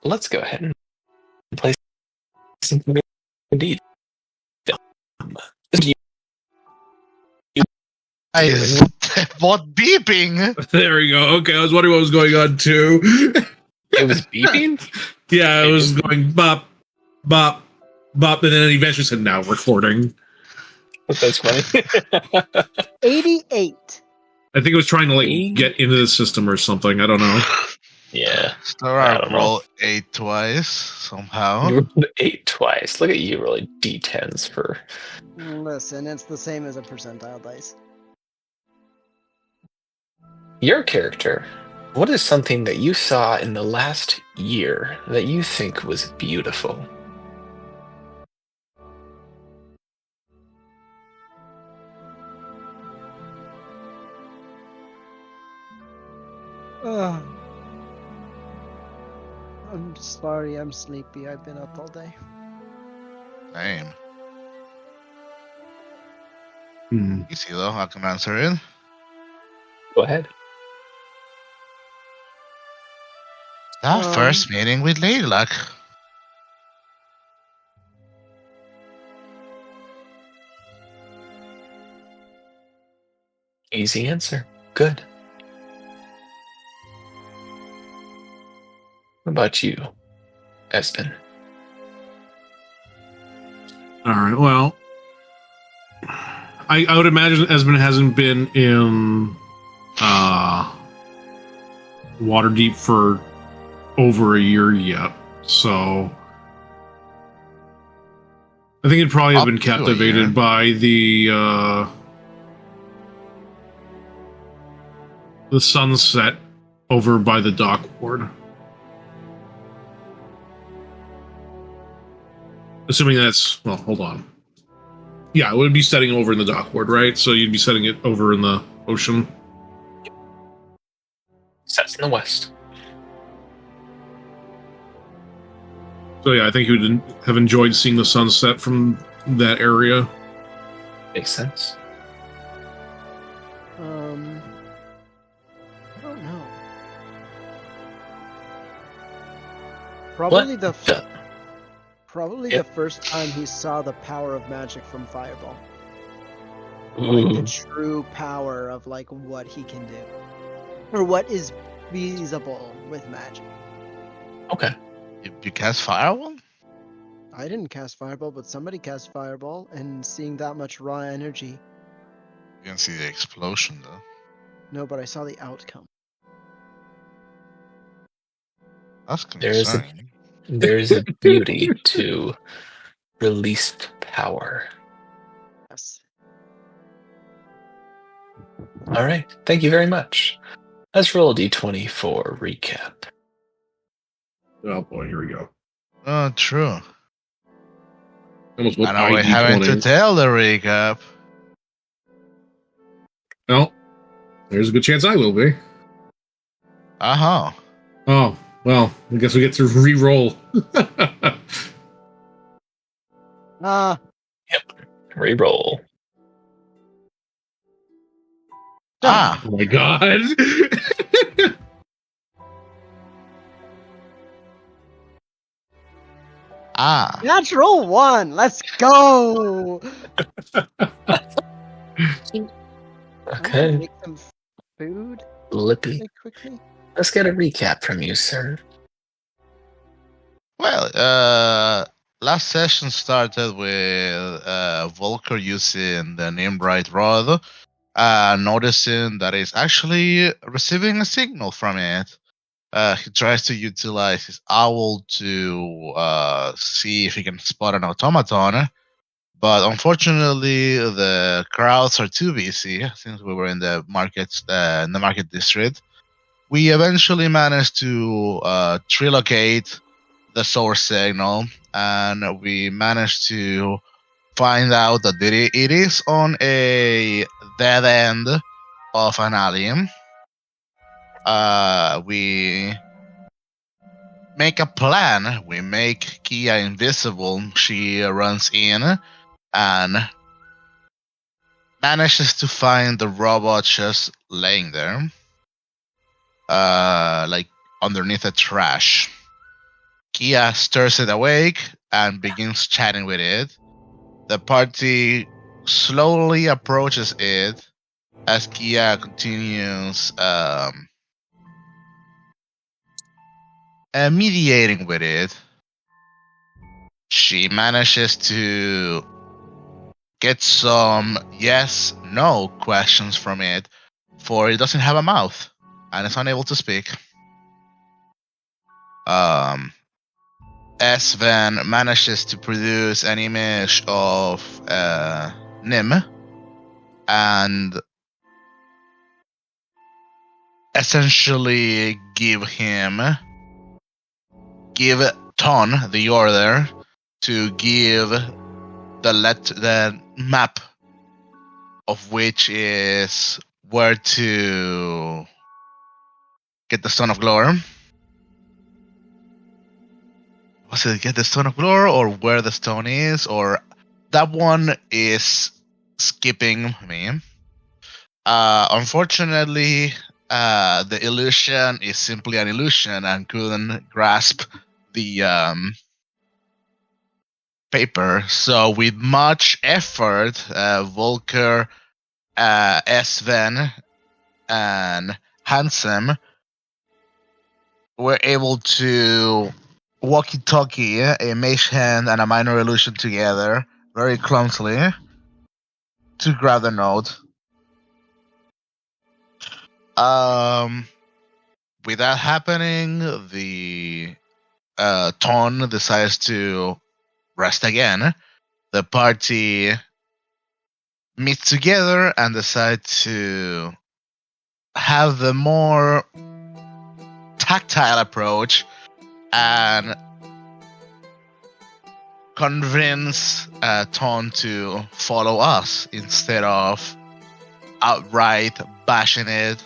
let's go ahead and play something indeed. You Guys, doing? what beeping? There we go. Okay, I was wondering what was going on too. It was beeping? Yeah, it was going bop, bop, bop, and then eventually said, "Now recording." That's funny. 88. I think it was trying to get into the system or something. I don't know. Yeah. Star I don't know. roll 8 twice somehow. You rolled 8 twice. Look at you rolling d10s for. Listen, it's the same as a percentile dice. Your character. What is something that you saw in the last year that you think was beautiful? Ugh. I'm sorry, I'm sleepy. I've been up all day. Same. Hmm. Easy though, I can answer it. Go ahead. That first meeting with Lady Luck. Easy answer. Good. What about you, Espen? All right. Well, I would imagine Esmond hasn't been in Waterdeep for over a year yet, so I think it'd probably have Up been to a year. captivated by the sunset over by the dock ward. Assuming that's, well, hold on. Yeah, it would be setting over in the dock ward, right? So you'd be setting it over in the ocean. Sets in the west. So yeah, I think you would have enjoyed seeing the sunset from that area. Makes sense. I don't know. Probably the first time he saw the power of magic from Fireball. Like the true power of like what he can do. Or what is feasible with magic. Okay. You cast Firewall? I didn't cast Fireball, but somebody cast Fireball, and seeing that much raw energy. You can see the explosion though. No, but I saw the outcome. That's There's concerning. There's a beauty to released power. Yes. All right. Thank you very much. Let's roll a d20 for recap. Oh boy, here we go. Oh, true. Almost I know we're having to tell the recap. Well, there's a good chance I will be. Uh-huh. Oh, well, I guess we get to re-roll. Yep. Reroll. Ah. Oh my god. Ah. Natural 1! Let's go! Okay. Make some food Lippy. really quickly. Let's get a recap from you, sir. Well, last session started with Volker using the Nimbrite rod, noticing that it's actually receiving a signal from it. He tries to utilize his owl to see if he can spot an automaton, but unfortunately the crowds are too busy since we were in the market district. We eventually managed to trilocate the source signal, and we managed to find out that it is on a dead end of an alley. We make a plan. We make Kia invisible. She runs in and manages to find the robot just laying there, like underneath the trash. Kia stirs it awake and begins chatting with it. The party slowly approaches it as Kia continues mediating with it. She manages to get some yes/no questions from it, for it doesn't have a mouth and it's unable to speak. Sven manages to produce an image of Nim and essentially give Ton the order to give the map of which is where to get the Stone of Glory. Was it get the Stone of Glory or where the stone is? Or that one is skipping me. Unfortunately, the illusion is simply an illusion and couldn't grasp the paper. So with much effort, Volker, Sven, and Hansen were able to walkie-talkie a mage hand and a minor illusion together very clumsily to grab the note. With that happening, the Ton decides to rest again. The party meets together and decide to have the more tactile approach and convince Ton to follow us instead of outright bashing it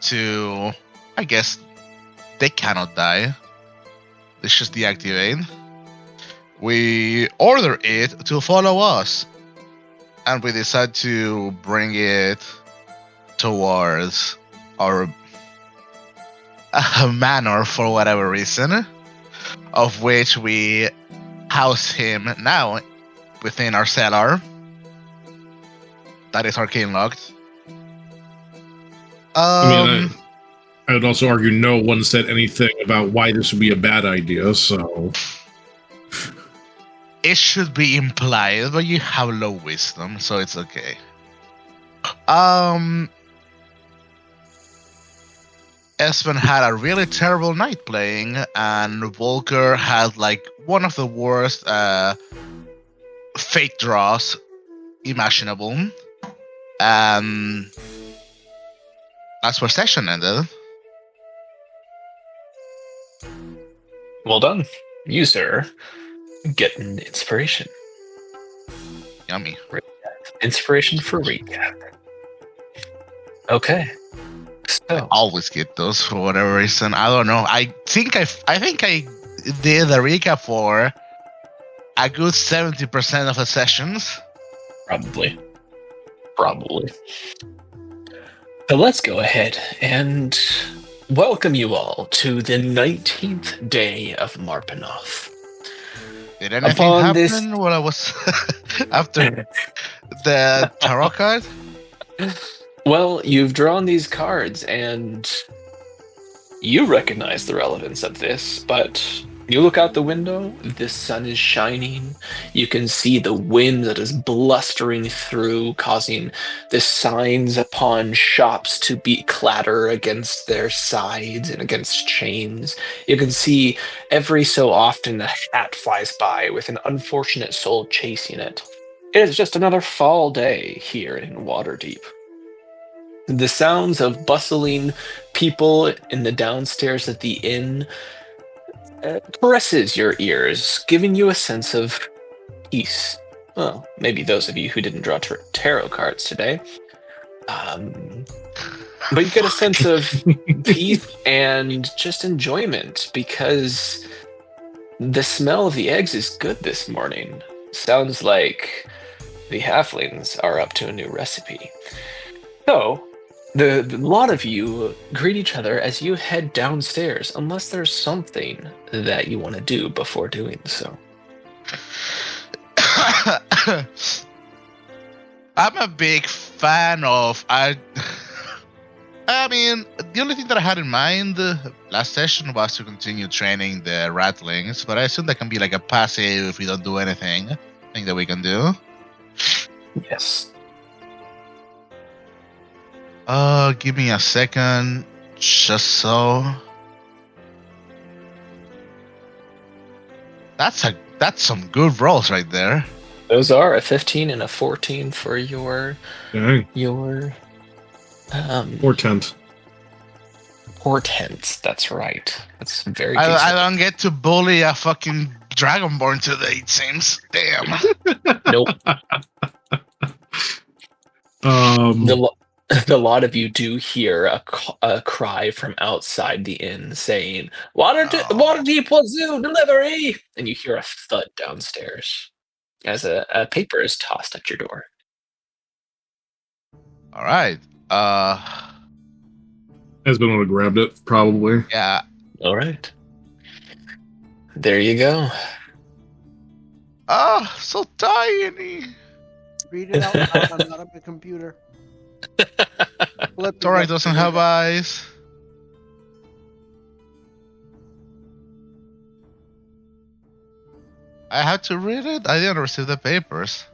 to, I guess, they cannot die. They just deactivate. We order it to follow us, and we decide to bring it towards our manor for whatever reason, of which we house him now within our cellar. That is arcane locked. I would also argue no one said anything about why this would be a bad idea, so... It should be implied, but you have low wisdom, so it's okay. Espen had a really terrible night playing, and Volker had like one of the worst fate draws imaginable. That's where session ended. Well done. You, sir, get an inspiration. Yummy. Inspiration for recap. Okay. So I always get those for whatever reason. I don't know. I think I did a recap for a good 70% of the sessions. Probably. So let's go ahead and welcome you all to the 19th day of Marpenoth. Did anything happen while I was after the tarot card? Well, you've drawn these cards, and you recognize the relevance of this, but you look out the window, the sun is shining, you can see the wind that is blustering through, causing the signs upon shops to clatter against their sides and against chains. You can see every so often a hat flies by with an unfortunate soul chasing it. It is just another fall day here in Waterdeep. The sounds of bustling people in the downstairs at the inn caresses your ears, giving you a sense of peace. Well, maybe those of you who didn't draw tarot cards today. But you get a sense of peace and just enjoyment because the smell of the eggs is good this morning. Sounds like the halflings are up to a new recipe. So, The lot of you greet each other as you head downstairs, unless there's something that you want to do before doing so. I'm a big fan of I mean, the only thing that I had in mind last session was to continue training the ratlings, but I assume that can be like a passive if we don't do anything. Thing that we can do. Yes. Give me a second, just so. That's some good rolls right there. Those are a 15 and a 14 for your Dang. portent. Portent, that's right. That's very good. I don't get to bully a fucking Dragonborn today, it seems. Damn. Nope. The lot of you do hear a cry from outside the inn saying, Waterdeep Wazoo delivery! And you hear a thud downstairs as a paper is tossed at your door. All right. Esben would have grabbed it, probably. Yeah. All right. There you go. Oh, so tiny. Read it out loud. I'm not on my computer. Tori doesn't have eyes. I had to read it? I didn't receive the papers.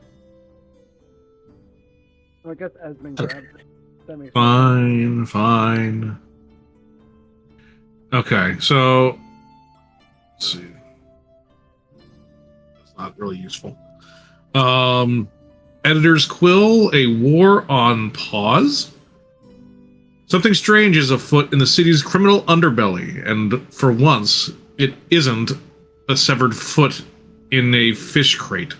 I guess Esmond grabbed it. That makes sense. Fine. Okay, so let's see. That's not really useful. Editor's Quill, a war on pause. Something strange is afoot in the city's criminal underbelly, and for once, it isn't a severed foot in a fish crate.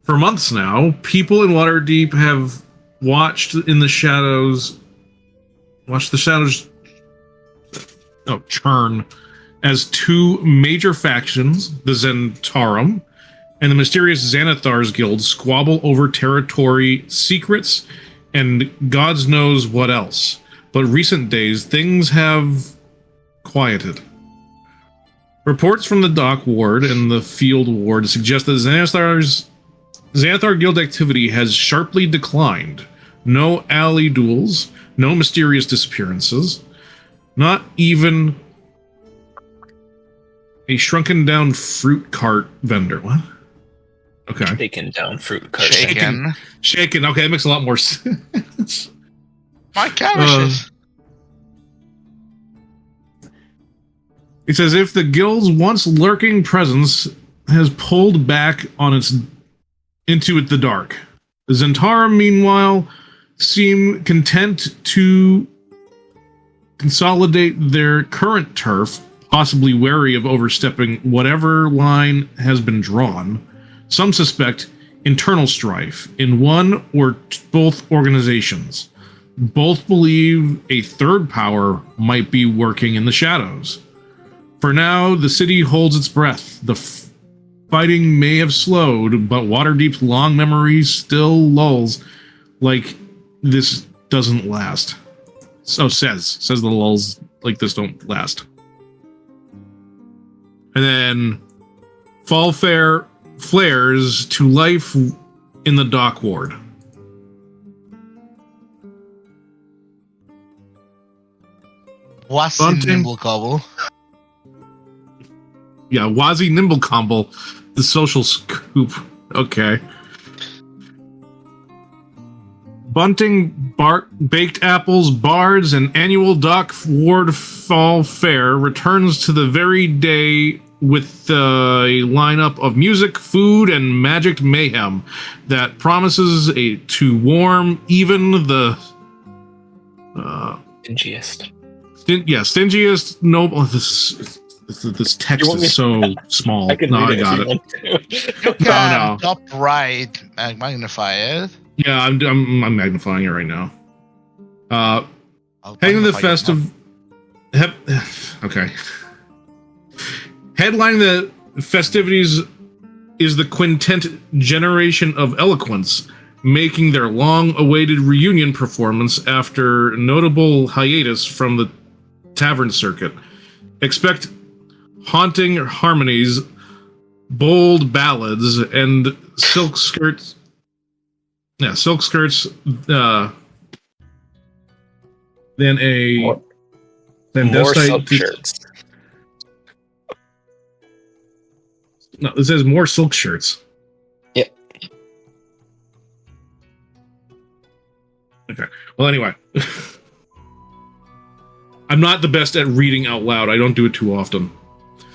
For months now, people in Waterdeep have watched the shadows churn as two major factions, the Zentarum and the mysterious Xanathar's Guild, squabble over territory, secrets, and God knows what else. But recent days, things have quieted. Reports from the Dock Ward and the Field Ward suggest that Xanathar Guild activity has sharply declined. No alley duels, no mysterious disappearances, not even a shrunken down fruit cart vendor. What? Okay. Shaken down fruit cart. Shaken. Okay, that makes a lot more sense. My cabbages. It's as if the guild's once lurking presence has pulled back on into the dark. The Zentarum, meanwhile, seem content to consolidate their current turf, possibly wary of overstepping whatever line has been drawn. Some suspect internal strife in one or both organizations. Both believe a third power might be working in the shadows. For now, the city holds its breath. The fighting may have slowed, but Waterdeep's long memory still lulls like this doesn't last. So says the lulls like this don't last. And then Fall Fair flares to life in the Dock Ward. Wazi Nimble Cobble. Yeah, Wazi Nimble Comble, the social scoop. Okay. Bunting, baked apples, bards, and annual Dock Ward Fall Fair returns to the very day with a lineup of music, food, and magic mayhem that promises to warm even the stingiest. Stingiest noble. This text is so small. I got it. You can top right magnify it. Yeah, I'm magnifying it right now. Heading to the festive. Okay. Headlining the festivities is the quintet Generation of Eloquence, making their long-awaited reunion performance after notable hiatus from the tavern circuit. Expect haunting harmonies, bold ballads, and silk skirts. Yeah, silk skirts. Then More silk shirts. No, it says more silk shirts. Yep. Okay. Well, anyway. I'm not the best at reading out loud. I don't do it too often.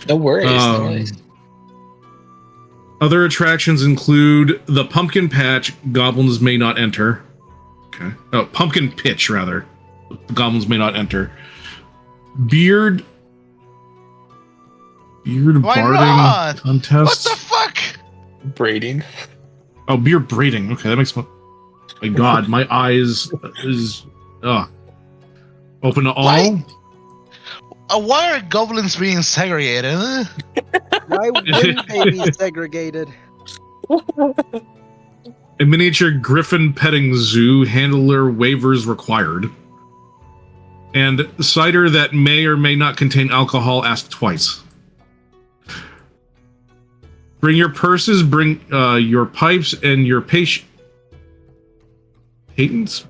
No worries. No worries. Other attractions include the Pumpkin Patch, goblins may not enter. Okay. Oh, Pumpkin Pitch, rather. Goblins may not enter. Beard Why barding not? contests. What the fuck? Braiding. Oh, beard braiding. Okay, that makes my God, my eyes is open to all. Why are goblins being segregated? Why wouldn't they be segregated? A miniature griffin petting zoo, handler waivers required. And cider that may or may not contain alcohol, ask twice. Bring your purses, bring your pipes, and your patents? Patience.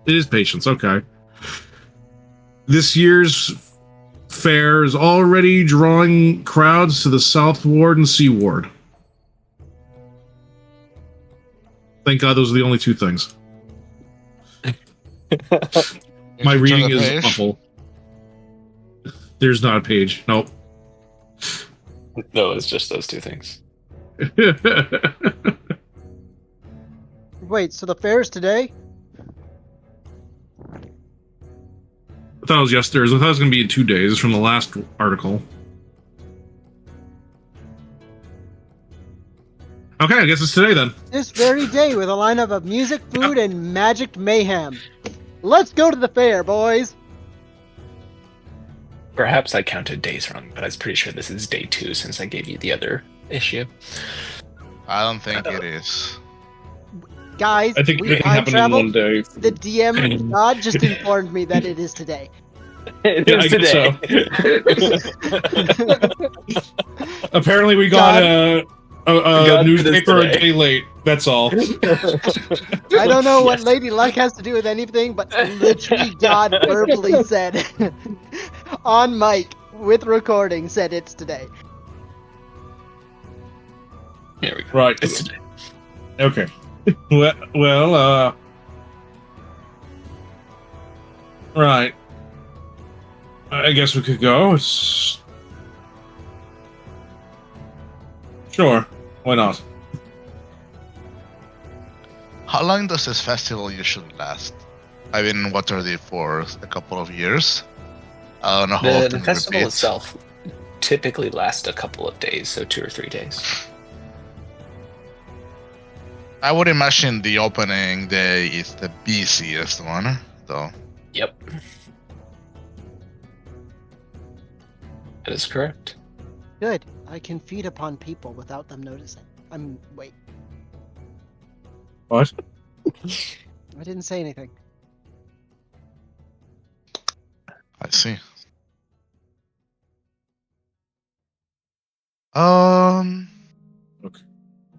It is patience, okay. This year's fair is already drawing crowds to the South Ward and Sea Ward. Thank God those are the only two things. My reading is awful. There's not a page. Nope. No, it's just those two things. Wait, so the fair's today? I thought it was yesterday. I thought it was going to be in 2 days from the last article. Okay, I guess it's today then. This very day with a lineup of music, food, and magic mayhem. Let's go to the fair, boys! Perhaps I counted days wrong, but I was pretty sure this is day 2 since I gave you the other issue. I don't think it is. Guys, I think we it can time happen traveled. in 1 day. The DM God just informed me that it is today. It Yeah, is I guess today. so. Apparently we got a God did this newspaper a today. day late. That's all. I don't know what Lady Luck has to do with anything, but literally God verbally said on mic with recording said it's today. Here we go. Right. It's today. Okay. Well, right. I guess we could go. It's... Sure. Why not? How long does this festival usually last? I've been in Waterdeep for a couple of years. I don't know how The often it festival repeats. itself typically lasts a couple of days, so 2 or 3 days. I would imagine the opening day is the busiest one, though. Yep. That is correct. Good. I can feed upon people without them noticing. Wait. What? I didn't say anything. I see.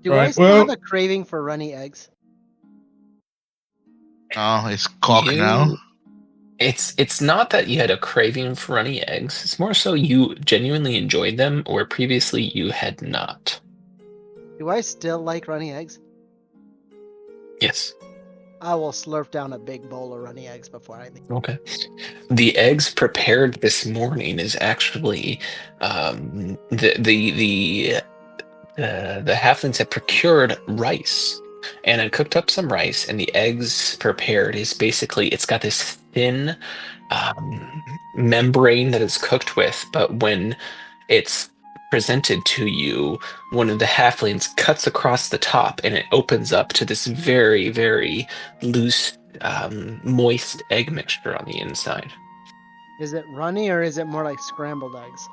Do Right, I still well- have a craving for runny eggs? Oh, it's cock You- now. It's not that you had a craving for runny eggs. It's more so you genuinely enjoyed them, where previously you had not. Do I still like runny eggs? Yes. I will slurp down a big bowl of runny eggs before I leave. Okay. The eggs prepared this morning is actually the halflings had procured rice and had cooked up some rice, and the eggs prepared is basically it's got this thin membrane that it's cooked with, but when it's presented to you, one of the halflings cuts across the top and it opens up to this very, very loose, moist egg mixture on the inside. Is it runny or is it more like scrambled eggs?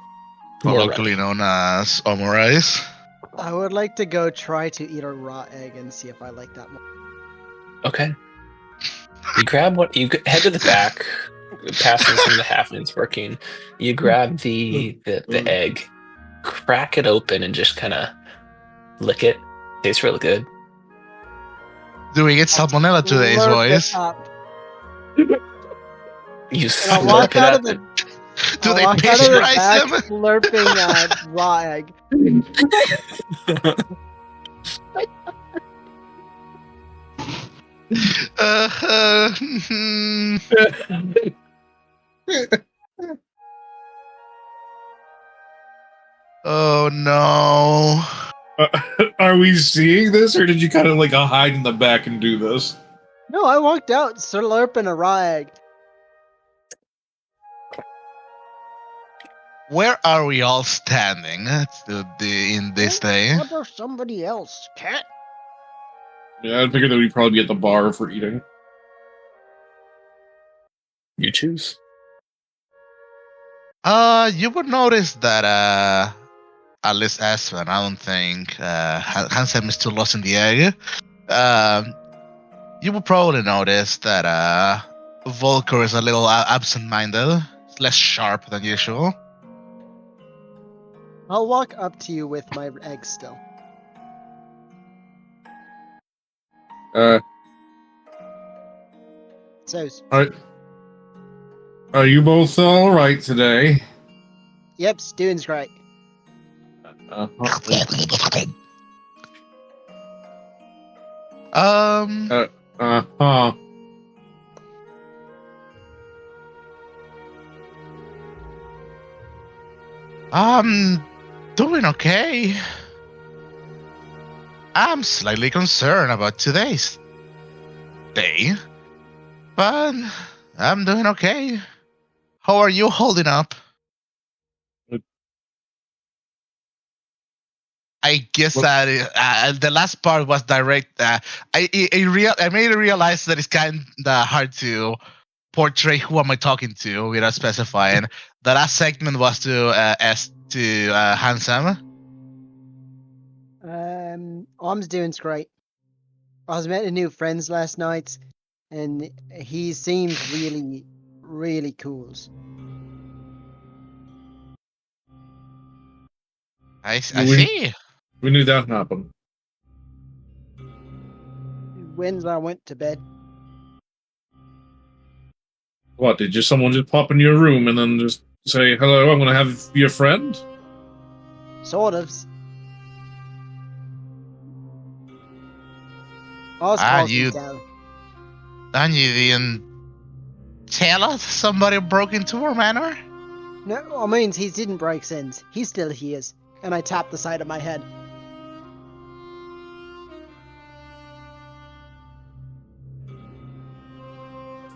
More Colloquially known as omurice. I would like to go try to eat a raw egg and see if I like that more. Okay. You grab what you head to the back, passing some of the halflings working. You grab the egg, crack it open, and just kind of lick it. Tastes really good. Do we get salmonella today, Slurp it boys? up. You And I'll slurp walk it out up. of the. Do I'll they walk out of the pasteurize back them? slurping raw egg. Hmm. Oh no. Are we seeing this, or did you kind of like hide in the back and do this? No, I walked out slurping a raw egg. Where are we all standing in this day? What if somebody else can't? Yeah, I figured that we'd probably be at the bar for eating. You choose. You would notice that at least Aspen, I don't think Hansem is too lost in the egg. You will probably notice that Volker is a little absent-minded. It's less sharp than usual. I'll walk up to you with my egg still. So, Are you both all right today? yep, Stu's great. Uh-huh. I'm doing okay. I'm slightly concerned about today's day, but I'm doing okay. How are you holding up? I guess that the last part was direct. I made it realize that it's kind of hard to portray who am I talking to without specifying. The last segment was to Handsome. Om's doing great. I was meeting new friends last night, and he seems really, really cool. I see. We knew that happened. When I went to bed. What, did someone just pop into your room and then just say, hello, I'm going to have your friend? Sort of. I was And talking you didn't tell us somebody broke into our manor? No, I mean, he didn't break in. He still hears. And I tapped the side of my head.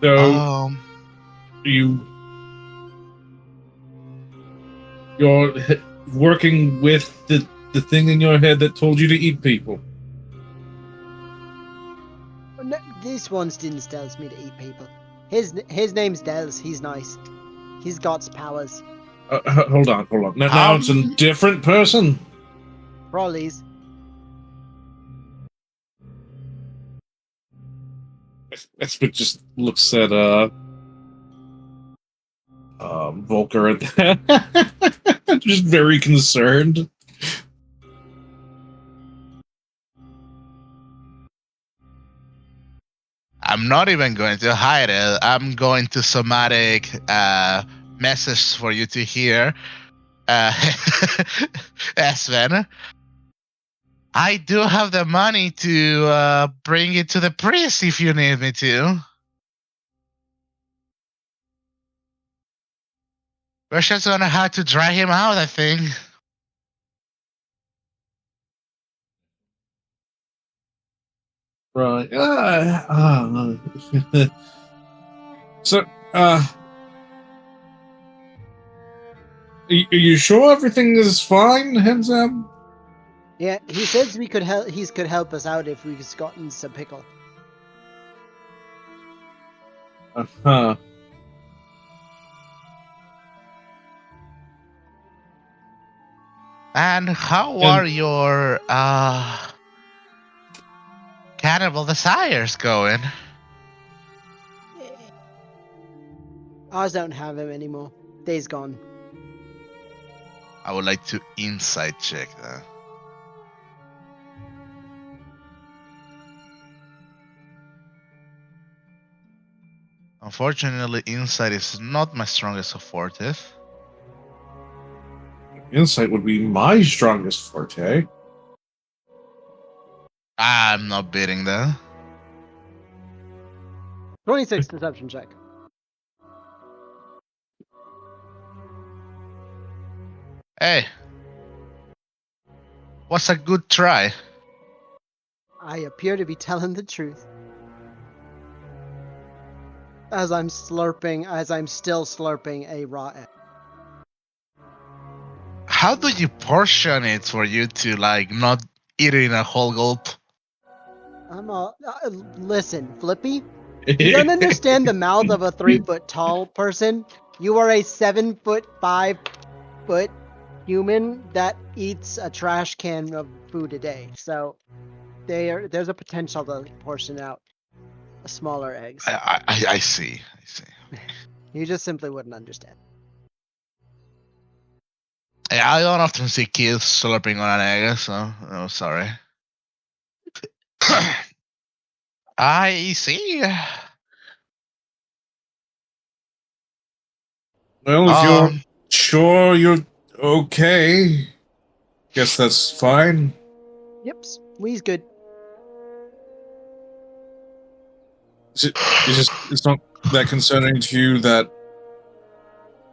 So, you're working with the thing in your head that told you to eat people. No, this one didn't tell me to eat people. His name's Dels. He's nice. He's got powers. Hold on. Now it's a different person. Rollies. Espen just looks at Volker at that. Just very concerned. I'm not even going to hide it. I'm going to somatic message for you to hear. Sven, I do have the money to bring it to the priest if you need me to. We're just gonna have to dry him out, I think. Right. So, are you sure everything is fine, Hensam? Yeah, he says we could help. He could help us out if we just gotten some pickle. Uh-huh. And how are your cannibal desires going? Oz don't have him anymore. Days gone. I would like to insight check that. Unfortunately, insight is not my strongest of fortes. Insight would be my strongest forte. I'm not beating that. 26 deception check. Hey, what's a good try? I appear to be telling the truth. As I'm still slurping a raw egg. How do you portion it for you to not eat it in a whole gulp? Listen, Flippy. You don't understand the mouth of a 3-foot tall person. You are a 7-foot human that eats a trash can of food a day. So there's a potential to portion out smaller eggs. I see. You just simply wouldn't understand. Yeah, I don't often see kids slurping on an egg, so sorry. I see. Well, if you're sure you're okay, guess that's fine. Yep, we's good. It's not that concerning to you that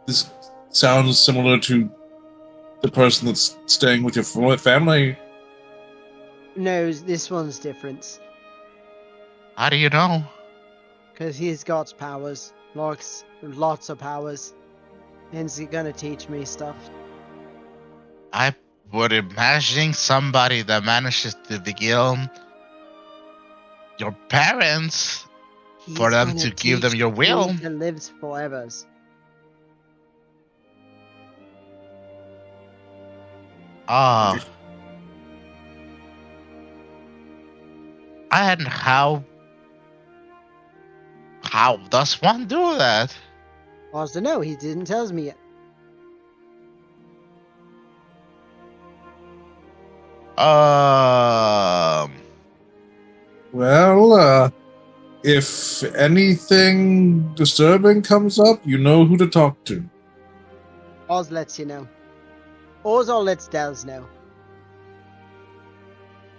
this sounds similar to the person that's staying with your family? No, this one's different. How do you know? Because he's got powers. Lots of powers. And he's gonna teach me stuff. I would imagine somebody that manages to begin your parents for them to give them your will. And lives forever. And how does one do that? I don't know, he didn't tell me yet. Well, if anything disturbing comes up, you know who to talk to. Oz lets you know. Oz all lets Dells know.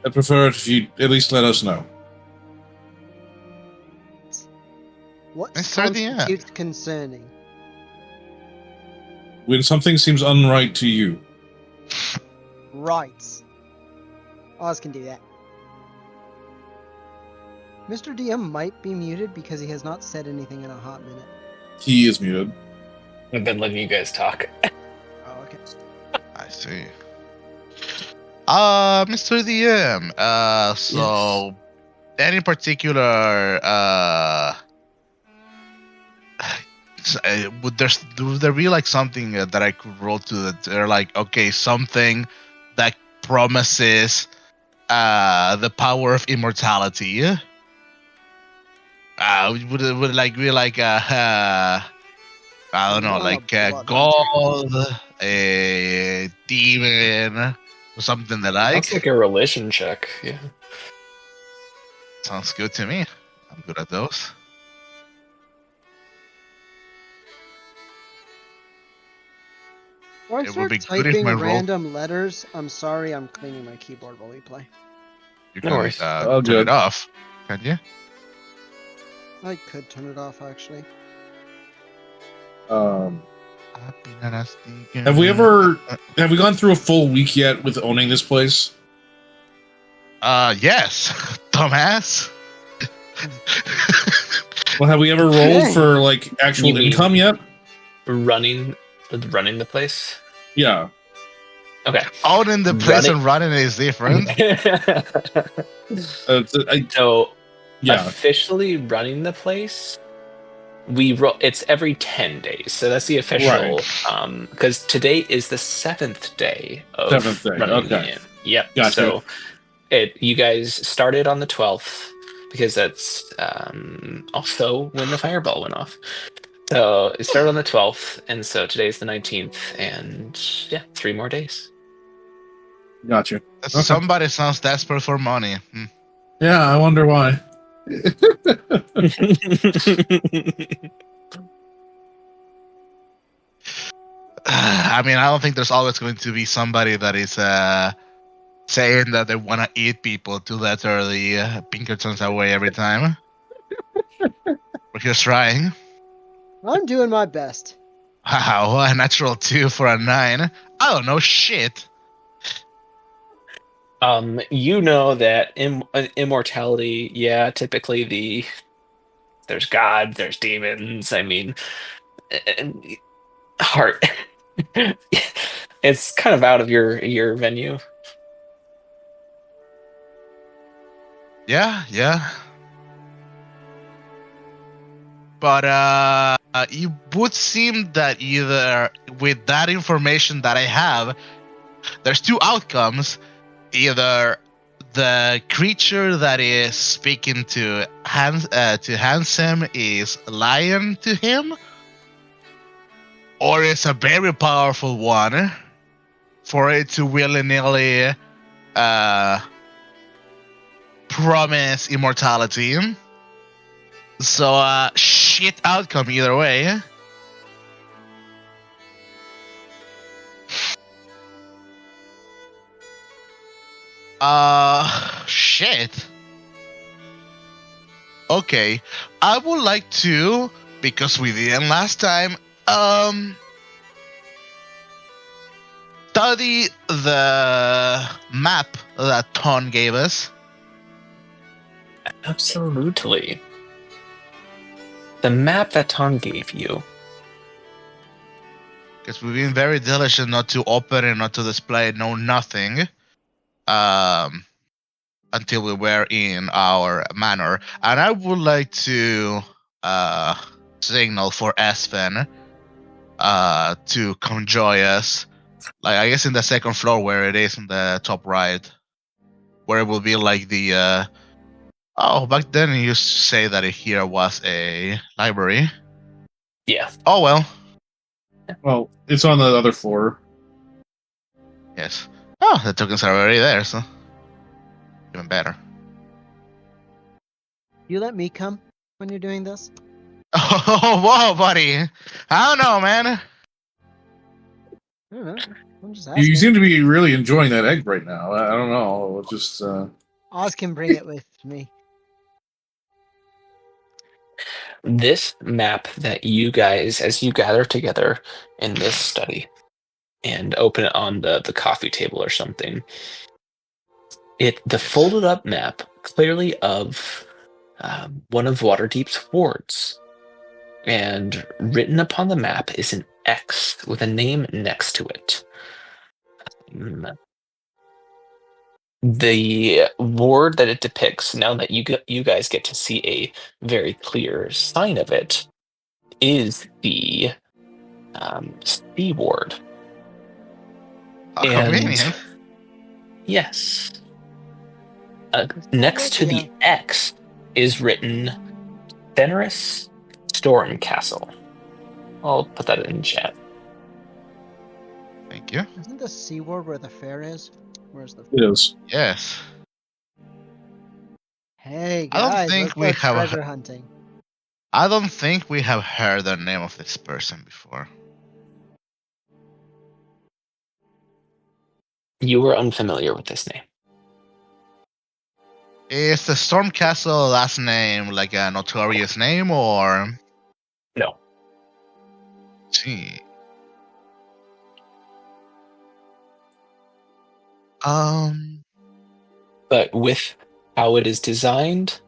I prefer it if you at least let us know. What Mr. DM. constitutes concerning? When something seems unright to you. Right. Oz can do that. Mr. DM might be muted because he has not said anything in a hot minute. He is muted. I've been letting you guys talk. Oh, okay. I see. Mr. DM, so any particular would there be something that I could roll to that they're okay, something that promises the power of immortality? Would it be I don't know, a god, a demon, or something that That's like a religion check, yeah. Sounds good to me. I'm good at those. Or I It would start be good if typing my roll- random letters. I'm sorry, I'm cleaning my keyboard while we play. You No can worries. Oh, turn good. it off, can you? I could turn it off, actually. Have we gone through a full week yet with owning this place? Yes, dumbass. Well, have we ever rolled for actual You mean- income yet? Running the place? Yeah. Okay. Owning the place and running it is different. So Yeah. officially running the place, It's every 10 days, so that's the official. Because today is the 7th day of 7th day, running okay. in. Yep. Gotcha. So you guys started on the 12th because that's also when the fireball went off. So it started on the 12th, and so today's the 19th, and yeah, 3 more days. Gotcha. Okay. Somebody sounds desperate for money. Yeah, I wonder why. I mean, I don't think there's always going to be somebody that is saying that they want to eat people to let the Pinkertons away every time. We're just trying. I'm doing my best. Wow, a natural 2 for a 9. I don't know shit. You know that immortality, yeah, typically there's gods, there's demons. I mean, heart. It's kind of out of your venue. Yeah. But it would seem that either with that information that I have, there's 2 outcomes. Either the creature that is speaking to Handsome is lying to him, or it's a very powerful one for it to willy-nilly promise immortality. So, shit outcome either way. Shit. Okay, I would like to, because we didn't last time, study the map that Ton gave us. Absolutely. The map that Tom gave you. Because we've been very diligent not to open and not to display, no nothing. Until we were in our manor. And I would like to signal for Espen to come join us. Like, I guess in the 2nd floor where it is in the top right. Where it will be like the... back then you used to say that here was a library. Yeah. Oh, well. Well, it's on the other floor. Yes. Oh, the tokens are already there, so... even better. You let me come when you're doing this? Oh, whoa, buddy. I don't know, man. I don't know. I'm just asking. You seem to be really enjoying that egg right now. I don't know. It's just Oz can bring it with me. This map that you guys, as you gather together in this study and open it on the coffee table or something, the folded up map clearly of one of Waterdeep's wards. And written upon the map is an X with a name next to it. The ward that it depicts, now that you guys get to see a very clear sign of it, is the C ward. How convenient. Yes. Next to the X is written Fenris Storm Castle. I'll put that in chat. Thank you. Isn't the C ward where the fair is? Where's the fair? it is. Yes. Hey I don't guys, think let's we go have treasure hunting. I don't think we have heard the name of this person before. You were unfamiliar with this name. Is the Stormcastle last name like a notorious name, or? No. Gee. But with how it is designed,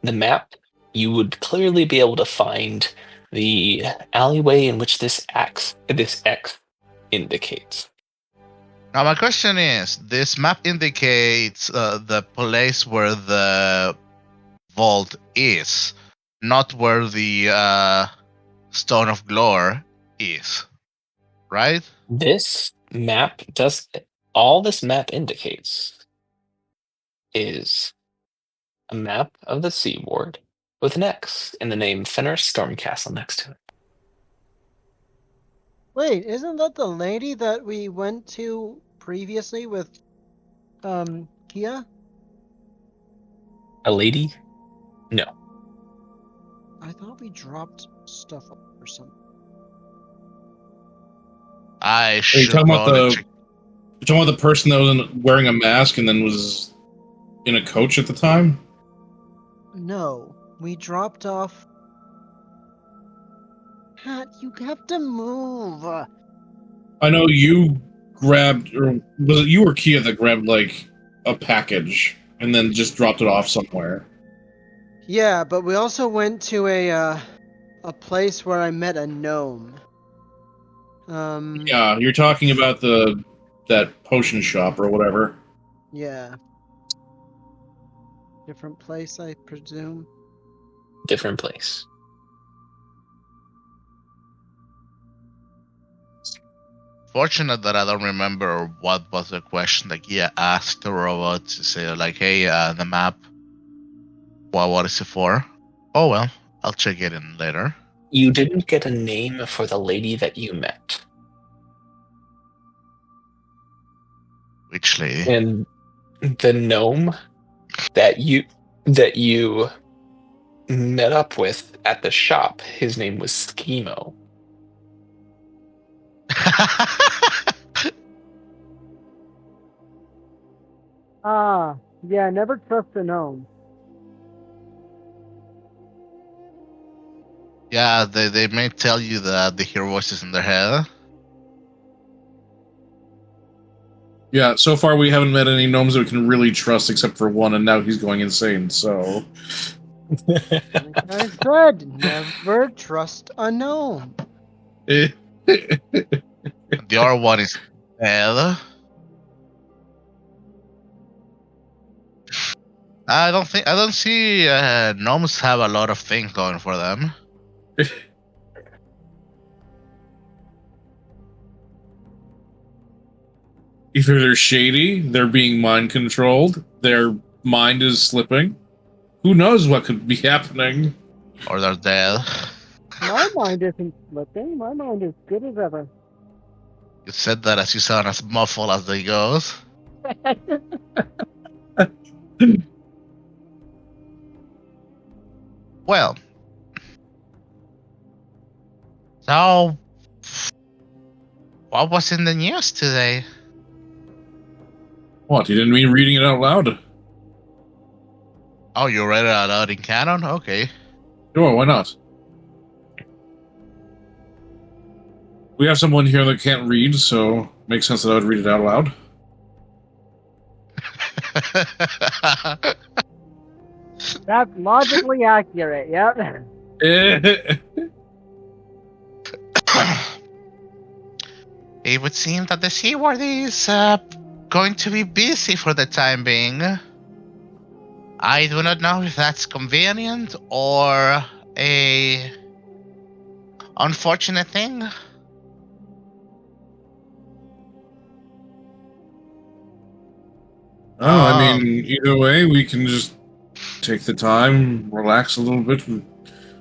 the map, you would clearly be able to find the alleyway in which this X indicates. Now my question is, this map indicates the place where the vault is. not where the Stone of Glore is, right? This map does all this map indicates is a map of the seaboard with an X and the name Fenris Stormcastle next to it. Wait, isn't that the lady that we went to previously with Kia? A lady? No. I thought we dropped stuff off or something. I Are you should talking about roll a the check. you're talking about the person that was wearing a mask and then was in a coach at the time? No, we dropped off. Pat, you have to move. I know you grabbed, or was it you or Kia that grabbed like a package and then just dropped it off somewhere? Yeah, but we also went to a place where I met a gnome. Yeah, you're talking about that potion shop or whatever. Yeah. Different place, I presume. Different place. Fortunate that I don't remember what was the question that Gia asked the robot to say, like, hey, the map, what is it for? Oh, well, I'll check it in later. You didn't get a name for the lady that you met. Which lady? And the gnome that you met up with at the shop, his name was Schemo. Yeah, never trust a gnome. Yeah, they may tell you that they hear voices in their head. Yeah, so far we haven't met any gnomes that we can really trust except for one, and now he's going insane, so... Like I said, never trust a gnome. The other one is dead. I don't see gnomes have a lot of things going for them. Either they're shady, they're being mind controlled, their mind is slipping. Who knows what could be happening? Or they're dead. My mind isn't slipping. My mind is good as ever. You said that as you sound as muffled as they goes. Well. So, what was in the news today? What, you didn't mean reading it out loud? Oh, you read it out loud in canon? Okay. Sure, why not? We have someone here that can't read, so makes sense that I would read it out loud. That's logically accurate, yep. It would seem that the Seaward is going to be busy for the time being. I do not know if that's convenient or a unfortunate thing. Oh, I mean, either way, we can just take the time, relax a little bit.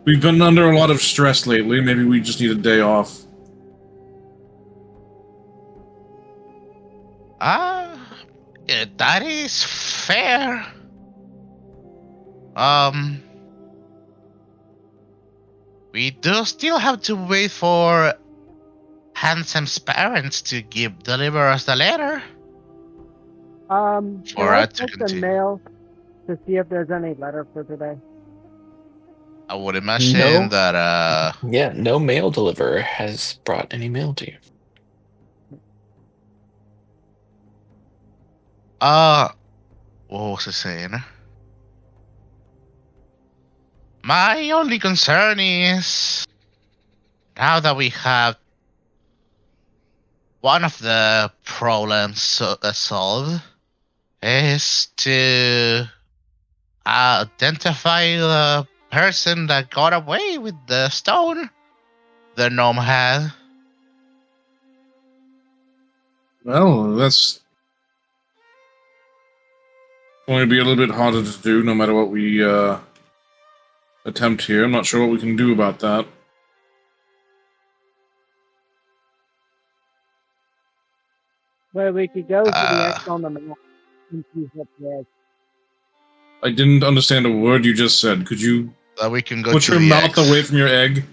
We've been under a lot of stress lately. Maybe we just need a day off. That is fair. We do still have to wait for Handsome's parents to deliver us the letter. Can For I us to check the continue. mail to see if there's any letter for today? I would imagine No. that Yeah, no mail deliverer has brought any mail to you. what was I saying? My only concern is now that we have one of the problems solved is to identify the person that got away with the stone the gnome had. Well, that's going to be a little bit harder to do, no matter what we attempt here. I'm not sure what we can do about that. Where we could go to the X on the map and see what's there. I didn't understand a word you just said. Could you We can go put to your the mouth X. away from your egg?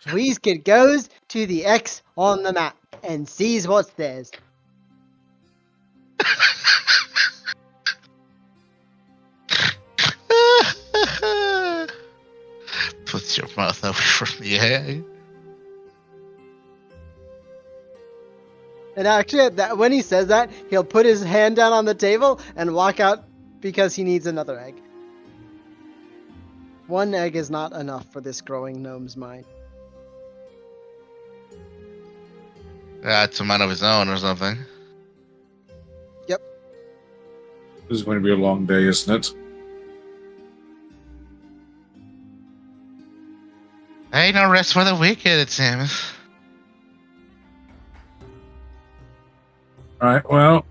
Weezkid goes to the X on the map and sees what's there. Put your mouth away from the egg. And actually, when he says that, he'll put his hand down on the table and walk out because he needs another egg. One egg is not enough for this growing gnome's mind. Yeah, it's a man of his own or something. Yep. This is going to be a long day, isn't it? Ain't no rest for the wicked, it seems. Alright, well...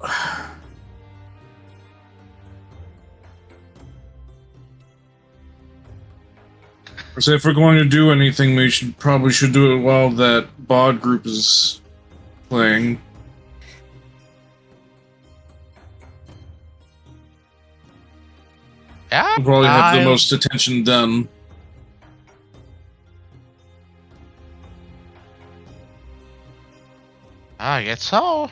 So if we're going to do anything, we probably should do it while that bod group is playing. Yeah, We'll probably have the most attention done. I guess so.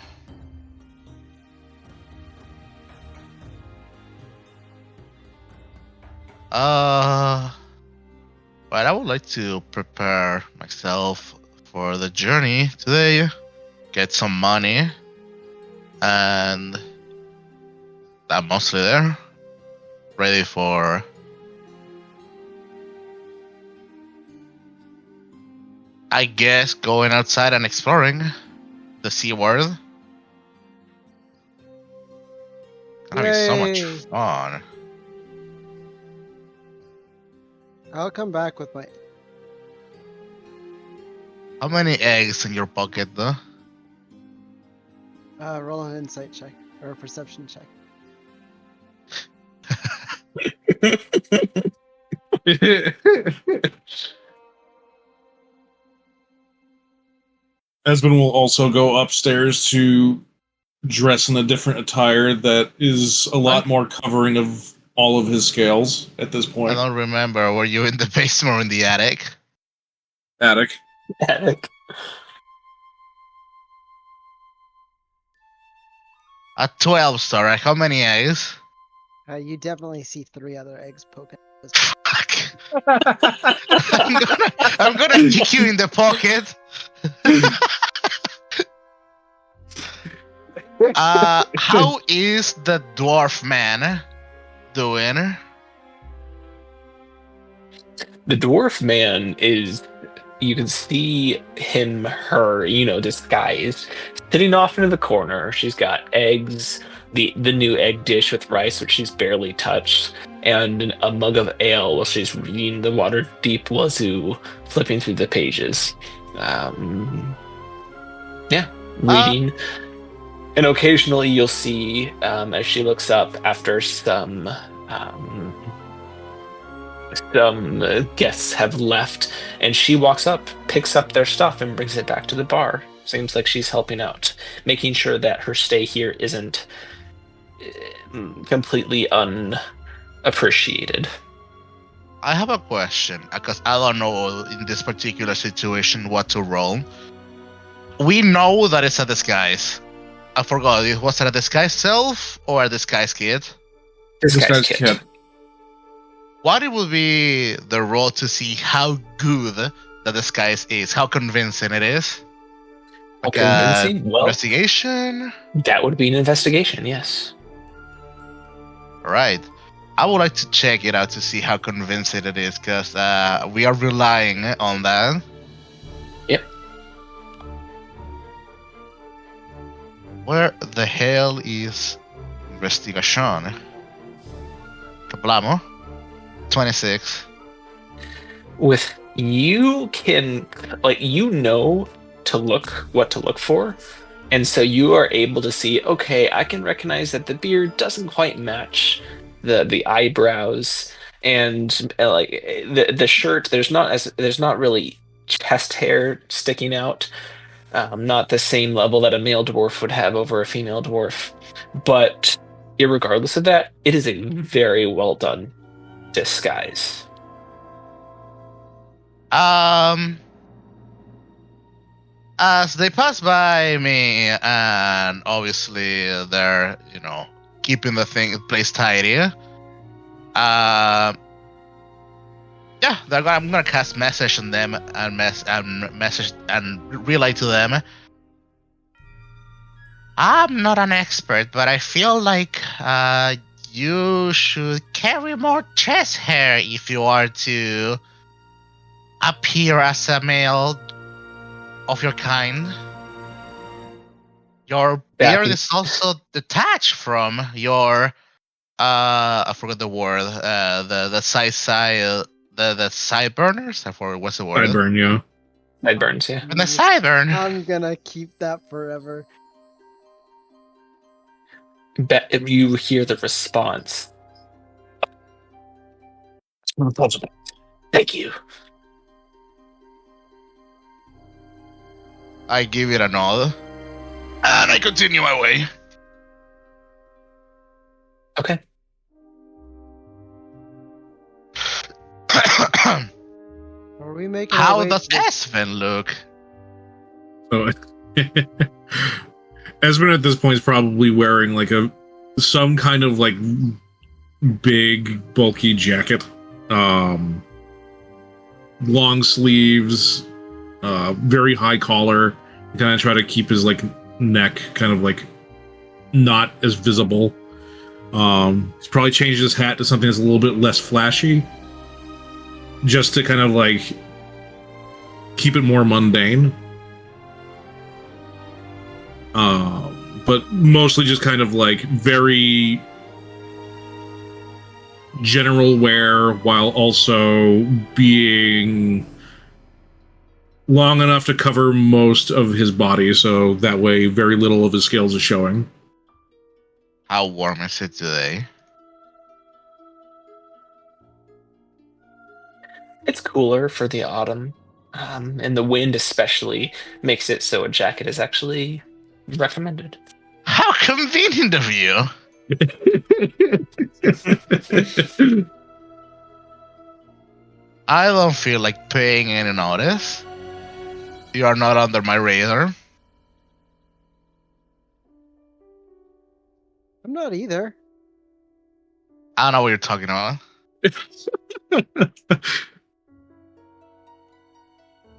But I would like to prepare myself for the journey today, get some money, and I'm mostly there, ready for I guess going outside and exploring the sea world. Gonna be so much Yay. fun. I'll come back with my... How many eggs in your pocket, though? roll an insight check, or a perception check. Esmond will also go upstairs to dress in a different attire that is a lot more covering of all of his scales at this I point. don't remember. Were you in the basement or in the attic? Attic. Attic. A 12, sorry. How many eggs? You definitely see 3 other eggs poking. Fuck. I'm gonna kick you in the pocket. How is the dwarf man doing? The dwarf man is, you can see him, her, disguised, sitting off into the corner. She's got eggs, the new egg dish with rice, which she's barely touched, and a mug of ale while she's reading the Waterdeep Wazoo, flipping through the pages. Reading. And occasionally you'll see, as she looks up after some guests have left, and she walks up, picks up their stuff, and brings it back to the bar. Seems like she's helping out, making sure that her stay here isn't completely unappreciated. I have a question, because I don't know in this particular situation what to roll. We know that it's a disguise. I forgot, was it a disguise self or a disguise kid? Disguise kid. What it would be the roll to see how good the disguise is, how convincing it is? How convincing? Well, investigation? That would be an investigation, yes. Right. I would like to check it out to see how convincing it is, because we are relying on that. Yep. Where the hell is investigation? Kablamo? 26. With you can what to look for, and so you are able to see, okay, I can recognize that the beard doesn't quite match the eyebrows, and the shirt, there's not really chest hair sticking out, not the same level that a male dwarf would have over a female dwarf, but irregardless of that, it is a very well done disguise. As they pass by me, and obviously they're, keeping the place tidy. I'm gonna cast message on them and message and relay to them. I'm not an expert, but I feel like you should carry more chest hair if you are to appear as a male of your kind. Your beard is also detached from your I forgot the word. The sideburners. I forgot what's the word. Sideburn, yeah. Sideburns, yeah. And the sideburn. I'm gonna keep that forever. You hear the response. Thank you. I give it a nod, and I continue my way. Okay. Are we making? How does Espen look? So, Espen at this point is probably wearing like some kind of like big bulky jacket, long sleeves, very high collar. Kind of try to keep his like neck kind of like not as visible. He's probably changed his hat to something that's a little bit less flashy, just to kind of like keep it more mundane. But mostly just kind of like very general wear, while also being long enough to cover most of his body, so that way very little of his scales is showing. How warm is it today? It's cooler for the autumn, and the wind especially makes it so a jacket is actually recommended. How convenient of you! I don't feel like paying any notice. You are not under my radar. I'm not either. I don't know what you're talking about.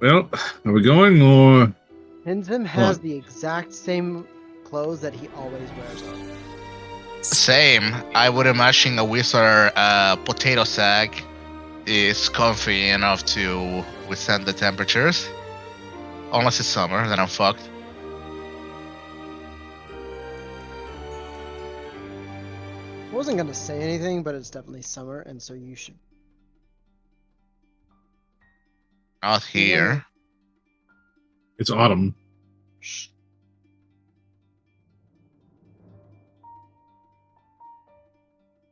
Well, are we going, or... Hinzim has the exact same clothes that he always wears on. Same. I would imagine a wizard potato sack is comfy enough to withstand the temperatures. Unless it's summer, then I'm fucked. I wasn't gonna say anything, but it's definitely summer, and so you should. Out here. It's autumn. Shh.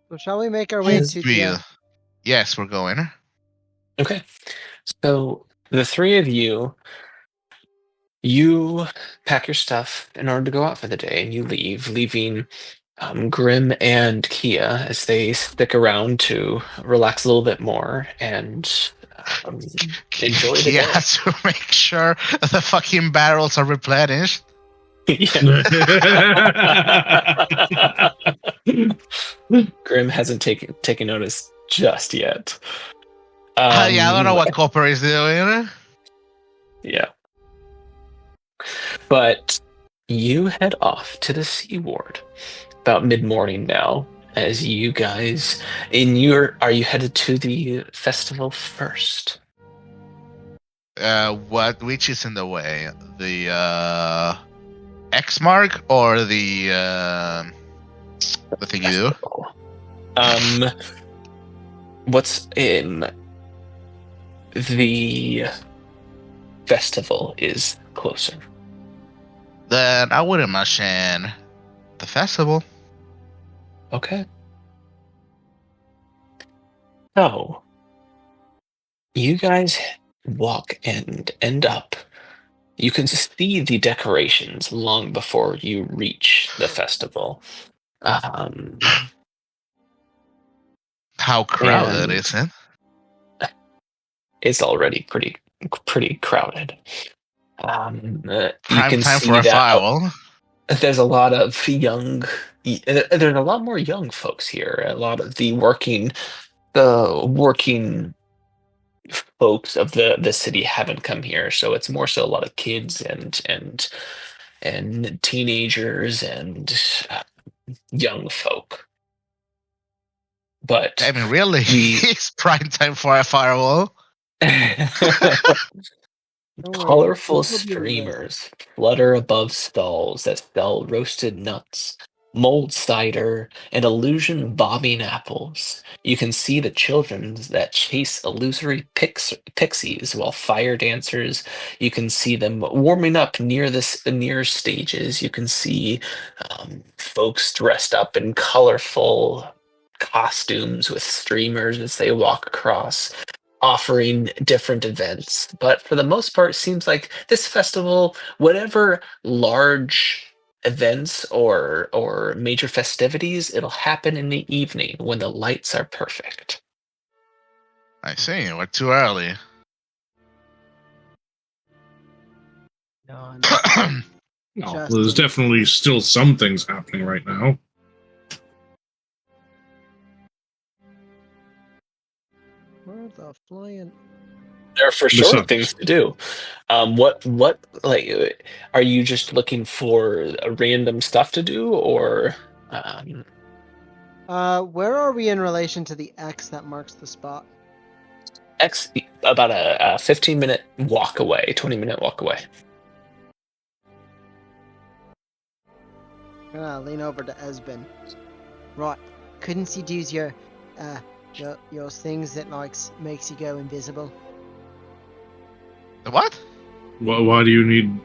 So shall we make our way to the... Yes, we're going. Okay. So the three of you pack your stuff in order to go out for the day, and you leave, leaving Grim and Kia as they stick around to relax a little bit more and enjoy the day. Kia has to make sure the fucking barrels are replenished. Grim hasn't taken notice just yet. I don't know what Copper is doing. Yeah. But you head off to the Sea Ward about mid-morning now, as you guys are you headed to the festival first? Which is in the way? The X mark or the thing you do? what's in the festival is closer. Then I would imagine the festival. Okay. So, you guys walk and end up. You can see the decorations long before you reach the festival. Um, How crowded and is it? it's already pretty crowded. You Prime can time for see a that fireball. there's a lot of there's a lot more young folks here. A lot of the working folks of the city haven't come here, so it's more so a lot of kids and teenagers and uh, young folk. I But mean, really, the it's prime time for a fireball. Don't worry, colorful we'll deal with this. streamers flutter above stalls that sell roasted nuts, mulled cider, and illusion bobbing apples. You can see the children that chase illusory pixies while fire dancers. You can see them warming up near stages. You can see folks dressed up in colorful costumes with streamers as they walk across, offering different events. But for the most part, it seems like this festival, whatever large events or major festivities, it'll happen in the evening when the lights are perfect. I see. We're too early. No, No, Just there's in- definitely still some things happening right now. where the flying? There are for The sure suns. things to do. What like are you just looking for random stuff to do, or um, Where are we in relation to the X that marks the spot? X about a 15-minute walk away, 20-minute walk away? I'm gonna lean over to Esben. Right, couldn't you use your things that makes you go invisible? The what? Why do you need?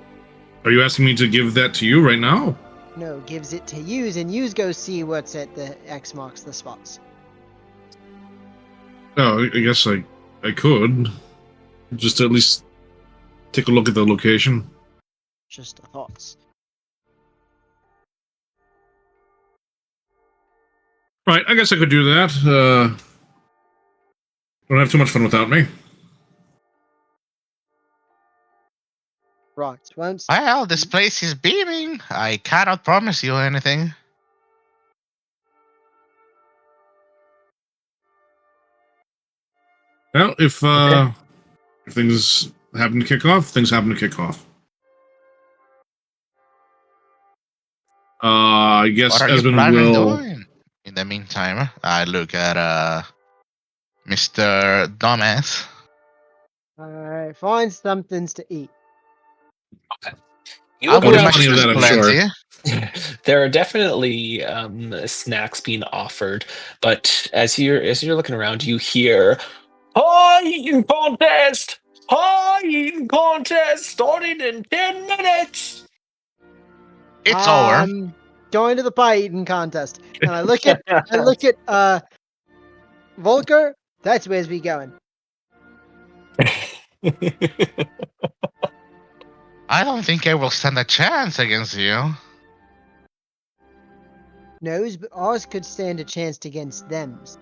Are you asking me to give that to you right now? No, gives it to yous, and yous go see what's at the X marks the spots. Oh, I guess I could just at least take a look at the location. Just thoughts. Right, I guess I could do that. Don't have too much fun without me. Right, won't. Well, this place is beaming. I cannot promise you anything. Well, if Okay. if things happen to kick off, things happen to kick off. I guess What are you Esmond planning will. doing? In the meantime, I look at Mr. Dumbass. Alright, find somethings to eat. You I look would there's around. plenty imagine of there's that, I'm sure. plenty. There are definitely snacks being offered, but as you're looking around, you hear "Pie eating contest! Pie eating contest starting in 10 minutes!" It's over. Going to the pie eating contest, and I look at Volker. That's where's we going. I don't think I will stand a chance against you. Knows, but ours could stand a chance against them's.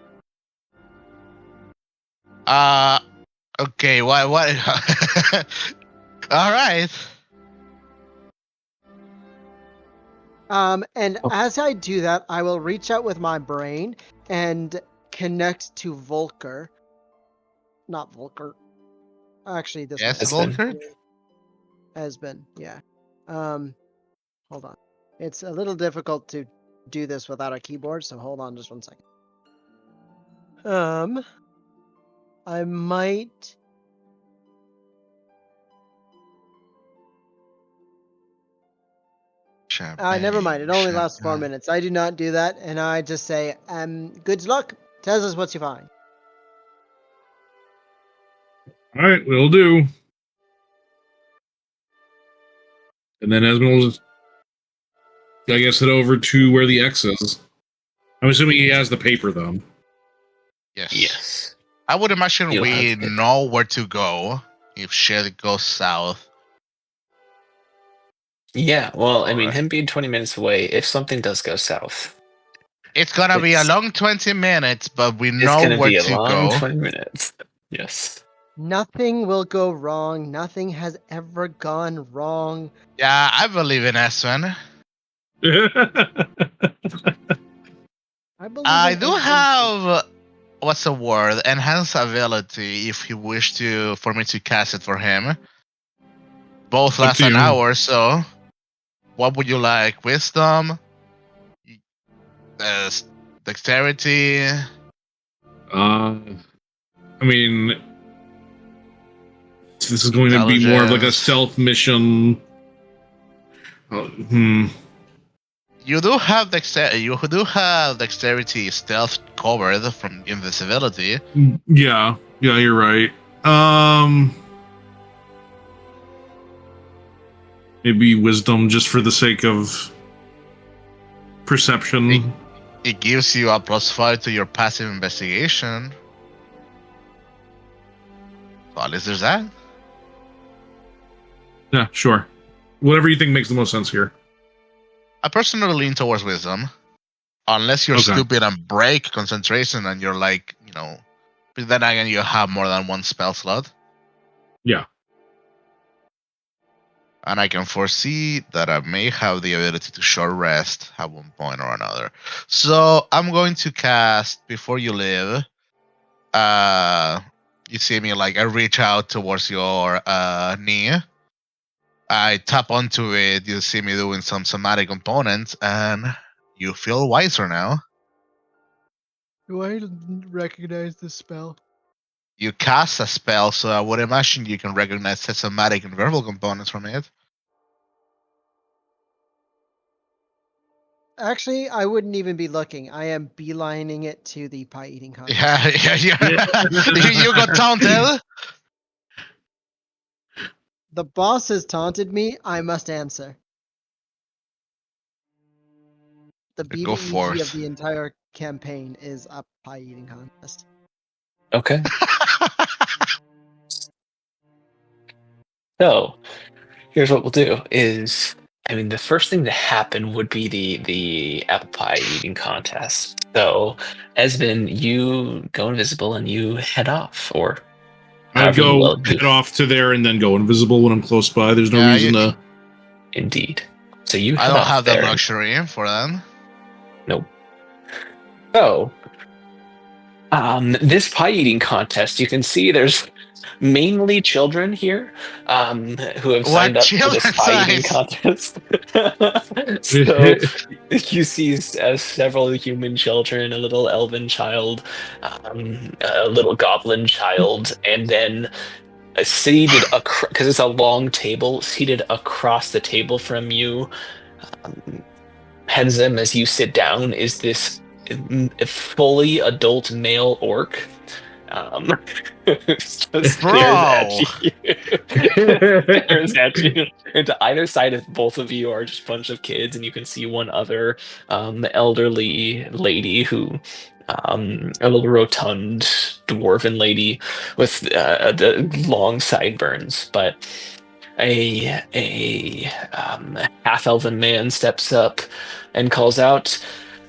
Okay, what? All right. And as I do that, I will reach out with my brain and connect to Volker. Not Volker. Actually, this Yes, Esben. Volker. Esben, yeah. Hold on. It's a little difficult to do this without a keyboard, so hold on just 1 second. I might. Never mind. It only lasts 4 minutes. I do not do that, and I just say, good luck. Tell us what you find. All right, will do. And then Esmond will just, I guess, head over to where the X is. I'm assuming he has the paper, though. Yes. Yes. I would imagine You'll we have it. know where to go if shit goes south. Yeah, well, I mean, Alright. him being 20 minutes away, if something does go south, It's gonna be a It's- long 20 minutes, but we it's know going to where be a to long go. 20 minutes. Yes. Nothing will go wrong. Nothing has ever gone wrong. Yeah, I believe in Eswen. I believe I in do everything. have what's the word? Enhanced ability if he wished to for me to cast it for him. Both Up last to an you. hour, so what would you like? Wisdom? Dexterity? I mean, this is going to be more of like a Intelligence. stealth mission. You do have dexterity stealth covered from invisibility. Yeah, you're right. Maybe wisdom just for the sake of perception. It gives you a +5 to your passive investigation. So at least there's that. Yeah, sure. Whatever you think makes the most sense here. I personally lean towards wisdom. Unless you're Okay. stupid and break concentration and you're like, but then again you have more than one spell slot. Yeah. And I can foresee that I may have the ability to short rest at one point or another. So I'm going to cast Before You Live. You see me like I reach out towards your knee. I tap onto it. You see me doing some somatic components, and you feel wiser now. Do I recognize this spell? You cast a spell, so I would imagine you can recognize the somatic and verbal components from it. Actually, I wouldn't even be looking. I am beelining it to the pie eating contest. Yeah. You got taunted. The boss has taunted me. I must answer. The Go BBEG forth. of the entire campaign is a pie eating contest. Okay. So, here's what we'll do is, I mean, the first thing to happen would be the apple pie eating contest. So, Esmond, you go invisible and you head off, or I however go well you... head off to there and then go invisible when I'm close by. There's no Yeah, reason to. Indeed. So you I head don't off have there. the luxury for that. Nope. So, this pie eating contest, you can see there's mainly children here who have signed up for this children pie eating size? contest. So you see several human children, a little elven child, a little goblin child, and then seated because it's a long table, seated across the table from you, Henzim, as you sit down, is this fully adult male orc. Just stares at you. Stares at you. And to either side of both of you are just a bunch of kids, and you can see one other elderly lady who, a little rotund dwarven lady with the long sideburns, but a half-elven man steps up and calls out,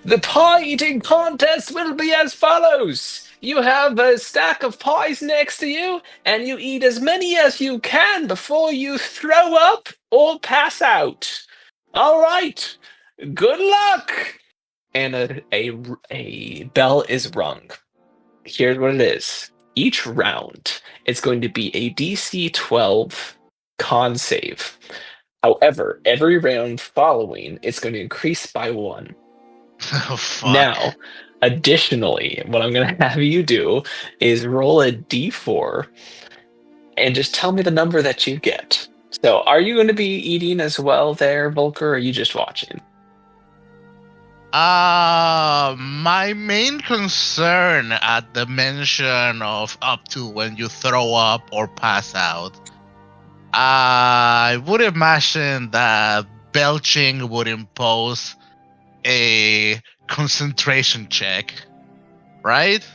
"The pie eating contest will be as follows. You have a stack of pies next to you, and you eat as many as you can before you throw up or pass out. All right, good luck." And a bell is rung. Here's what it is. Each round, it's going to be a DC 12 con save. However, every round following, it's going to increase by 1. Oh, fuck. Now, additionally, what I'm going to have you do is roll a d4 and just tell me the number that you get. So, are you going to be eating as well there, Volker, or are you just watching? My main concern at the mention of up to when you throw up or pass out, I would imagine that belching would impose a concentration check, right?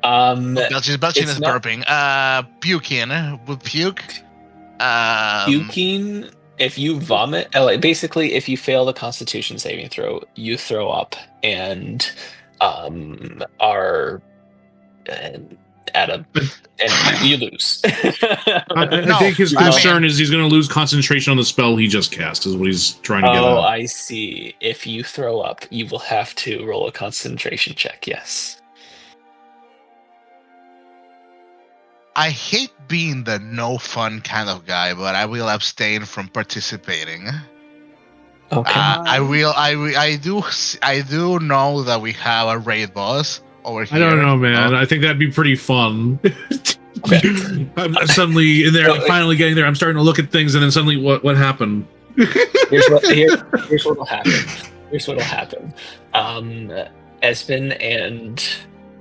Belching it's is not burping. Puking would puke. puking. If you vomit, like basically, if you fail the Constitution saving throw, you throw up and are at a and you lose. I No, think his I mean- concern is he's going to lose concentration on the spell he just cast. Is what he's trying to get Oh, at. I see. If you throw up, you will have to roll a concentration check. Yes. I hate being the no fun kind of guy, but I will abstain from participating. Okay. I do know that we have a raid boss over here. I don't know, man. I think that'd be pretty fun. I'm suddenly in there. No, I'm finally getting there. I'm starting to look at things, and then suddenly, what happened? Here's what'll happen. Here's what'll happen. Espen and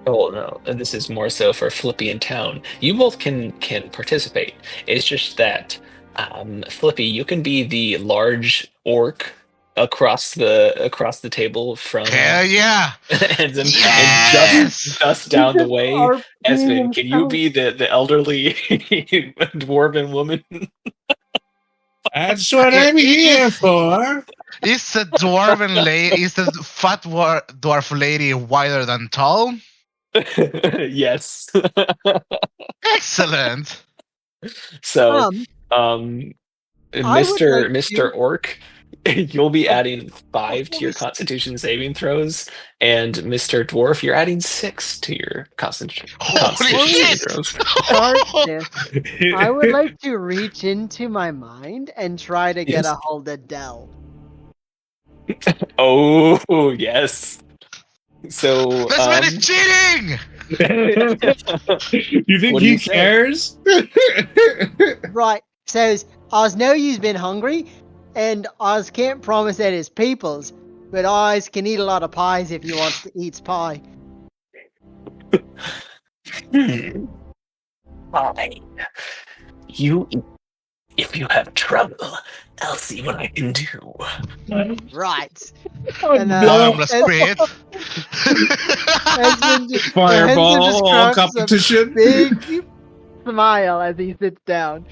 no, this is more so for Flippy and Town. You both can participate. It's just that Flippy, you can be the large orc across the table from Hell yeah! and Yes! just down the way. Are Espen, being can you be the elderly dwarven woman? That's what I'm here for. Is the dwarven lady? Is the fat dwarf lady wider than tall? Yes. Excellent. So, I would Mr. like to- Orc, you'll be adding 5 to your Constitution saving throws, and Mr. Dwarf, you're adding 6 to your Constitution Holy saving shit! throws. Start this. I would like to reach into my mind and try to get Yes. a hold of Dell. Oh, yes. So, This man is cheating. You think What do he you say? cares? Right. Says, Oz know you've been hungry, and Oz can't promise that it's people's, but Oz can eat a lot of pies if he wants to eat pie. Fine. If you have trouble, I'll see what I can do. Right. Oh, And, Bottomless pit. Esmond just Fireball cracks a competition. big smile as he sits down.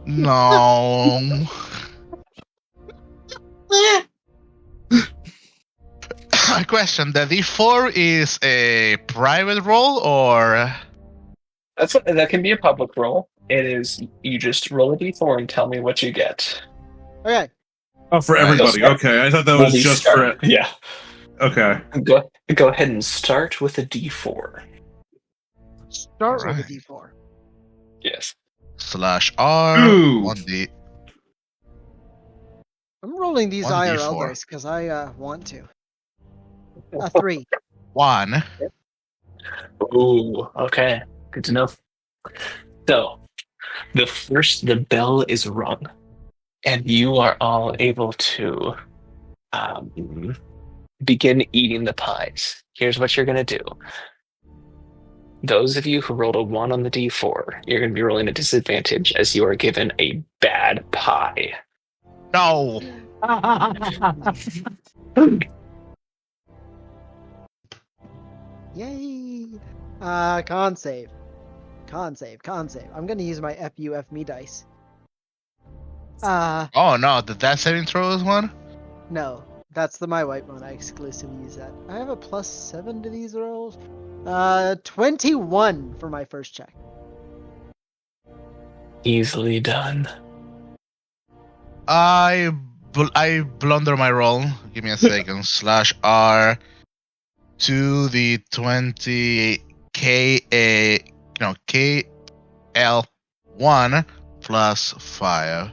No. My question: the D4 is a private roll, or That can be a public roll. It is, you just roll a d4 and tell me what you get. Okay. Oh, for Right. everybody. Okay, I thought that was We'll just start. for. Yeah. Okay. Go ahead and start with a d4. Start Alright. with a D4. Yes. /R Ooh. 1D. I'm rolling these 1d4. IRL dice because I want to. A 3. 1. Ooh, okay. Good to know. So, the bell is rung, and you are all able to begin eating the pies. Here's what you're going to do. Those of you who rolled a 1 on the d4, you're going to be rolling a disadvantage as you are given a bad pie. No. Yay! Con save. Con save. I'm gonna use my FUF me dice. Oh no, the death saving throw is 1? No. That's my white one. I exclusively use that. I have a +7 to these rolls. 21 for my first check. Easily done. I blunder my roll. Give me a second. /R to the 20 KL1 plus 5.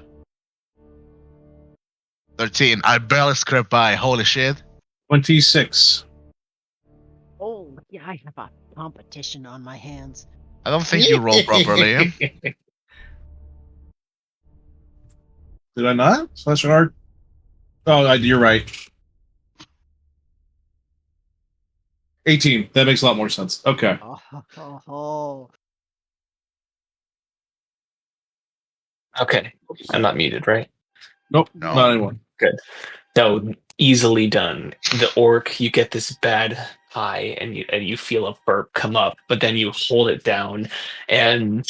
13. I barely scraped by. Holy shit. 26. Oh, yeah, I have a competition on my hands. I don't think you rolled properly. Did I not? Slash R? Oh, you're right. 18. That makes a lot more sense. Okay. Oh. Okay. I'm not muted, right? Nope. No. Not anymore. Good. No, easily done. The orc, you get this bad high, and you feel a burp come up, but then you hold it down, and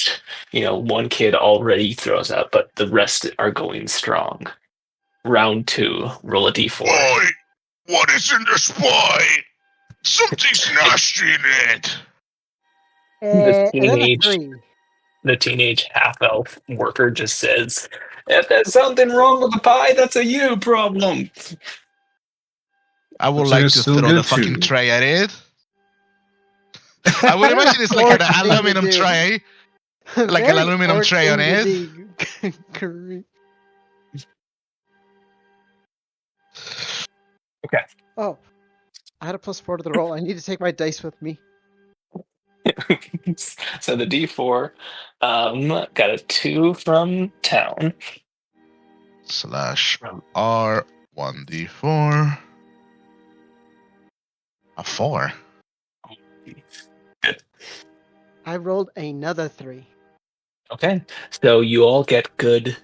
one kid already throws up, but the rest are going strong. Round 2, roll a d4. Boy, what is in this boy? Something's nasty in it. The teenage half-elf worker just says, "If there's something wrong with the pie, that's a you problem." I would Looks like it's to still throw good the fucking too. tray at it. I would imagine it's like an Orc thing to aluminum do. tray. Like an aluminum tray on it. Okay. Oh, I had a +4 to the roll. I need to take my dice with me. So the D4 got a 2 from town. Slash R 1d4. A 4. Good. I rolled another 3. Okay. So you all get good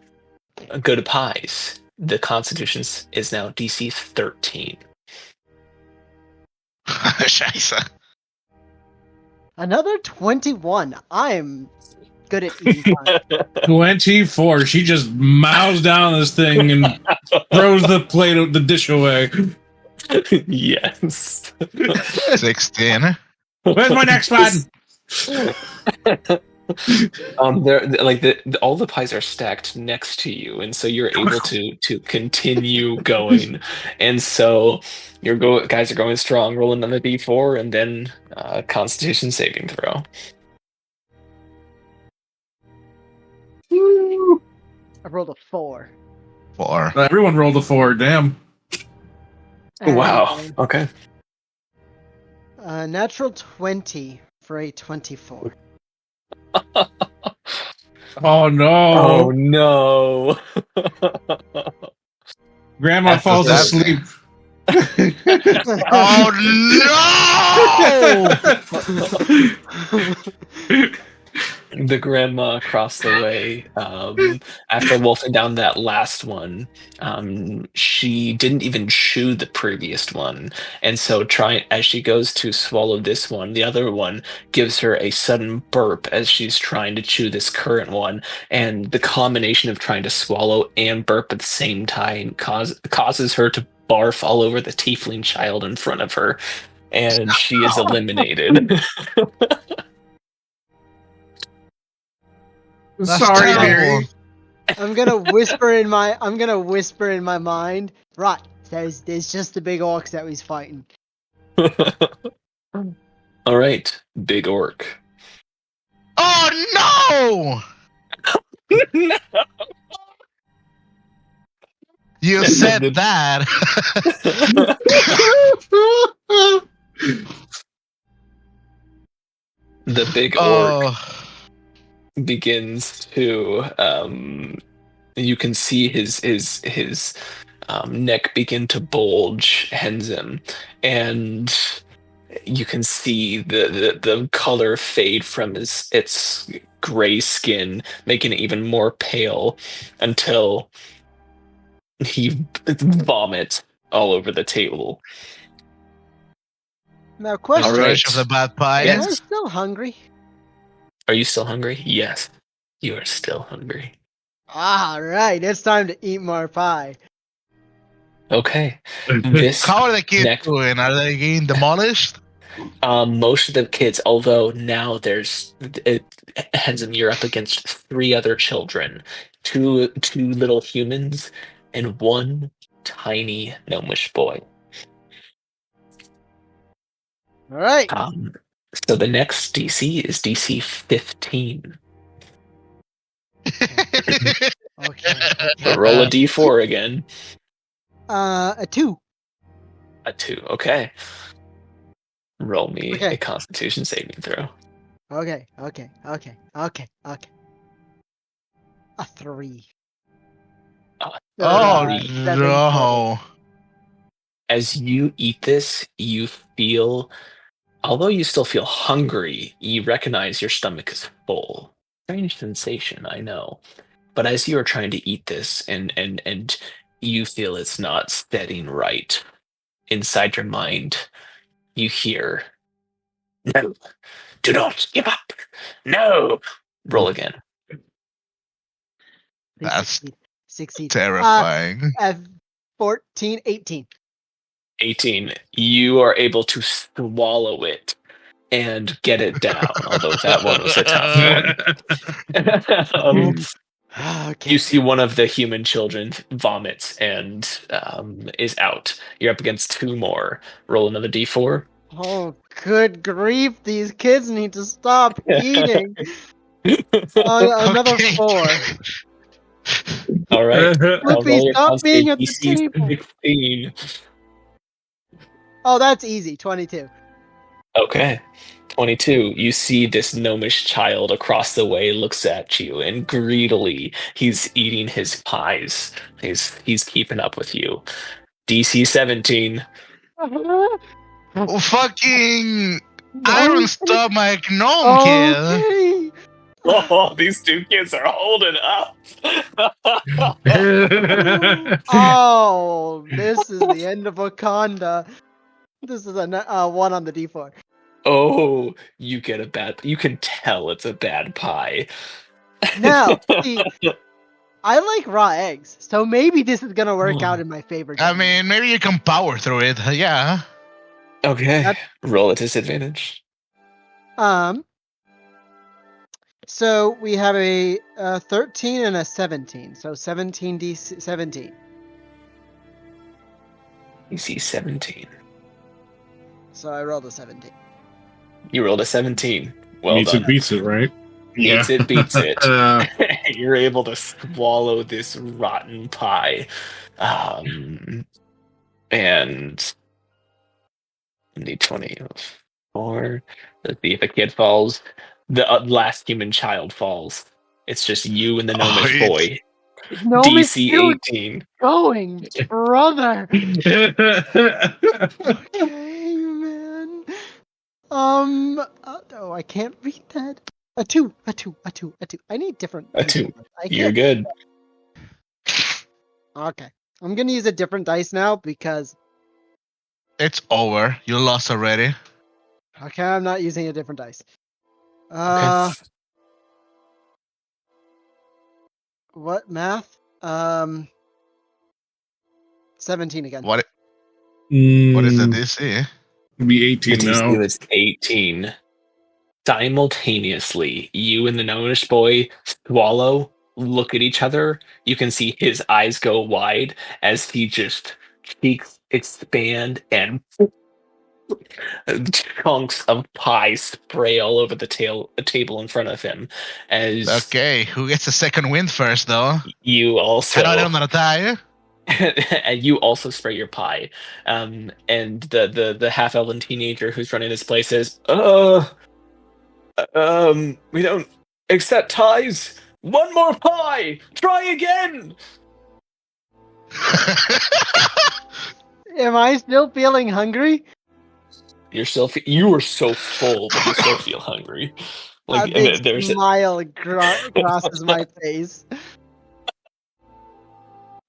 pies. The Constitution is now DC 13. Scheiße. Another 21. I'm good at eating pie. 24. She just mows down this thing and throws the dish away. Yes. 16. Where's my next one? They're like all the pies are stacked next to you, and so you're able to continue going. And so guys are going strong, rolling on the D4, and then Constitution saving throw. I rolled a 4. 4. Everyone rolled a 4. Damn. Wow. Okay. Natural 20 for a 24. Oh no! Oh no! Grandma falls asleep. Oh no! The grandma across the way, after wolfing down that last one, she didn't even chew the previous one. And so as she goes to swallow this one, the other one gives her a sudden burp as she's trying to chew this current one. And the combination of trying to swallow and burp at the same time causes her to barf all over the tiefling child in front of her. And she is eliminated. That's Sorry, terrible. Mary. I'm gonna whisper in my mind. Right, there's just the big orcs that he's fighting. All right, big orc. Oh no! No! You said that. The big orc begins to you can see his neck begin to bulge, Henzim, and you can see the color fade from its gray skin, making it even more pale until he vomits all over the table. Now, question: All right. Of the bad pie. Am I Yes. still hungry? Are you still hungry? Yes, you are still hungry. All right, it's time to eat more pie. Okay. This How are the kids next- doing? Are they getting demolished? most of the kids, although now Henzim, you're up against 3 other children, two little humans, and 1 tiny gnomish boy. All right. So the next DC is DC 15. Okay. So roll a D4 again. A 2. A 2. Okay. Roll me Okay. a Constitution saving throw. Okay. A 3. A Oh seven no! As you eat this, you feel, although you still feel hungry, you recognize your stomach is full. Strange sensation, I know. But as you are trying to eat this and you feel it's not setting right, inside your mind, you hear, "No, do not give up. No." Roll again. Please That's succeed. Succeed. terrifying. 14, 18. 18. You are able to swallow it and get it down, although that one was a tough one. Okay. You see one of the human children vomits and is out. You're up against two more. Roll another d4. Oh, good grief! These kids need to stop eating. Another Okay. 4. All right. I'll Loopy, roll your stop being constitution at the DC table. 16. Oh, that's easy. 22. Okay. 22. You see this gnomish child across the way looks at you, and greedily he's eating his pies. He's keeping up with you. DC 17. Oh, fucking iron stomach gnome kid. Okay. Oh, these two kids are holding up. Oh, this is the end of Wakanda. This is a 1 on the D4. Oh, you get a bad. You can tell it's a bad pie. Now, see, I like raw eggs, so maybe this is gonna work out in my favor. I mean, maybe you can power through it. Yeah. Okay. That- Roll at disadvantage. So we have a 13 and a 17. So 17 D 17. DC 17. So I rolled a 17. You rolled a 17. Well Meets done. it, beats it, right? Meets it, beats it. Uh, You're able to swallow this rotten pie. And D24. Let's see if a kid falls. The last human child falls. It's just you and the gnomish it's- boy. No, DC 18. going, brother. Okay, man. Oh, I can't read that. A 2. I need different. A 2. I You're can't. good. Okay, I'm gonna use a different dice now because. It's over. You lost already. Okay, I'm not using a different dice. Okay. What math? 17 again. What is the mm, DC? Be The 18 DC now. was 18. Simultaneously, you and the gnomish boy swallow, look at each other. You can see his eyes go wide as he just cheeks expand and chunks of pie spray all over the table in front of him. As Okay, who gets the second win first, though? you also I don't know die. and you also spray your pie. And the half elven teenager who's running this place says, we don't accept ties. One more pie. Try again." Am I still feeling hungry? You are so full, but you still feel hungry. A big smile crosses my face.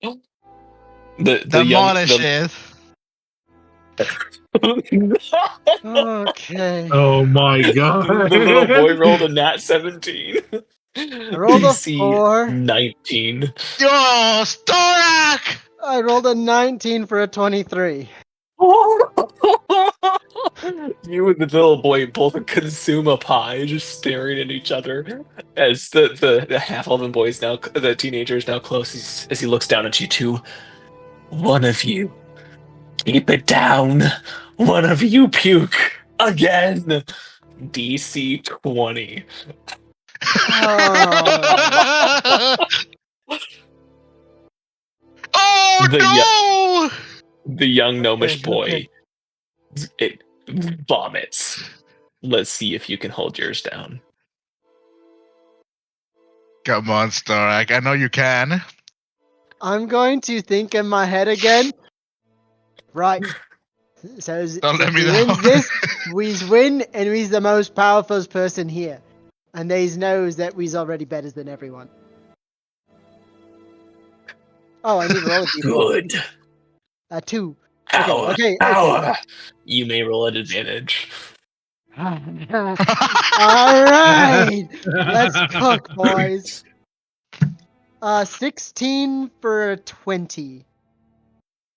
the Demolish it. Okay. Oh my god. The little boy rolled a nat 17. I rolled a DC 4. 19. Yo, Storak! I rolled a 19 for a 23. You and the little boy both consume a pie, just staring at each other. As the half-elven boy is now, the teenager is now close as he looks down at you two. One of you, keep it down. One of you puke again. DC 20. Oh The no! The young gnomish boy, okay. it vomits. Let's see if you can hold yours down. Come on, Storak. I know you can. I'm going to think in my head again. Right. So Don't let if me we know. wins this, we win, and we's the most powerful person here. And they knows that we's already better than everyone. Oh, I need to roll a d4. Good. 2. Power. Okay. Power. You may roll at advantage. All right, let's cook, boys. 16 for a 20.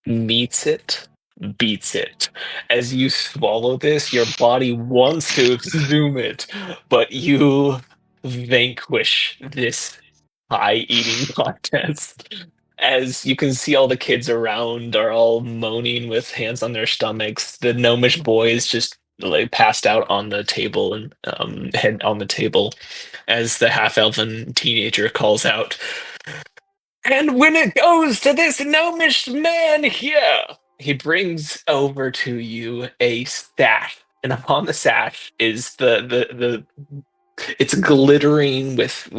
Meets it, beats it. As you swallow this, your body wants to exhume it, but you vanquish this pie eating contest. As you can see, all the kids around are all moaning with hands on their stomachs. The gnomish boy is just like passed out on the table and head on the table as the half-elven teenager calls out, "And when it goes to this gnomish man here," he brings over to you a sash, and upon the sash is the it's glittering with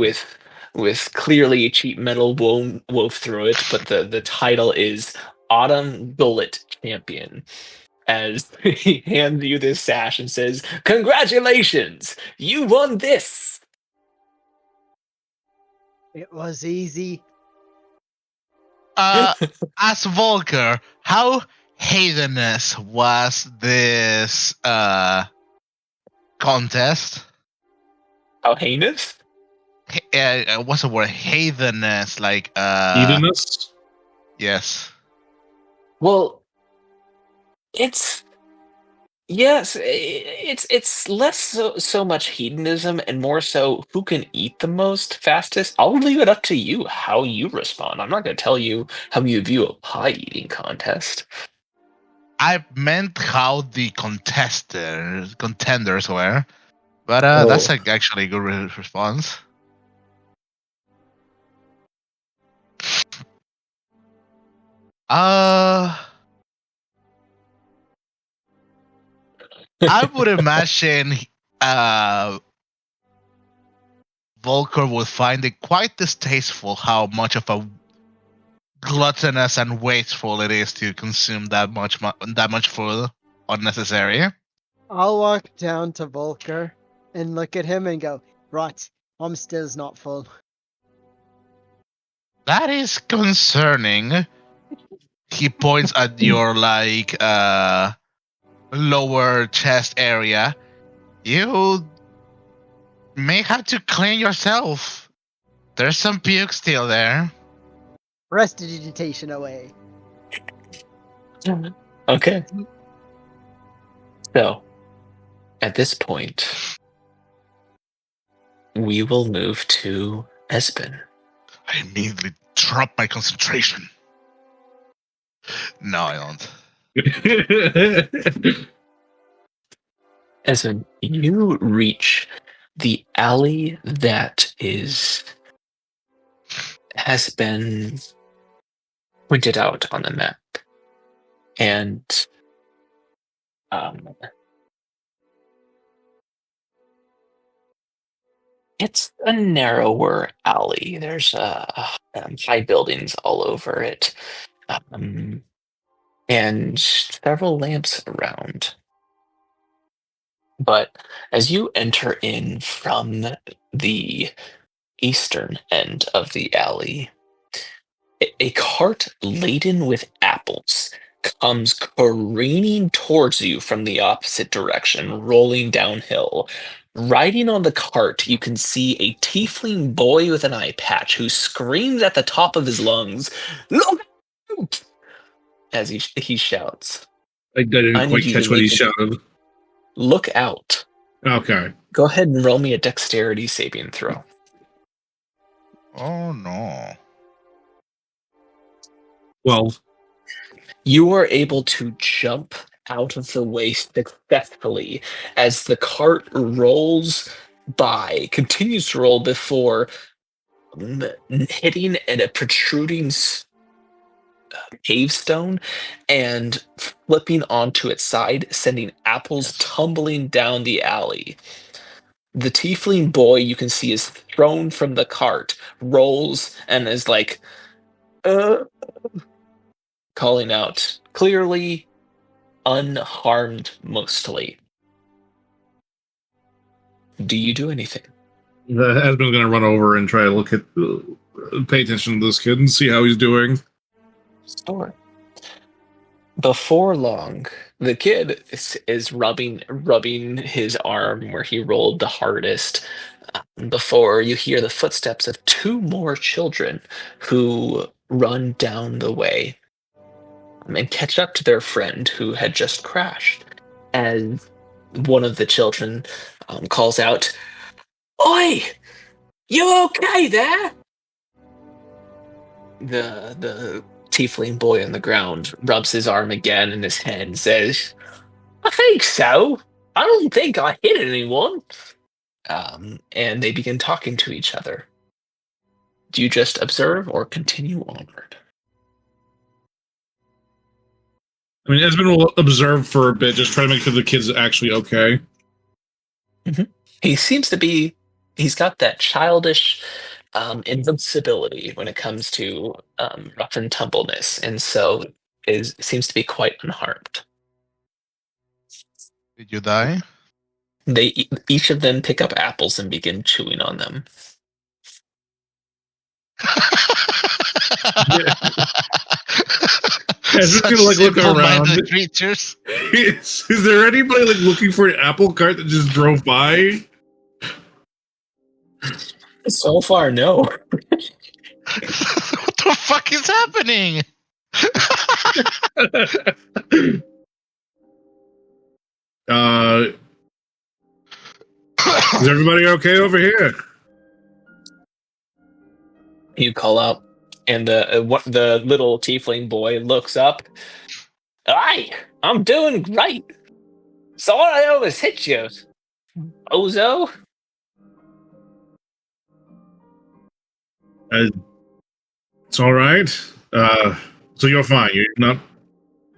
clearly cheap metal wove through it, but the title is Autumn Gullet Champion. As he hands you this sash and says, "Congratulations, you won this." It was easy. As Volker, how heathenous was this contest? How heinous? What's the word? Heathenous, like Hedonist? yes. Well, it's yes, it's less so much hedonism and more so who can eat the most fastest. I'll leave it up to you how you respond. I'm not going to tell you how you view a pie eating contest. I meant how the contenders were, but Oh. that's actually a good response. I would imagine Volker would find it quite distasteful how much of a gluttonous and wasteful it is to consume that much food unnecessary. I'll walk down to Volker and look at him and go, "Right, I'm still not full." That is concerning. He points at your lower chest area. You may have to clean yourself. There's some puke still there. Prestidigitation away. Okay. So, at this point, we will move to Espen. I immediately drop my concentration. No, I don't. Espen, you reach the alley that has been pointed out on the map, and it's a narrower alley. There's high buildings all over it, and several lamps around. But as you enter in from the eastern end of the alley, a cart laden with apples comes careening towards you from the opposite direction, rolling downhill. Riding on the cart, you can see a tiefling boy with an eye patch who screams at the top of his lungs, "Look out!" as he shouts. I didn't I quite need you catch to what he make shouted. Look out. Okay. Go ahead and roll me a dexterity saving throw. Oh no. 12. You are able to jump out of the way successfully as the cart rolls by, continues to roll before hitting at a protruding pavestone and flipping onto its side, sending apples tumbling down the alley. The tiefling boy you can see is thrown from the cart, rolls, and is like Uh, calling out, clearly unharmed mostly. Do you do anything? The husband's gonna run over and try to pay attention to this kid and see how he's doing. Sure. Before long, the kid is rubbing his arm where he rolled the hardest. Before you hear the footsteps of two more children who run down the way and catch up to their friend who had just crashed. As one of the children calls out, "Oi! You okay there?" The tiefling boy on the ground rubs his arm again in his head and says, "I think so. I don't think I hit anyone." And they begin talking to each other. Do you just observe or continue onward? I mean, Esmond will observe for a bit, just try to make sure the kid's actually okay. He seems to be. He's got that childish invincibility when it comes to rough and tumbleness, and so seems to be quite unharmed. Did you die? Each of them pick up apples and begin chewing on them. Just gonna look around. Creatures. Is there anybody looking for an apple cart that just drove by? So far, no. What the fuck is happening? Is everybody okay over here? You call out, and the little tiefling boy looks up. "Hi, I'm doing great. Sorry I almost hit you, Ozo." It's all right. So you're fine.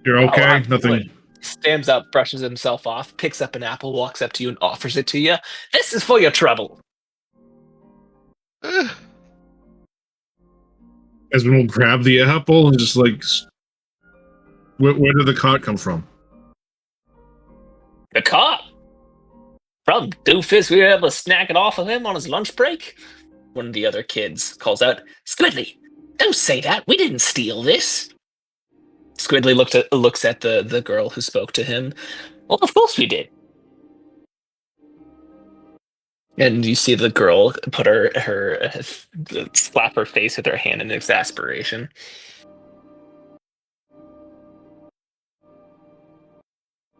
You're okay. Nothing. Stands up, brushes himself off, picks up an apple, walks up to you, and offers it to you. "This is for your trouble." Esmond will grab the apple and just where did the cart come from? "The cart? From Doofus, we were able to snack it off of him on his lunch break." One of the other kids calls out, "Squidly, don't say that. We didn't steal this." Squidly looks at the girl who spoke to him. "Well, of course we did." And you see the girl put her slap her face with her hand in exasperation.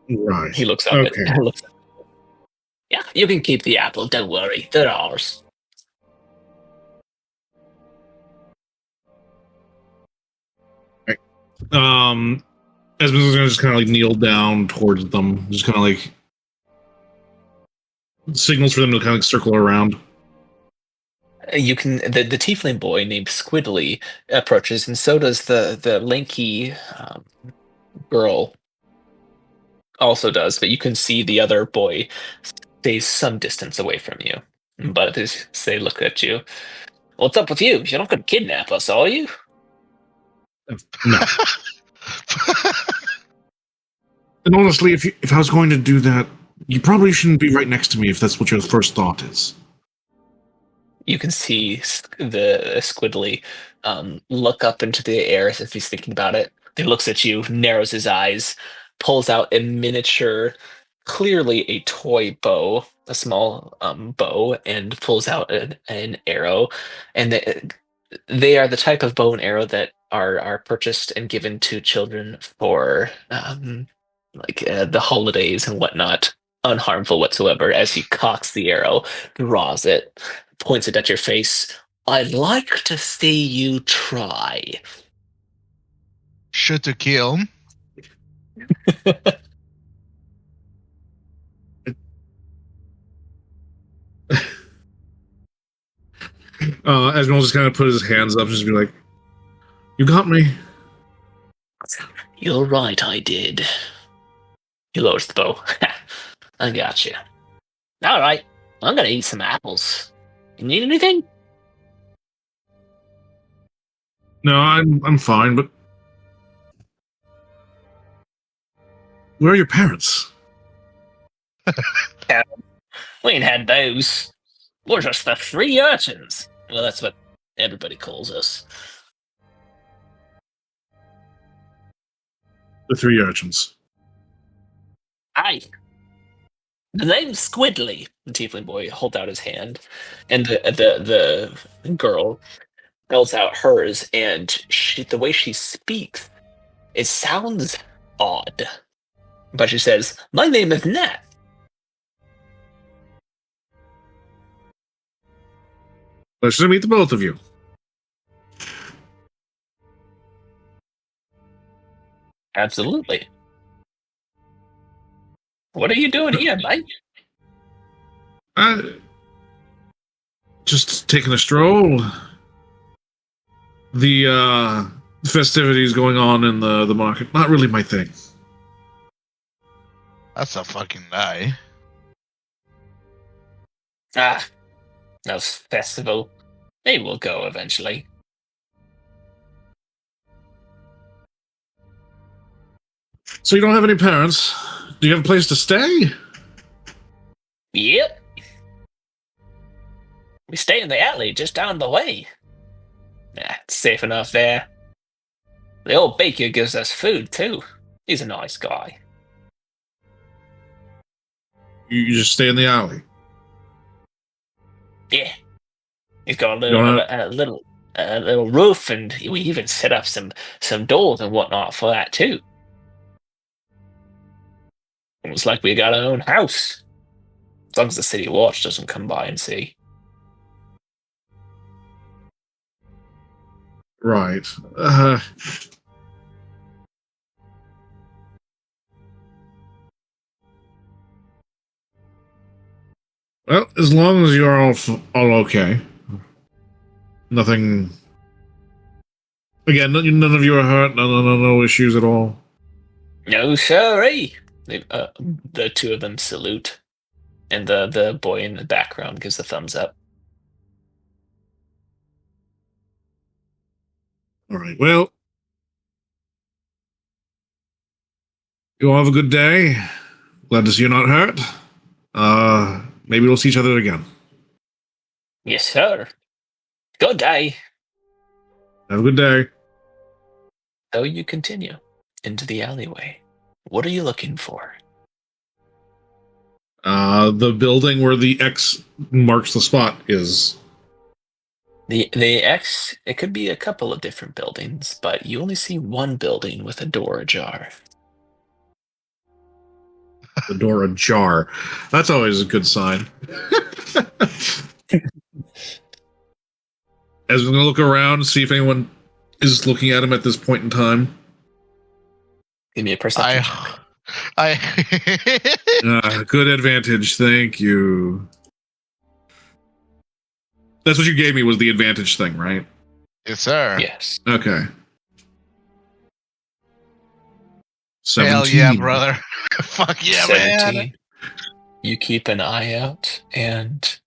Right. He looks up Okay. "Yeah, you can keep the apple. Don't worry, they're ours." Esmond is gonna just kind of kneel down towards them, just kind of signals for them to kind of circle around. You can the tiefling boy named Squidly approaches, and so does the lanky girl. Also does, but you can see the other boy stays some distance away from you. But as they look at you, "What's up with you? You're not going to kidnap us, are you?" No. And honestly, if I was going to do that, you probably shouldn't be right next to me if that's what your first thought is. You can see the Squidly look up into the air as if he's thinking about it. He looks at you, narrows his eyes, pulls out a miniature, clearly a toy bow, a small bow, and pulls out an arrow. And they are the type of bow and arrow that are purchased and given to children for the holidays and whatnot, unharmful whatsoever. As he cocks the arrow, draws it, points it at your face. "I'd like to see you try." Shoot to kill. Esmond will just kind of put his hands up and just be like, "You got me." "You're right, I did." He lowers the bow. "I got you. All right, I'm gonna eat some apples. You need anything?" No, I'm fine, but where are your parents? We ain't had those. We're just the three urchins. Well, that's what everybody calls us. The three urchins. Aye. The name's Squidly. The tiefling boy holds out his hand, and the girl holds out hers, and the way she speaks, it sounds odd. But she says, "My name is Nat." Pleasure to meet the both of you. Absolutely. What are you doing here, mate? Just taking a stroll. The festivities going on in the market, not really my thing. That's a fucking lie. Ah, no festival. Maybe we'll go eventually. So you don't have any parents? Do you have a place to stay? Yep. We stay in the alley just down the way. It's safe enough there. The old baker gives us food, too. He's a nice guy. You just stay in the alley. Yeah. He's got a little roof, and we even set up some doors and whatnot for that, too. Almost like we got our own house. As long as the city watch doesn't come by and see. Right. Well, as long as you're all okay. Nothing. Again, none of you are hurt. No issues at all. No, sorry. The two of them salute, and the boy in the background gives the thumbs up. All right. Well, you all have a good day. Glad to see you're not hurt. Maybe we'll see each other again. Yes, sir. Good day. Have a good day. So you continue into the alleyway. What are you looking for? The building where the X marks the spot is. The X, it could be a couple of different buildings, but you only see one building with a door ajar. The door ajar. That's always a good sign. As we're going to look around, see if anyone is looking at him at this point in time. Give me a perception check. Good advantage. Thank you. That's what you gave me was the advantage thing, right? Yes, sir. Yes. Okay. 17. Hell yeah, brother. Fuck yeah, 17. man. You keep an eye out, and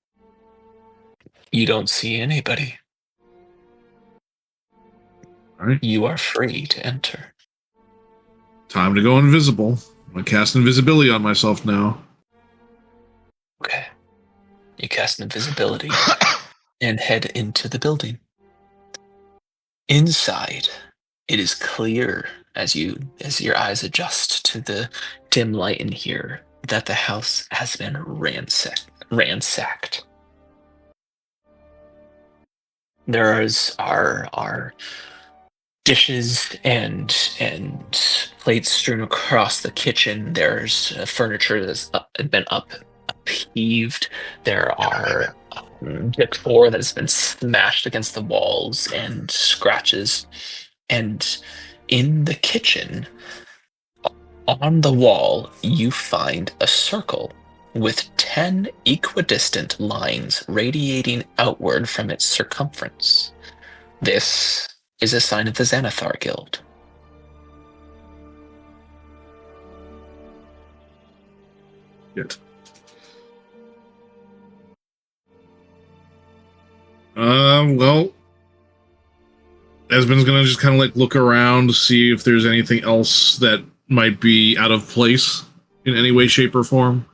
you don't see anybody. All right. You are free to enter. Time to go invisible. I'm going to cast invisibility on myself now. Okay. You cast invisibility and head into the building. Inside, it is clear as your eyes adjust to the dim light in here that the house has been ransacked. There are dishes and plates strewn across the kitchen. There's furniture that's been upheaved. There are decor that has been smashed against the walls and scratches. And in the kitchen, on the wall, you find a circle with 10 equidistant lines radiating outward from its circumference. This is a sign of the Xanathar Guild. Good. Well, Esmond's gonna just kind of like look around, see if there's anything else that might be out of place in any way, shape, or form.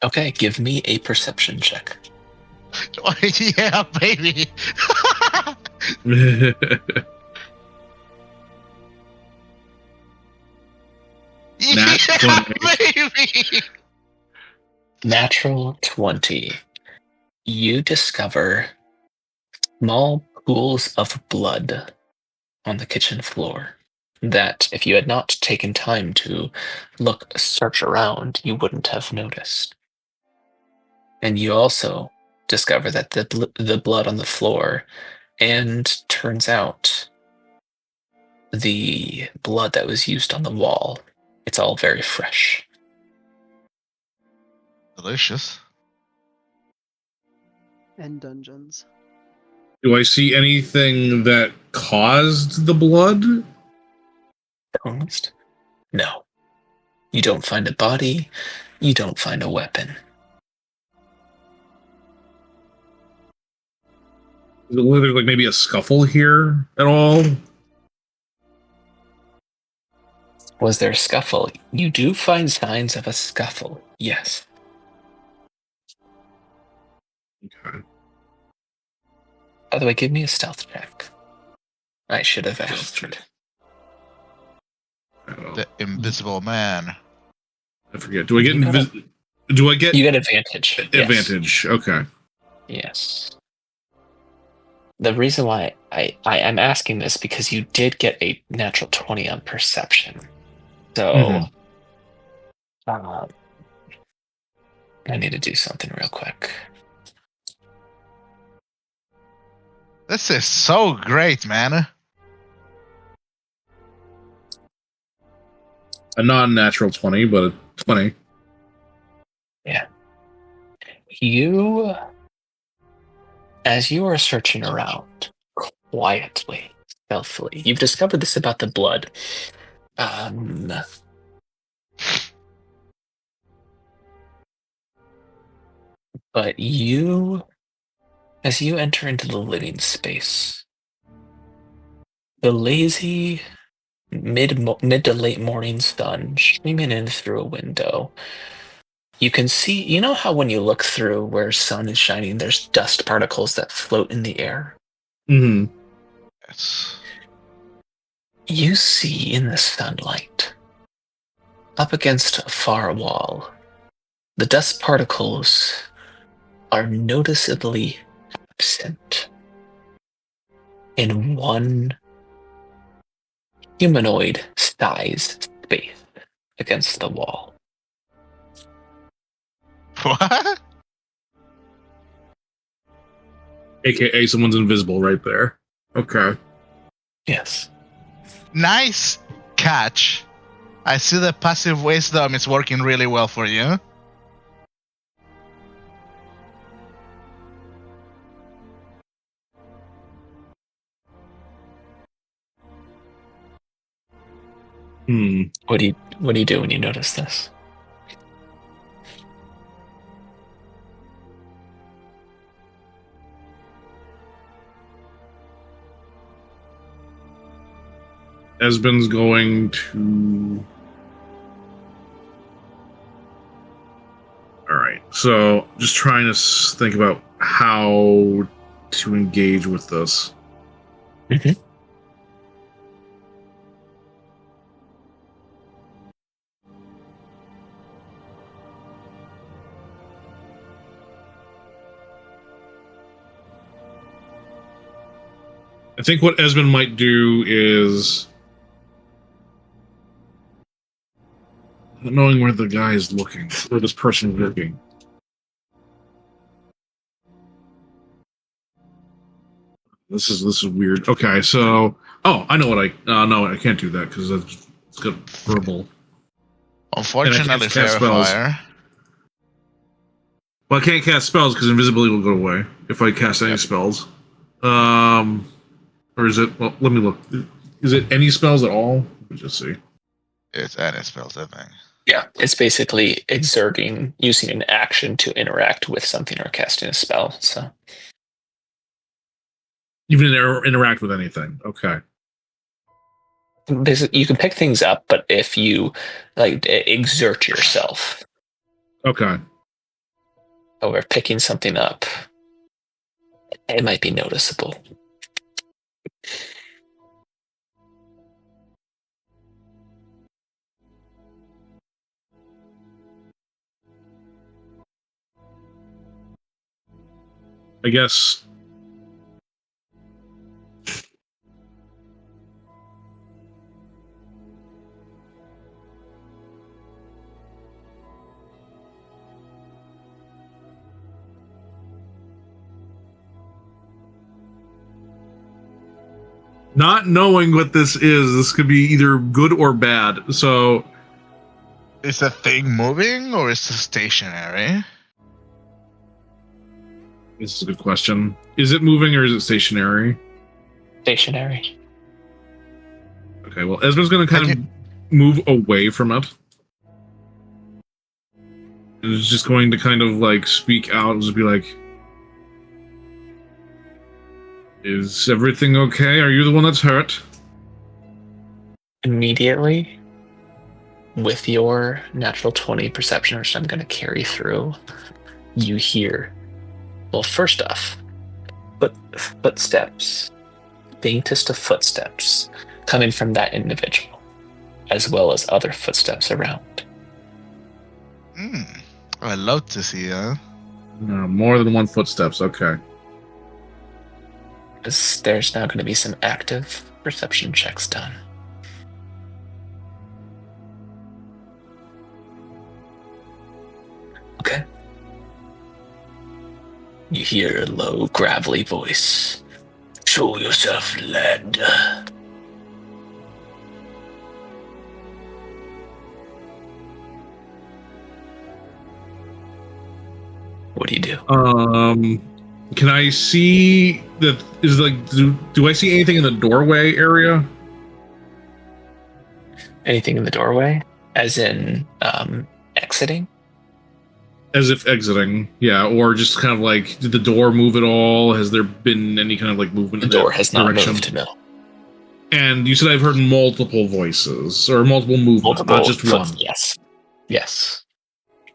Okay, give me a perception check. Yeah, baby. Nat Yeah, 20. baby. Natural 20. You discover small pools of blood on the kitchen floor that, if you had not taken time to search around, you wouldn't have noticed. And you also discover that the blood on the floor, and turns out the blood that was used on the wall, it's all very fresh. Delicious. And dungeons. Do I see anything that caused the blood? Almost. No. You don't find a body. You don't find a weapon. Is it whether like maybe a scuffle here at all? Was there a scuffle? You do find signs of a scuffle, yes. Okay. By the way, give me a stealth check. I should have asked. The invisible man. I forget. Do I get You get advantage. advantage? Yes. Okay. Yes. The reason why I'm asking this because you did get a natural 20 on perception. So I need to do something real quick. This is so great, man. A non-natural 20, but a 20. Yeah. As you are searching around quietly, stealthily, you've discovered this about the blood. But as you enter into the living space, the lazy mid to late morning sun streaming in through a window, you can see, you know how when you look through where sun is shining, there's dust particles that float in the air? Mm-hmm. Yes. You see in the sunlight, up against a far wall, the dust particles are noticeably absent in one humanoid-sized space against the wall. What? AKA someone's invisible right there. Okay. Yes. Nice catch. I see the passive wisdom is working really well for you. What do you do when you notice this? Esbin's going to... Alright, so just trying to think about how to engage with this. Mm-hmm. I think what Esmond might do is... not knowing where the guy is looking, where this person is looking. This is weird. Okay, so I know what no, I can't do that because it's got verbal. Unfortunately, fair fire. Well, I can't cast spells because invisibility will go away if I cast any spells. Or is it? Well, let me look. Is it any spells at all? Let me just see. It's any spells, I think. Yeah, it's basically using an action to interact with something or casting a spell. So Even interact with anything. Okay. Basically, you can pick things up, but if you exert yourself Okay. over picking something up, it might be noticeable. I guess. Not knowing what this could be either good or bad. So, Is the thing moving or is it stationary? this is a good question. Is it moving or is it stationary? Stationary. Okay, well, Esmond's going to kind of move away from it. And is just going to kind of like speak out and just be like, "Is everything okay? Are you the one that's hurt?" Immediately, with your natural 20 perception, which I'm going to carry through, you hear, well, first off, footsteps, faintest of footsteps, coming from that individual, as well as other footsteps around. I'd love to see that. No, more than one footsteps. Okay. There's now going to be some active perception checks done. Okay. You hear a low, gravelly voice. Show yourself, lad. What do you do? Can I see that? Is like, do I see anything in the doorway area? Anything in the doorway? As in, exiting? As if exiting, yeah, or just kind of like, did the door move at all? Has there been any kind of like movement? The door has not moved, no. And you said I've heard multiple voices or multiple movements, not just one. Yes. Yes.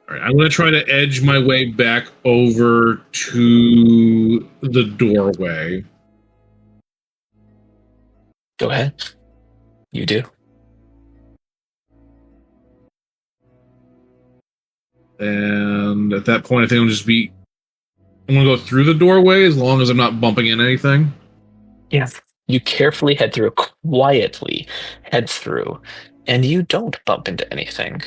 All right, I'm going to try to edge my way back over to the doorway. Go ahead. You do. And at that point, I think I'm going to go through the doorway as long as I'm not bumping in anything. Yeah. You carefully quietly head through, and you don't bump into anything.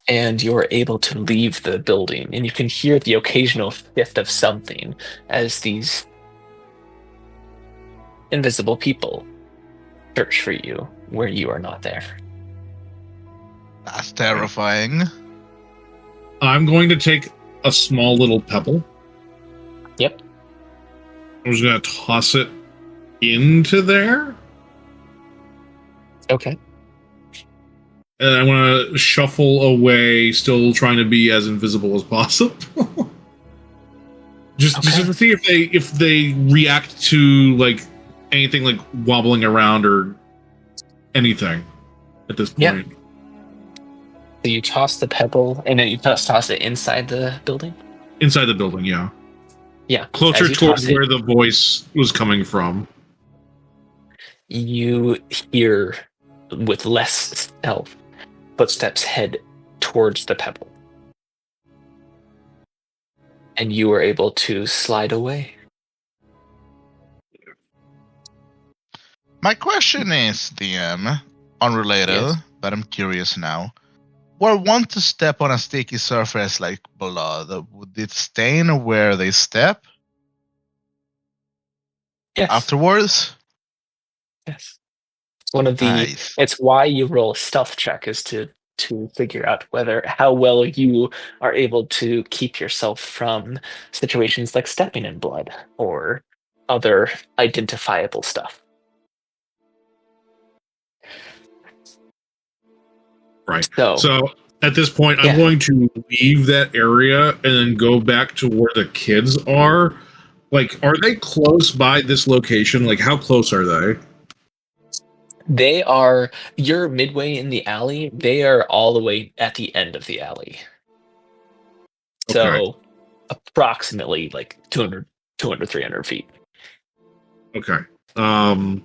And you're able to leave the building, and you can hear the occasional shift of something as these invisible people search for you where you are not there. That's terrifying. I'm going to take a small little pebble. Yep. I'm just going to toss it into there. Okay. And I want to shuffle away, still trying to be as invisible as possible. just to see if they react to like anything like wobbling around or anything at this point. Yeah. So you toss the pebble, and then you toss it inside the building? Inside the building, yeah. Yeah. Closer towards where the voice was coming from. You hear, with less stealth, footsteps head towards the pebble. And you are able to slide away. My question is, DM, unrelated, Yes. but I'm curious now. Were one to step on a sticky surface like blood, would it stain where they step Yes. afterwards? Yes. It's one of the. Nice. It's why you roll a stealth check, is to figure out how well you are able to keep yourself from situations like stepping in blood or other identifiable stuff. Right. So At this point, I'm going to leave that area and then go back to where the kids are. Like, are they close by this location? Like, how close are they? They are, you're midway in the alley. They are all the way at the end of the alley. So approximately like 200, 300 feet. Okay. Esben's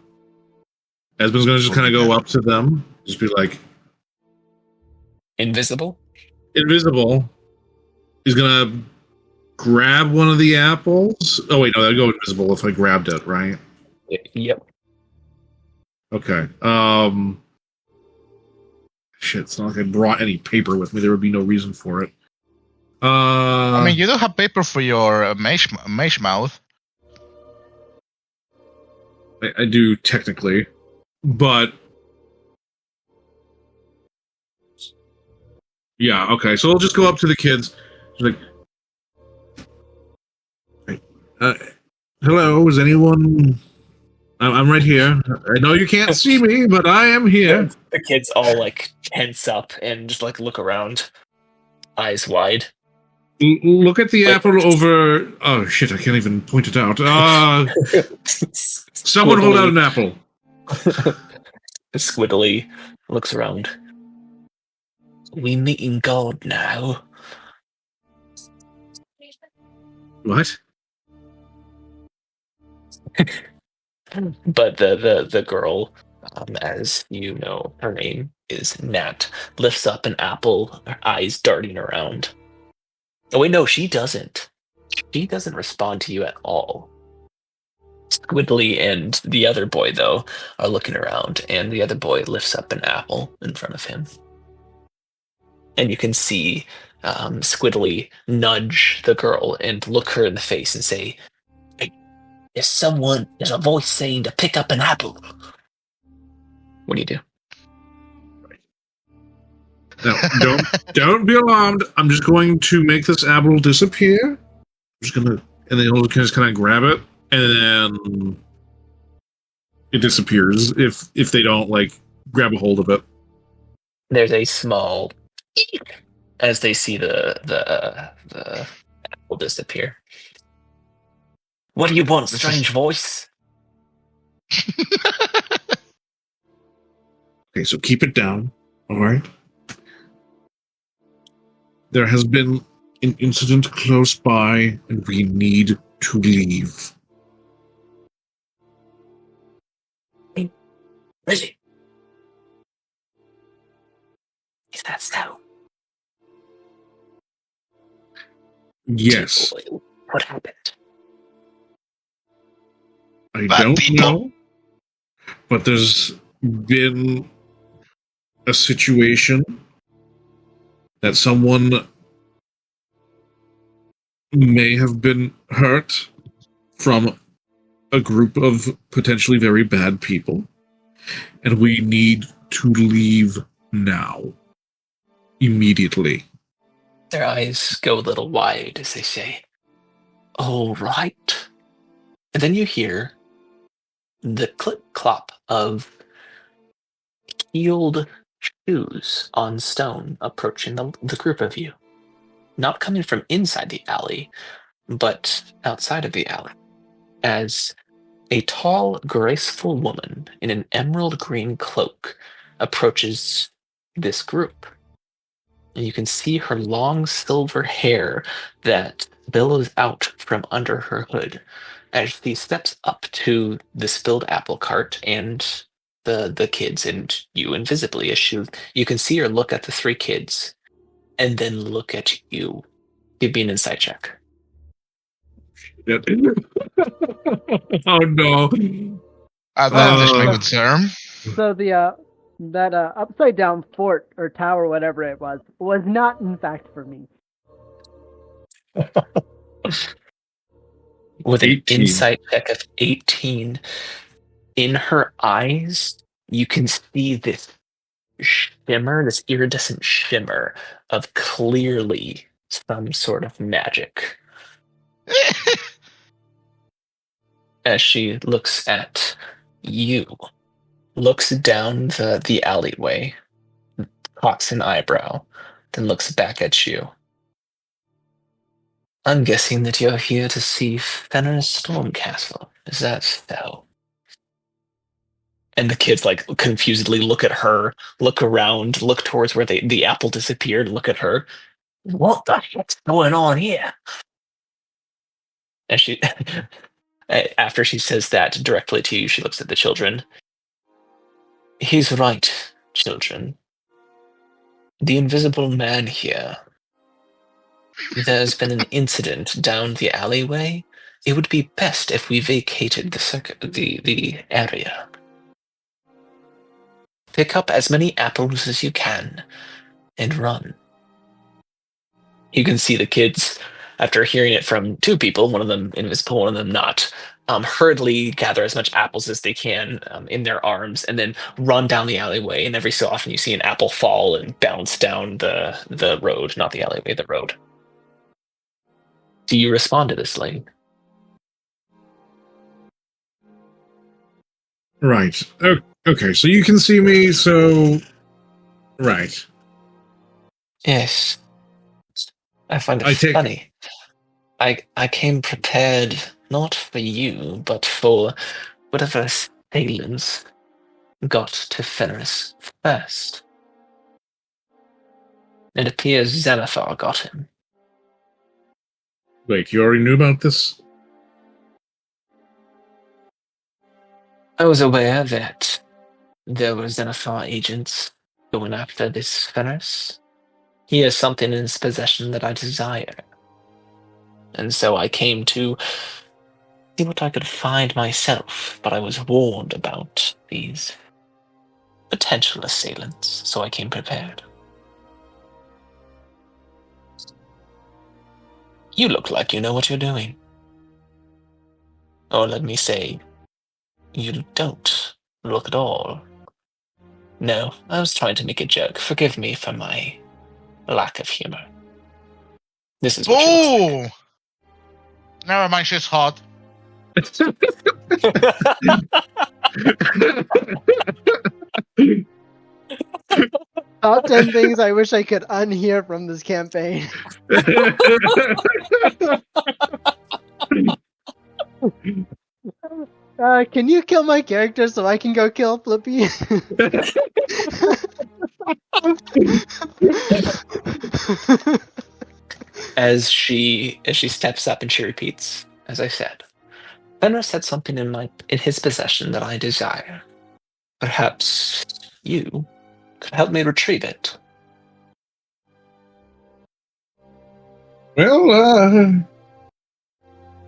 going to just kind of go up to them. Just be like... Invisible? Invisible. He's going to grab one of the apples. Oh, wait, no, that'd go invisible if I grabbed it, right? Yep. Okay. Shit, it's not like I brought any paper with me. There would be no reason for it. I mean, you don't have paper for your mage mouth. I do technically, but yeah, okay. So I'll just go up to the kids. Like, hello, is anyone? I'm right here. I know you can't see me, but I am here. The kids all like tense up and just like look around, eyes wide. Look at the apple over. Oh shit! I can't even point it out. Someone hold out an apple. Squiddly looks around. We meeting God now. What? But the girl, as you know, her name is Nat, lifts up an apple, her eyes darting around. Oh wait, no, she doesn't. She doesn't respond to you at all. Squiddly and the other boy, though, are looking around, and the other boy lifts up an apple in front of him. And you can see Squiddly nudge the girl and look her in the face and say, hey, there's a voice saying to pick up an apple. What do you do? No, don't be alarmed. I'm just going to make this apple disappear. I'm just gonna, and then he'll just kind of grab it, and then it disappears if they don't like grab a hold of it. There's a small as they see the apple disappear. What do you want, strange voice? Okay, so keep it down. All right. There has been an incident close by, and we need to leave. Lizzie. Is that so? Yes. What happened? I don't know, but there's been a situation that someone may have been hurt from a group of potentially very bad people, and we need to leave now. Immediately. Their eyes go a little wide as they say, all right. And then you hear the clip-clop of heeled shoes on stone approaching the group of you. Not coming from inside the alley, but outside of the alley. As a tall, graceful woman in an emerald green cloak approaches this group. And you can see her long silver hair that billows out from under her hood as she steps up to the spilled apple cart and the kids and you invisibly as you can see her look at the three kids and then look at you. Give me an insight check. Oh no. Advantage, my good sir. So that upside down fort or tower, whatever it was not in fact for me. With an 18. insight check of 18, in her eyes, you can see this shimmer, this iridescent shimmer of clearly some sort of magic. As she looks at you, looks down the alleyway, cocks an eyebrow, then looks back at you. I'm guessing that you're here to see Fenris Stormcastle. Is that so? And the kids like confusedly look at her, look around, look towards where the apple disappeared, look at her. What the heck's going on here? And she, after she says that directly to you, she looks at the children. He's right, children. The invisible man here. There's been an incident down the alleyway. It would be best if we vacated the area. Pick up as many apples as you can and run. You can see the kids, after hearing it from two people, one of them invisible, one of them not, hurriedly gather as much apples as they can in their arms and then run down the alleyway. And every so often you see an apple fall and bounce down the road, not the alleyway, the road. Do you respond to this, Lane? Right. Okay, so you can see me, so... Right. Yes. I find it funny. I came prepared not for you, but for whatever assailants got to Fenris first. It appears Xanathar got him. Wait, you already knew about this? I was aware that there were Xanathar agents going after this Fenris. He has something in his possession that I desire. And so I came to see what I could find myself, but I was warned about these potential assailants, so I came prepared. You look like you know what you're doing. Or let me say, you don't look at all. No, I was trying to make a joke. Forgive me for my lack of humor. This is what she looks like. Never mind, she's hot. Top 10 things I wish I could unhear from this campaign. Can you kill my character so I can go kill Flippy? As she steps up and she repeats, as I said, Fenris had something in his possession that I desire. Perhaps you could help me retrieve it. Well,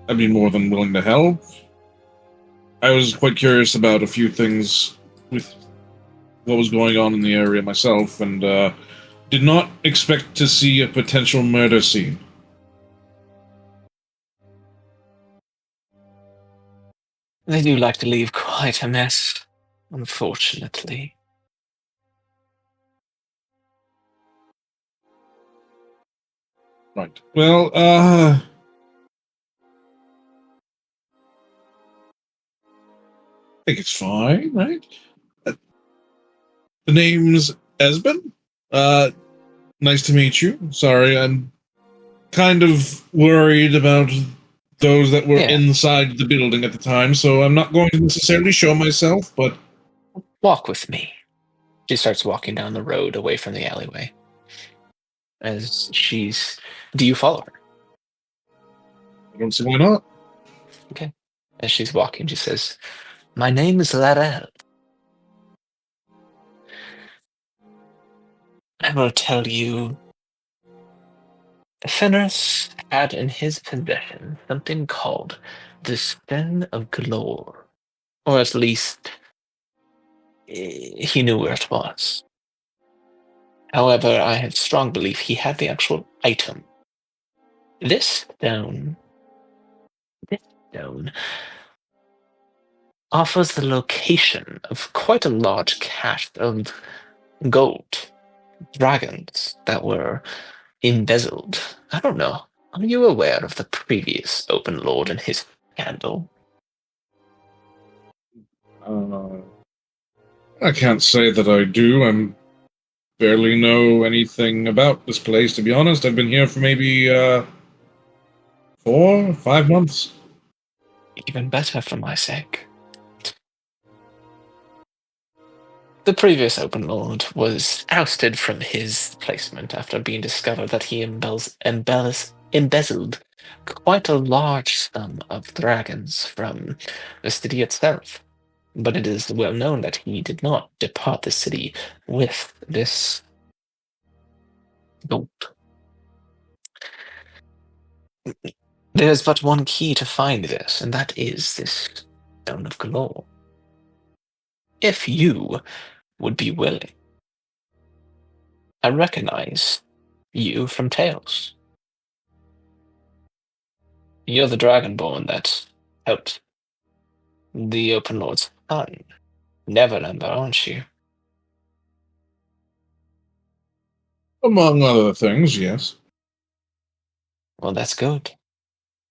I'd be more than willing to help. I was quite curious about a few things with what was going on in the area myself, and did not expect to see a potential murder scene. They do like to leave quite a mess, unfortunately. Right. Well, I think it's fine, right? The name's Esben. Nice to meet you. Sorry, I'm kind of worried about those that were inside the building at the time, so I'm not going to necessarily show myself, but... Walk with me. She starts walking down the road away from the alleyway. Do you follow her? I don't see why not. Okay. As she's walking, she says, "My name is Larel. I will tell you, Fenris had in his possession something called the Stone of Galore. Or at least, he knew where it was. However, I have strong belief he had the actual item. This stone offers the location of quite a large cache of gold dragons that were embezzled. I don't know. Are you aware of the previous Open Lord and his scandal? I can't say that I do. I'm barely know anything about this place, to be honest. I've been here for maybe 4 or 5 months. Even better for my sake. The previous Open Lord was ousted from his placement after being discovered that he embezzled quite a large sum of dragons from the city itself. But it is well known that he did not depart the city with this gold. There's but one key to find this, and that is this Stone of Galore. If you would be willing. I recognize you from Tales. You're the Dragonborn that helped the Open Lord's son, Neverlander, aren't you? Among other things, yes. Well, that's good.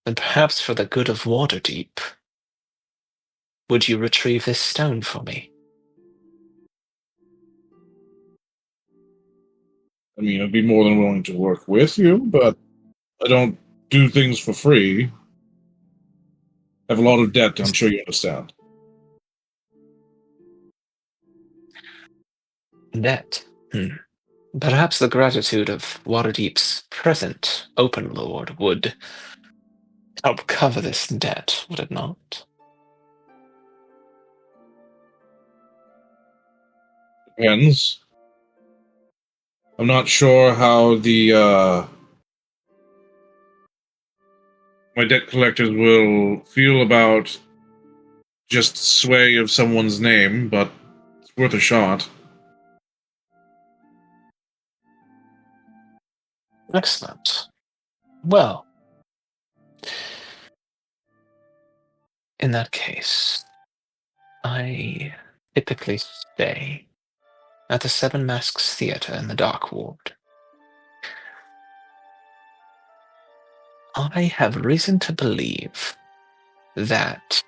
And perhaps for the good of Waterdeep, would you retrieve this stone for me? I mean, I'd be more than willing to work with you, but I don't do things for free. I have a lot of debt, I'm sure you understand. Debt. Perhaps the gratitude of Waterdeep's present Open Lord would help cover this debt, would it not? Depends. I'm not sure how my debt collectors will feel about just sway of someone's name, but it's worth a shot. Excellent. Well, in that case, I typically stay at the Seven Masks Theatre in the Dark Ward. I have reason to believe that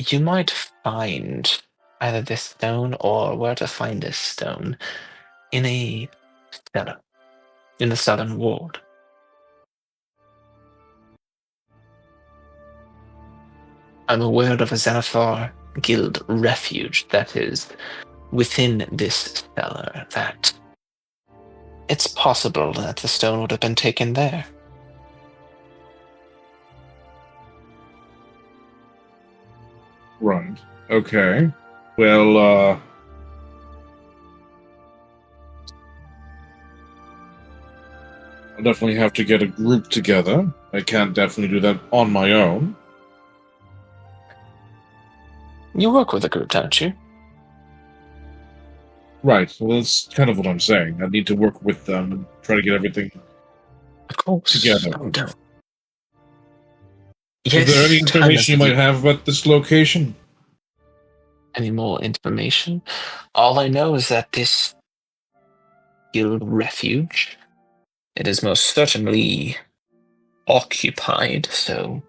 you might find either this stone or where to find this stone in a cellar in the Southern Ward. I'm aware of a Xanathar Guild refuge that is within this cellar, that it's possible that the stone would have been taken there. Right. Okay. Well, I'll definitely have to get a group together. I can't definitely do that on my own. You work with a group, don't you? Right. Well, that's kind of what I'm saying. I need to work with them and try to get everything Of course. together. Oh, no. Is Yes, there any time information you is- might have about this location? Any more information? All I know is that this guild refuge, it is most certainly occupied, so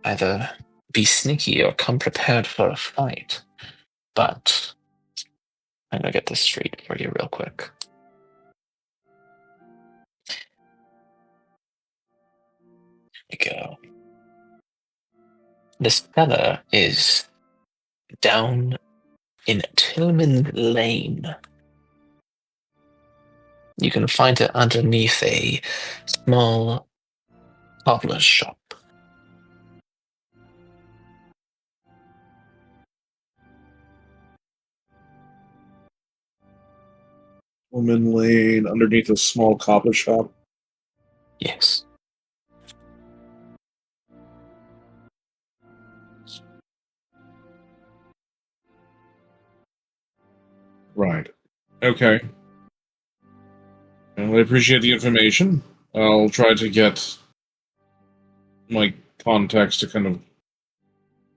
either be sneaky or come prepared for a fight. But I'm gonna get this straight for you real quick. Here we go. This cellar is down in Tillman Lane. You can find it underneath a small cobbler's shop. Woman Lane, underneath a small copper shop. Yes. Right. Okay. Well, I appreciate the information. I'll try to get my contacts to kind of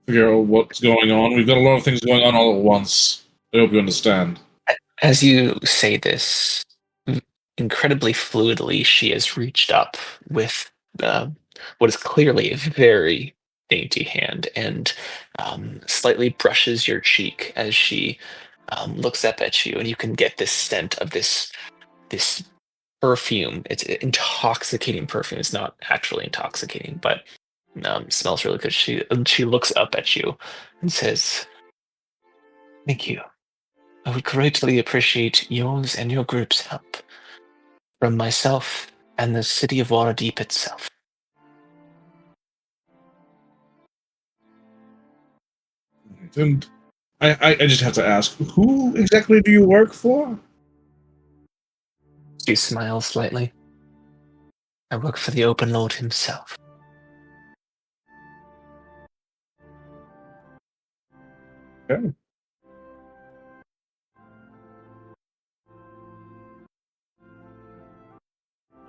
figure out what's going on. We've got a lot of things going on all at once. I hope you understand. As you say this, incredibly fluidly, she has reached up with what is clearly a very dainty hand and slightly brushes your cheek as she looks up at you, and you can get this scent of this perfume. It's intoxicating perfume. It's not actually intoxicating, but smells really good. She looks up at you and says, "Thank you. I would greatly appreciate yours and your group's help from myself and the city of Waterdeep itself." And I just have to ask, who exactly do you work for? She smiles slightly. "I work for the Open Lord himself." Okay.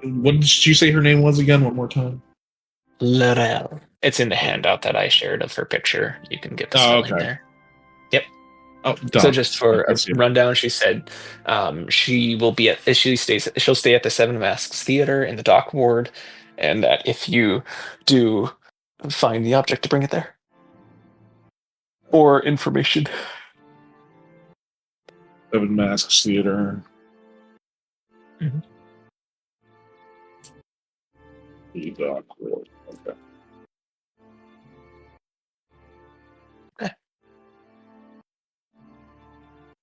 What did you say her name was again? One more time. Laurel. It's in the handout that I shared of her picture. You can get the Oh, spelling okay. there. Yep. Oh, So done. just for a I see. rundown, she said she will be at she'll stay at the Seven Masks Theater in the dock ward, and that if you do find the object, to bring it there. Or information. Seven Masks Theater. Mhm. The Dock World. Okay.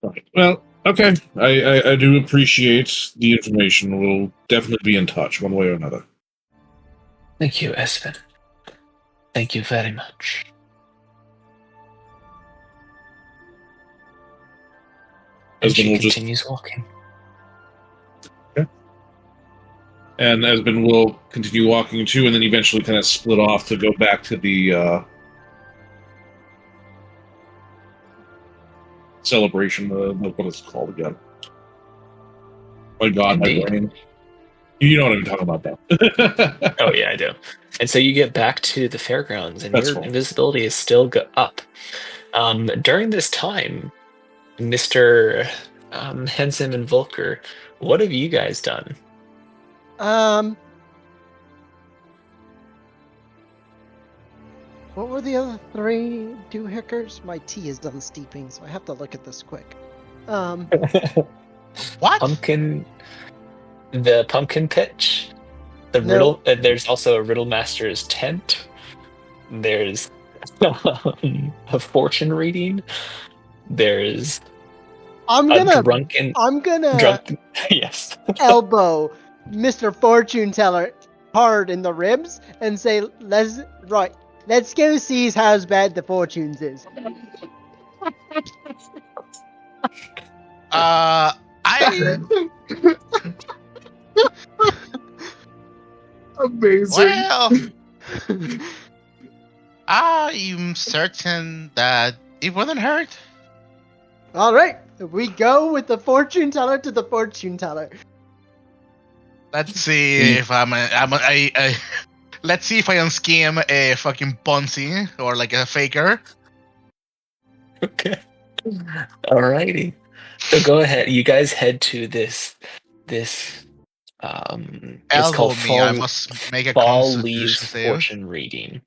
Right. Well, okay. I do appreciate the information. We'll definitely be in touch one way or another. Thank you, Espen. Thank you very much. And Esben she will just continues walking. and Esben will continue walking too, and then eventually kind of split off to go back to the celebration. What is it called again? My God, Indeed. my brain. You know what I'm talking about, though. Oh yeah, I do. And so you get back to the fairgrounds, and That's your fine. invisibility is still up. During this time, Mr. Henson and Volker, what have you guys done? What were the other three doohickers? My tea is done steeping, so I have to look at this quick. What? The pumpkin pitch, the No. riddle. There's also a riddle master's tent. There's a fortune reading. There's I'm a gonna drunken. Yes. elbow Mr. Fortune Teller hard in the ribs and say, let's go see how bad the fortunes is. I Amazing. well, I'm certain that it wouldn't hurt. All right, we go with the fortune teller to the fortune teller. Let's see if let's see if I can scheme a fucking Ponzi or like a faker. Okay. Alrighty. So go ahead. You guys head to this. It's called Elbow me. I must make a Fall Constitution Leaves save. Fortune Reading,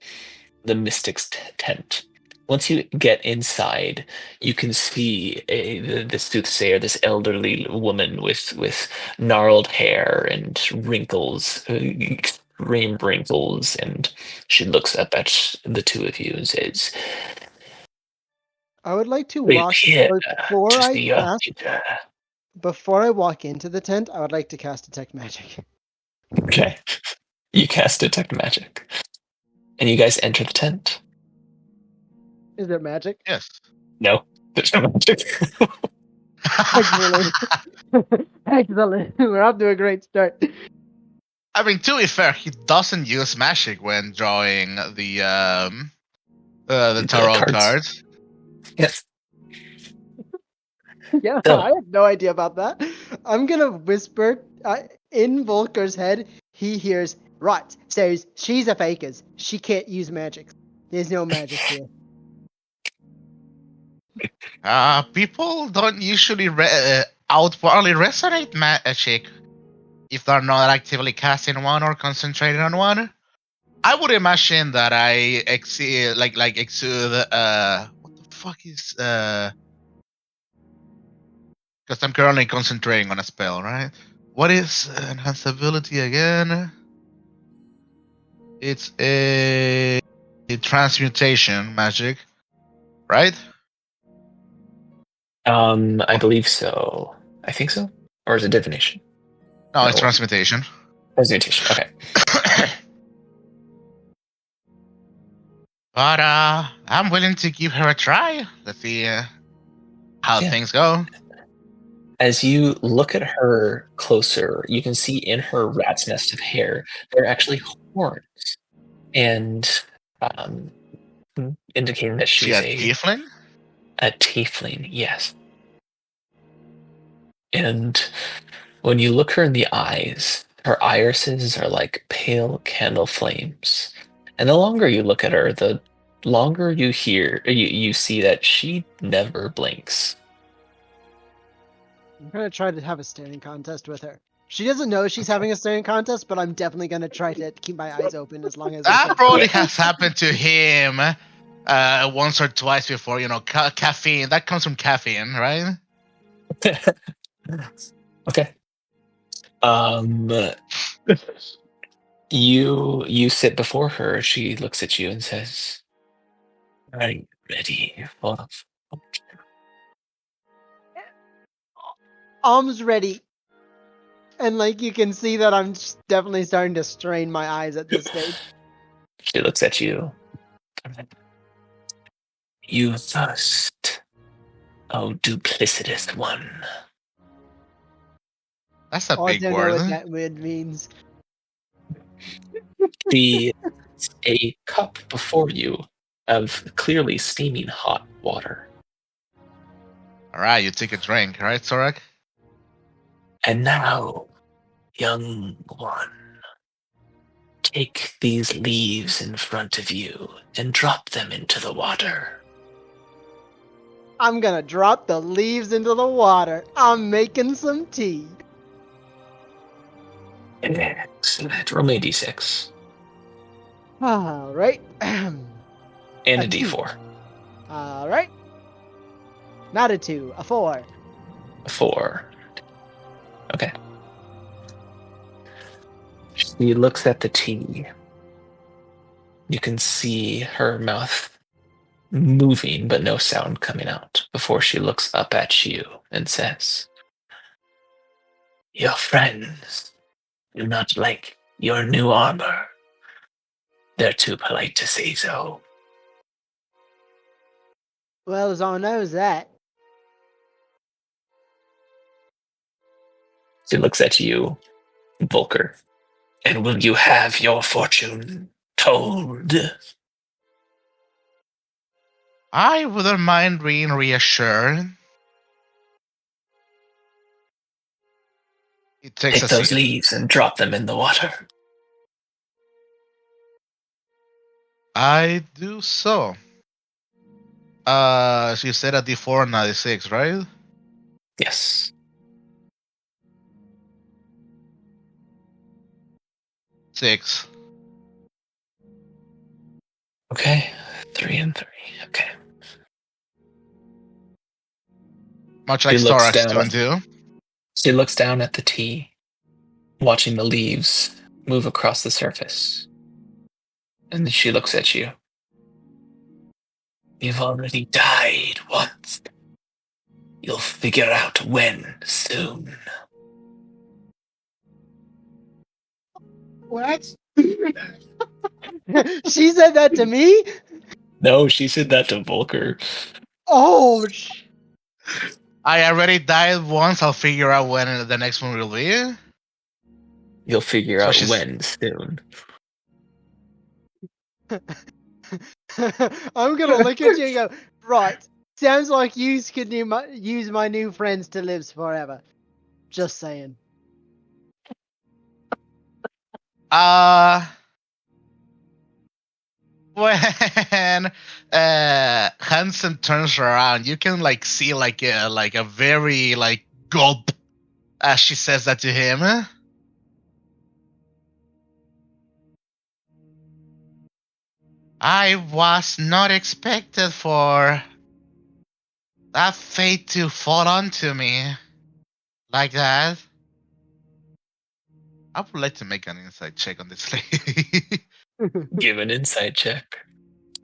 the Mystic's Tent. Once you get inside, you can see the soothsayer, this elderly woman with gnarled hair and wrinkles, extreme wrinkles, and she looks up at the two of you and says, I would like to "We're walk here before to I see your cast. future." Before I walk into the tent, I would like to cast Detect Magic. Okay. You cast Detect Magic. And you guys enter the tent. Is there magic? Yes. No, there's no magic. Excellent. Excellent. We're off to a great start. I mean, to be fair, he doesn't use magic when drawing the tarot cards. Yes. Yeah, So- I have no idea about that. I'm gonna whisper in Volker's head. He hears, right, so she's a fakers. She can't use magic. There's no magic here. People don't usually outwardly resonate magic if they're not actively casting one or concentrating on one. I would imagine that I exude what the fuck is Because I'm currently concentrating on a spell, right? What is enhanced ability again? It's a transmutation magic, right? I believe so. I think so. Or is it divination? No, it's No. transmutation. Transmutation. Okay. But I'm willing to give her a try. Let's see how Yeah. things go. As you look at her closer, you can see in her rat's nest of hair, there are actually horns, and um, indicating that She she's a tiefling? a tiefling. Yes. And when you look her in the eyes, her irises are like pale candle flames. And the longer you look at her, the longer you see that she never blinks. I'm gonna try to have a staring contest with her. She doesn't know she's having a staring contest, but I'm definitely gonna try to keep my eyes open as long as I That can. probably has happened to him once or twice before. You know, caffeine. That comes from caffeine, right? Okay. Um, you sit before her. She looks at you and says, "Are you ready for the Arms ready, and like you can see that I'm definitely starting to strain my eyes at this stage. She looks at you. You first, oh duplicitous one. That's a Oh, I big don't know what word. that word means. The a cup before you of clearly steaming hot water. All right, you take a drink, right, Zorak? And now, young one, take these leaves in front of you and drop them into the water. I'm gonna drop the leaves into the water. I'm making some tea. Excellent. Roll me a d6 All right. and A a two. d4. All right. Not a 2, a 4. A 4. Okay. She looks at the tea. You can see her mouth moving, but no sound coming out before she looks up at you and says, "Your friends do not like your new armor. They're too polite to say so." Well, Zon knows that. She looks at you, Volker. "And will you have your fortune told?" I wouldn't mind being reassured. He takes Take a those seat. leaves and drop them in the water. I do so. So you said a D4 and a D6, right? Yes. 6. Okay. 3 and 3. Okay. Much like She looks Storax down. doing too. She looks down at the tea, watching the leaves move across the surface. And then she looks at you. "You've already died once. You'll figure out when soon." What? She said that to me? No, she said that to Volker. Oh, I already died once. I'll figure out when the next one will be. You'll figure So out she's- when soon. I'm gonna look at you and go, right. Sounds like you could use my new friends to live forever. Just saying. When Hansen turns around, you can like see like a very like gulp as she says that to him. I was not expected for that fate to fall onto me. Like that. I would like to make an insight check on this lady. Give an insight check.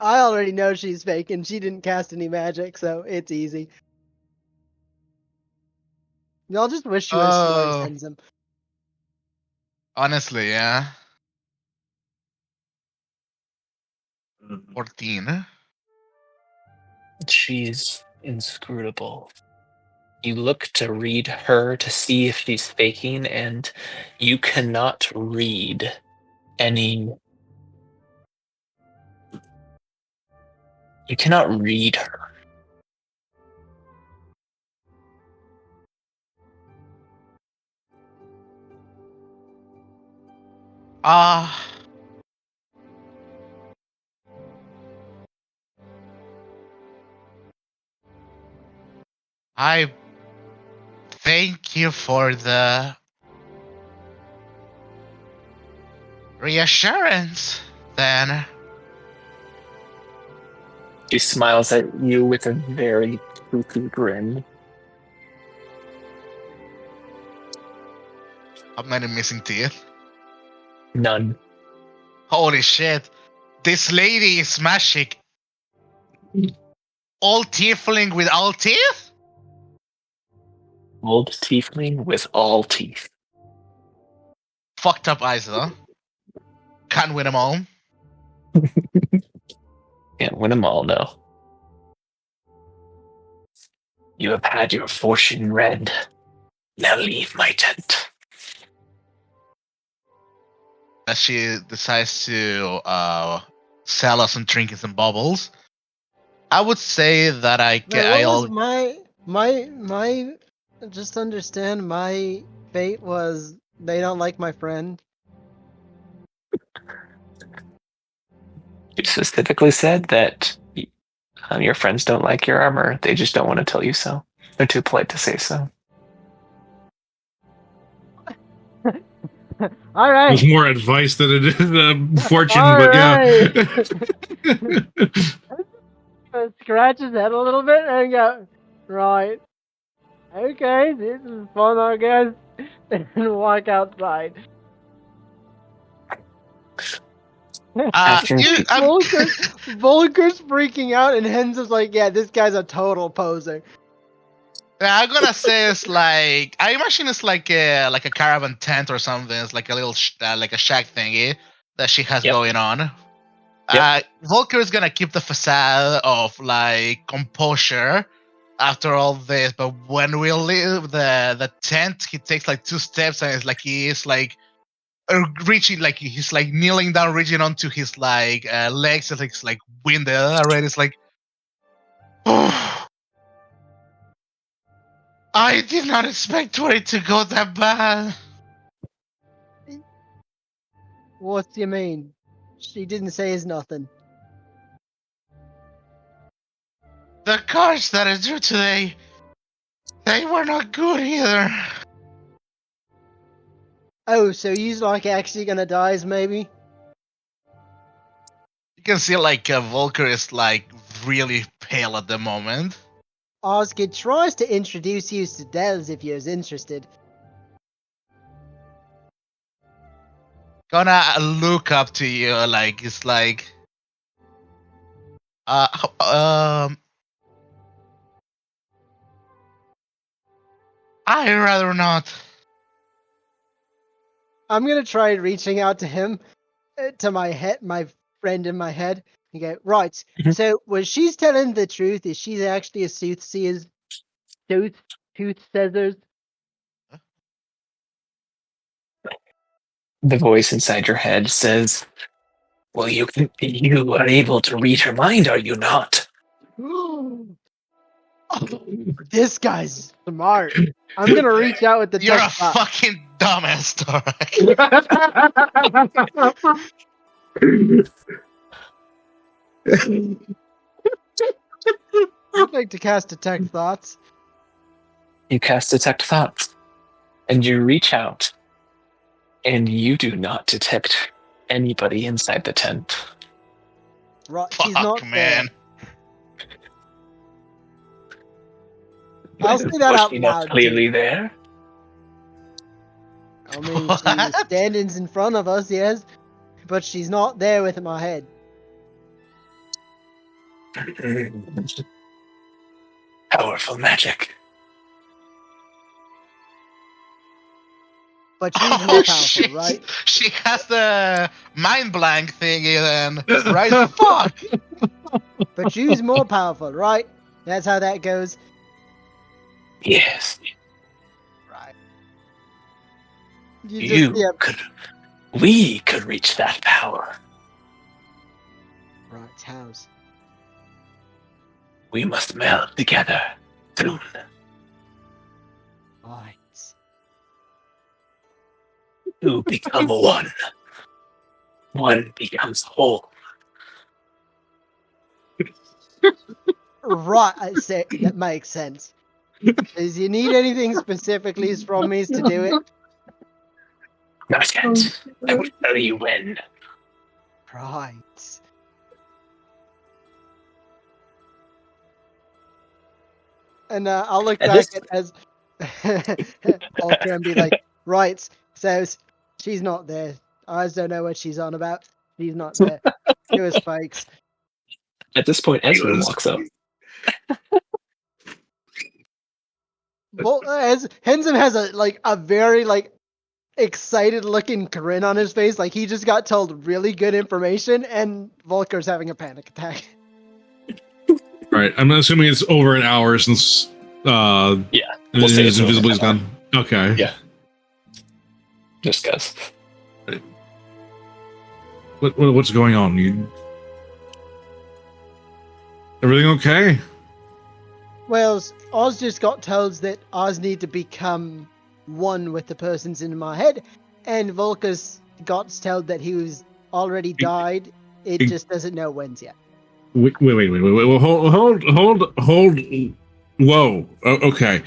I already know she's fake, and she didn't cast any magic, so it's easy. Y'all just wish she was smart as Oh, Hensum. honestly, yeah. 14. She's inscrutable. You look to read her to see if she's faking, and you cannot read any. You cannot read her. Ah. I thank you for the reassurance, then. She smiles at you with a very toothy grin. How many missing teeth? None. Holy shit. This lady is magic. All tiefling with all teeth? Old tiefling with all teeth. Fucked up eyes, though. Can't win them all. Can't win them all, no. You have had your fortune read. Now leave my tent. As she decides to sell us some trinkets and bubbles, I would say that My just understand my fate was they don't like my friend. You specifically said that your friends don't like your armor. They just don't want to tell you so. They're too polite to say so. All right. There's more advice than it is fortune, All but yeah. Scratch his head a little bit and go, right. Okay, this is fun, I guess. And walk outside. Volker's freaking out, and Hensum's like, yeah, this guy's a total poser. I'm gonna say it's like, I imagine it's like a caravan tent or something. It's like a little like a shack thingy that she has going on. Volker is gonna keep the facade of like composure after all this, but when we leave the tent, he takes like 2 steps and it's like he is like reaching, like he's like kneeling down, reaching onto his like legs, and it's like winded already. It's like, I did not expect for it to go that bad. What do you mean? She didn't say is nothing. The cards that I drew today, they were not good either. Oh, so you's like actually gonna die, maybe? You can see like Volker is like really pale at the moment. Osgood tries to introduce you to Dells if you're interested. Gonna look up to you, like it's like, I'd rather not. I'm gonna try reaching out to him, to my friend in my head. You go, right. Mhm. So, when she's telling the truth, is she actually a soothsayer? Soothsayers? The voice inside your head says, well, you are able to read her mind, are you not? This guy's smart. I'm gonna reach out with the You're a text box. fucking dumbass, I'd like to cast Detect Thoughts. You cast Detect Thoughts, and you reach out, and you do not detect anybody inside the tent. Right, Fuck, he's not man. I'll say that out Bushy enough loud. clearly there. I mean, she's standing in front of us, yes, but she's not there with my head. Powerful magic. But she's more powerful, right? She has the mind blank thingy then, right? Fuck! But she's more powerful, right? That's how that goes. Yes. Right. We could reach that power. Right, house. We must meld together soon. Right. Two become one. One becomes whole. Right, I say that makes sense. Does you need anything specifically from me to do it? Not yet. I will tell you when. Right. And I'll look back at as Volker and be like, right, so she's not there. I just don't know what she's on about. She's not there. It was fakes. At this point, Ezra walks up. Well, as Henzim has a very excited looking grin on his face, like he just got told really good information, and Volker's having a panic attack. Right, I'm assuming it's over an hour since Yeah, we'll say his it's over invisibly's an hour. gone. Okay. Yeah. Just guess. What's going on? Everything okay? Well, Oz just got told that Oz need to become one with the persons in my head, and Volker's got told that he was already died. It just doesn't know when's yet. Wait. Hold. Whoa. Okay.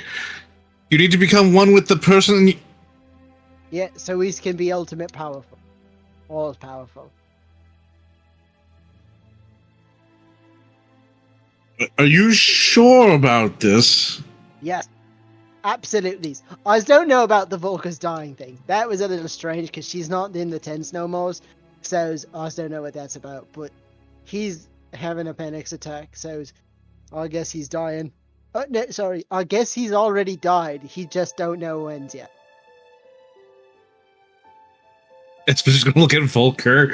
You need to become one with the person. Yeah, so he can be ultimate powerful. All powerful. Are you sure about this? Yes. Absolutely. I just don't know about the Volker's dying thing. That was a little strange because she's not in the tents no more. So I just don't know what that's about. But he's having a panic attack. So I guess he's dying. No, sorry. I guess he's already died. He just don't know when's yet. It's just gonna look at Volker.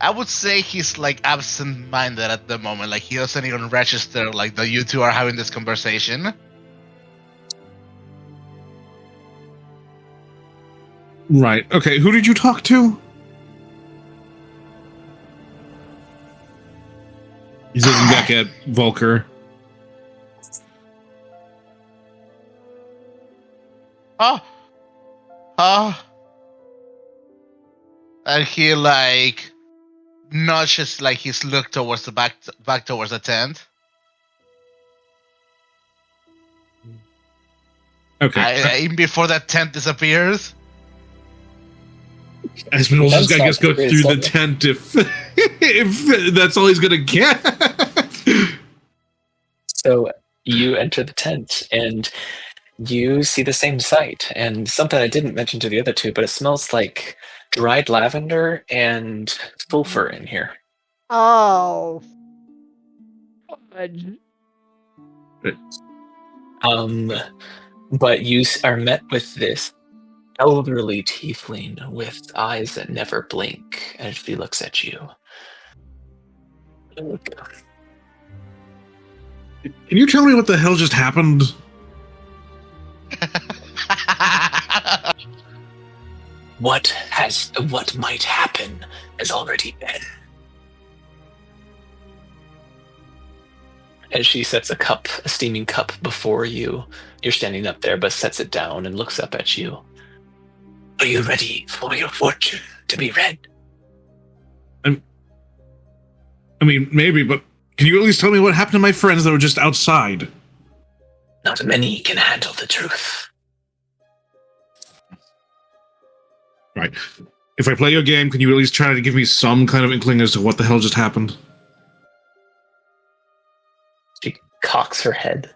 I would say he's absent-minded at the moment. Like he doesn't even register that you two are having this conversation. Right. Okay. Who did you talk to? He's looking back at Volker. And he nudges he's looked towards the back towards the tent. Okay. Even before that tent disappears. Espen will just, I guess, go through the tent if that's all he's gonna get. So you enter the tent and you see the same sight, and something I didn't mention to the other two, but it smells like dried lavender and sulfur in here. Oh. But you are met with this elderly tiefling with eyes that never blink as she looks at you. Can you tell me what the hell just happened? What might happen has already been. As she sets a steaming cup before you, you're standing up there, but sets it down and looks up at you. Are you ready for your fortune to be read? I mean, maybe, but can you at least tell me what happened to my friends that were just outside? Not many can handle the truth. Right. If I play your game, can you at least try to give me some kind of inkling as to what the hell just happened? She cocks her head.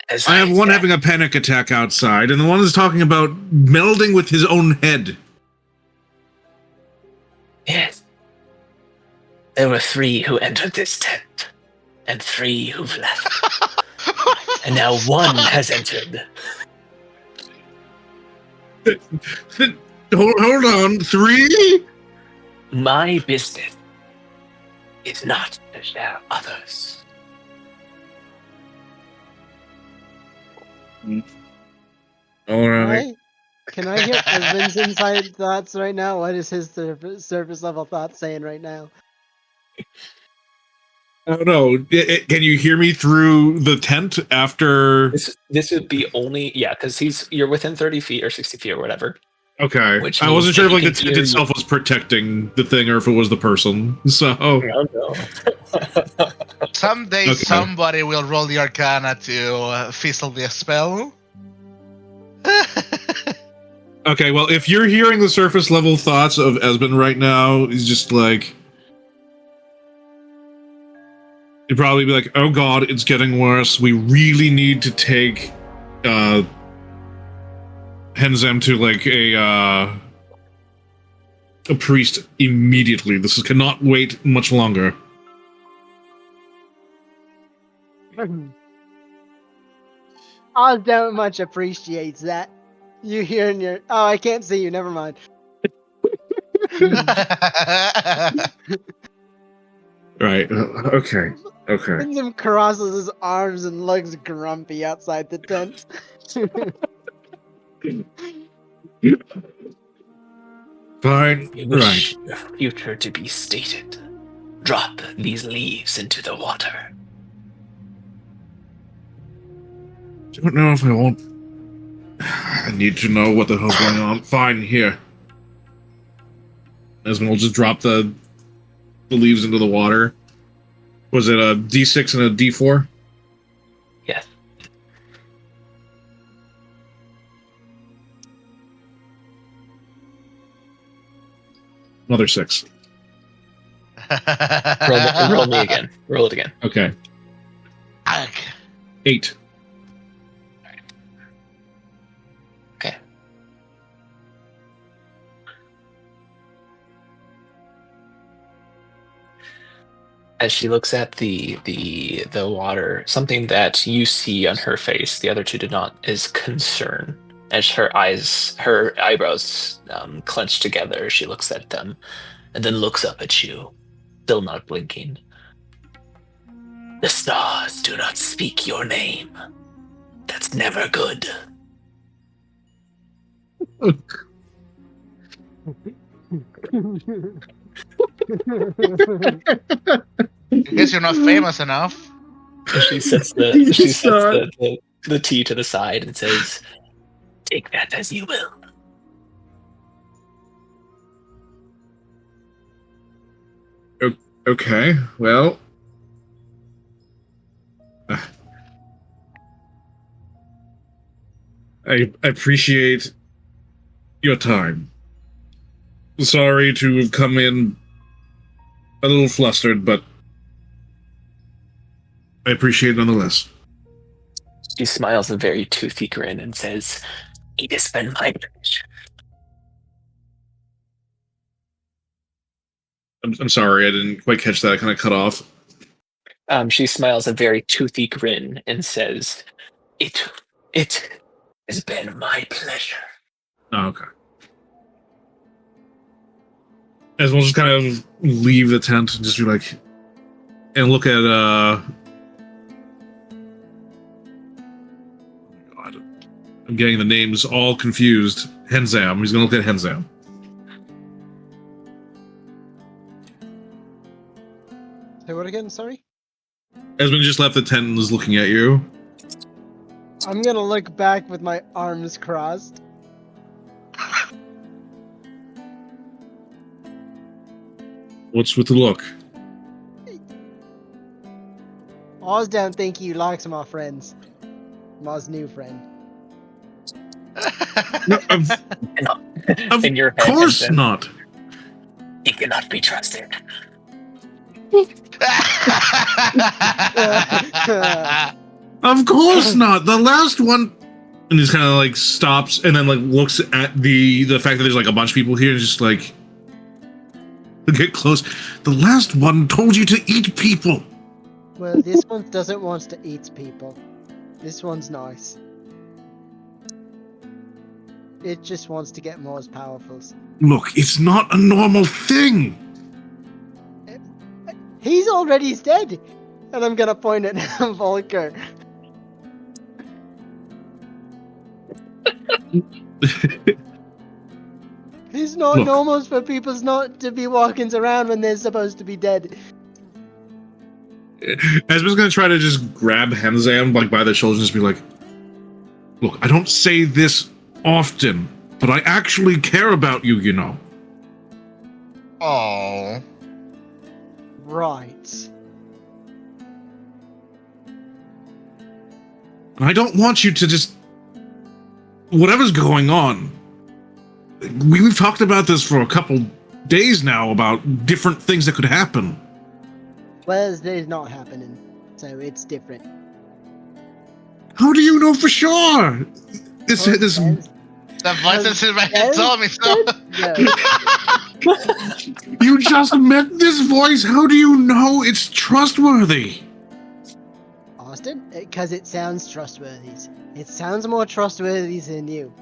As I have one said, having a panic attack outside, and the one is talking about melding with his own head. Yes. There were 3 who entered this tent, and 3 who've left. And now 1 has entered. Hold on, 3? My business is not to share others. All right. Can I hear Esmond's inside thoughts right now? What is his surface level thoughts saying right now? I don't know. Can you hear me through the tent after? This would be only because you're within 30 feet or 60 feet or whatever. Okay. Which I wasn't sure if means like the tent itself was protecting the thing or if it was the person. So No. Someday somebody will roll the Arcana to fizzle the spell. okay, well, if you're hearing the surface level thoughts of Esmond right now, he's just like, he'd probably be like, "Oh God, it's getting worse. We really need to take Henzam to like a priest immediately. This cannot wait much longer." Osdown much appreciates that. You hearing your... Oh, I can't see you. Never mind. Right. Okay. Him crosses his arms and looks grumpy outside the tent. Fine. You wish your future to be stated. Drop these leaves into the water. Don't know if I won't. I need to know what the hell's going on. Fine, here. Esmond will just drop the leaves into the water. Was it a D6 and a D4? Yes. Another 6. Roll me again. Roll it again. Okay. 8. Okay. As she looks at the water, something that you see on her face, the other two did not, is concern. As her eyebrows clench together, she looks at them, and then looks up at you, still not blinking. The stars do not speak your name. That's never good. I guess you're not famous enough. She sets the tea to the side and says, "Take that as you will." Okay, well. I appreciate your time. Sorry to have come in a little flustered, but I appreciate it nonetheless. She smiles a very toothy grin and says, "It has been my pleasure." I'm sorry, I didn't quite catch that. I kind of cut off. She smiles a very toothy grin and says, It has been my pleasure." Oh, okay. As we'll just kind of leave the tent and just be like, and look at, oh my God. I'm getting the names all confused. Henzam. He's going to look at Henzam. Say what again? Sorry? Esmond just left the tent and is looking at you. I'm gonna look back with my arms crossed. What's with the look? Osdown think you likes my friends. My new friend. No, of In your head, course Vincent. not. He cannot be trusted. Of course not. The last one, and just kind of like stops and then like looks at the fact that there's like a bunch of people here and just like get close. The last one told you to eat people. Well, this one doesn't want to eat people. This one's nice. It just wants to get more powerful. Look, it's not a normal thing. He's already dead! And I'm gonna point at Volker. It's not Look. normal for people not to be walking around when they're supposed to be dead. Esmer's gonna try to just grab Henzam like by the shoulders and just be like, "Look, I don't say this often, but I actually care about you, you know." Oh. Right. And I don't want you to just whatever's going on. We've talked about this for a couple days now about different things that could happen. Wednesday's not happening, so it's different. How do you know for sure? This The voices in my head told me so. No. you just met this voice. How do you know it's trustworthy? Austin? Because it sounds trustworthy. It sounds more trustworthy than you.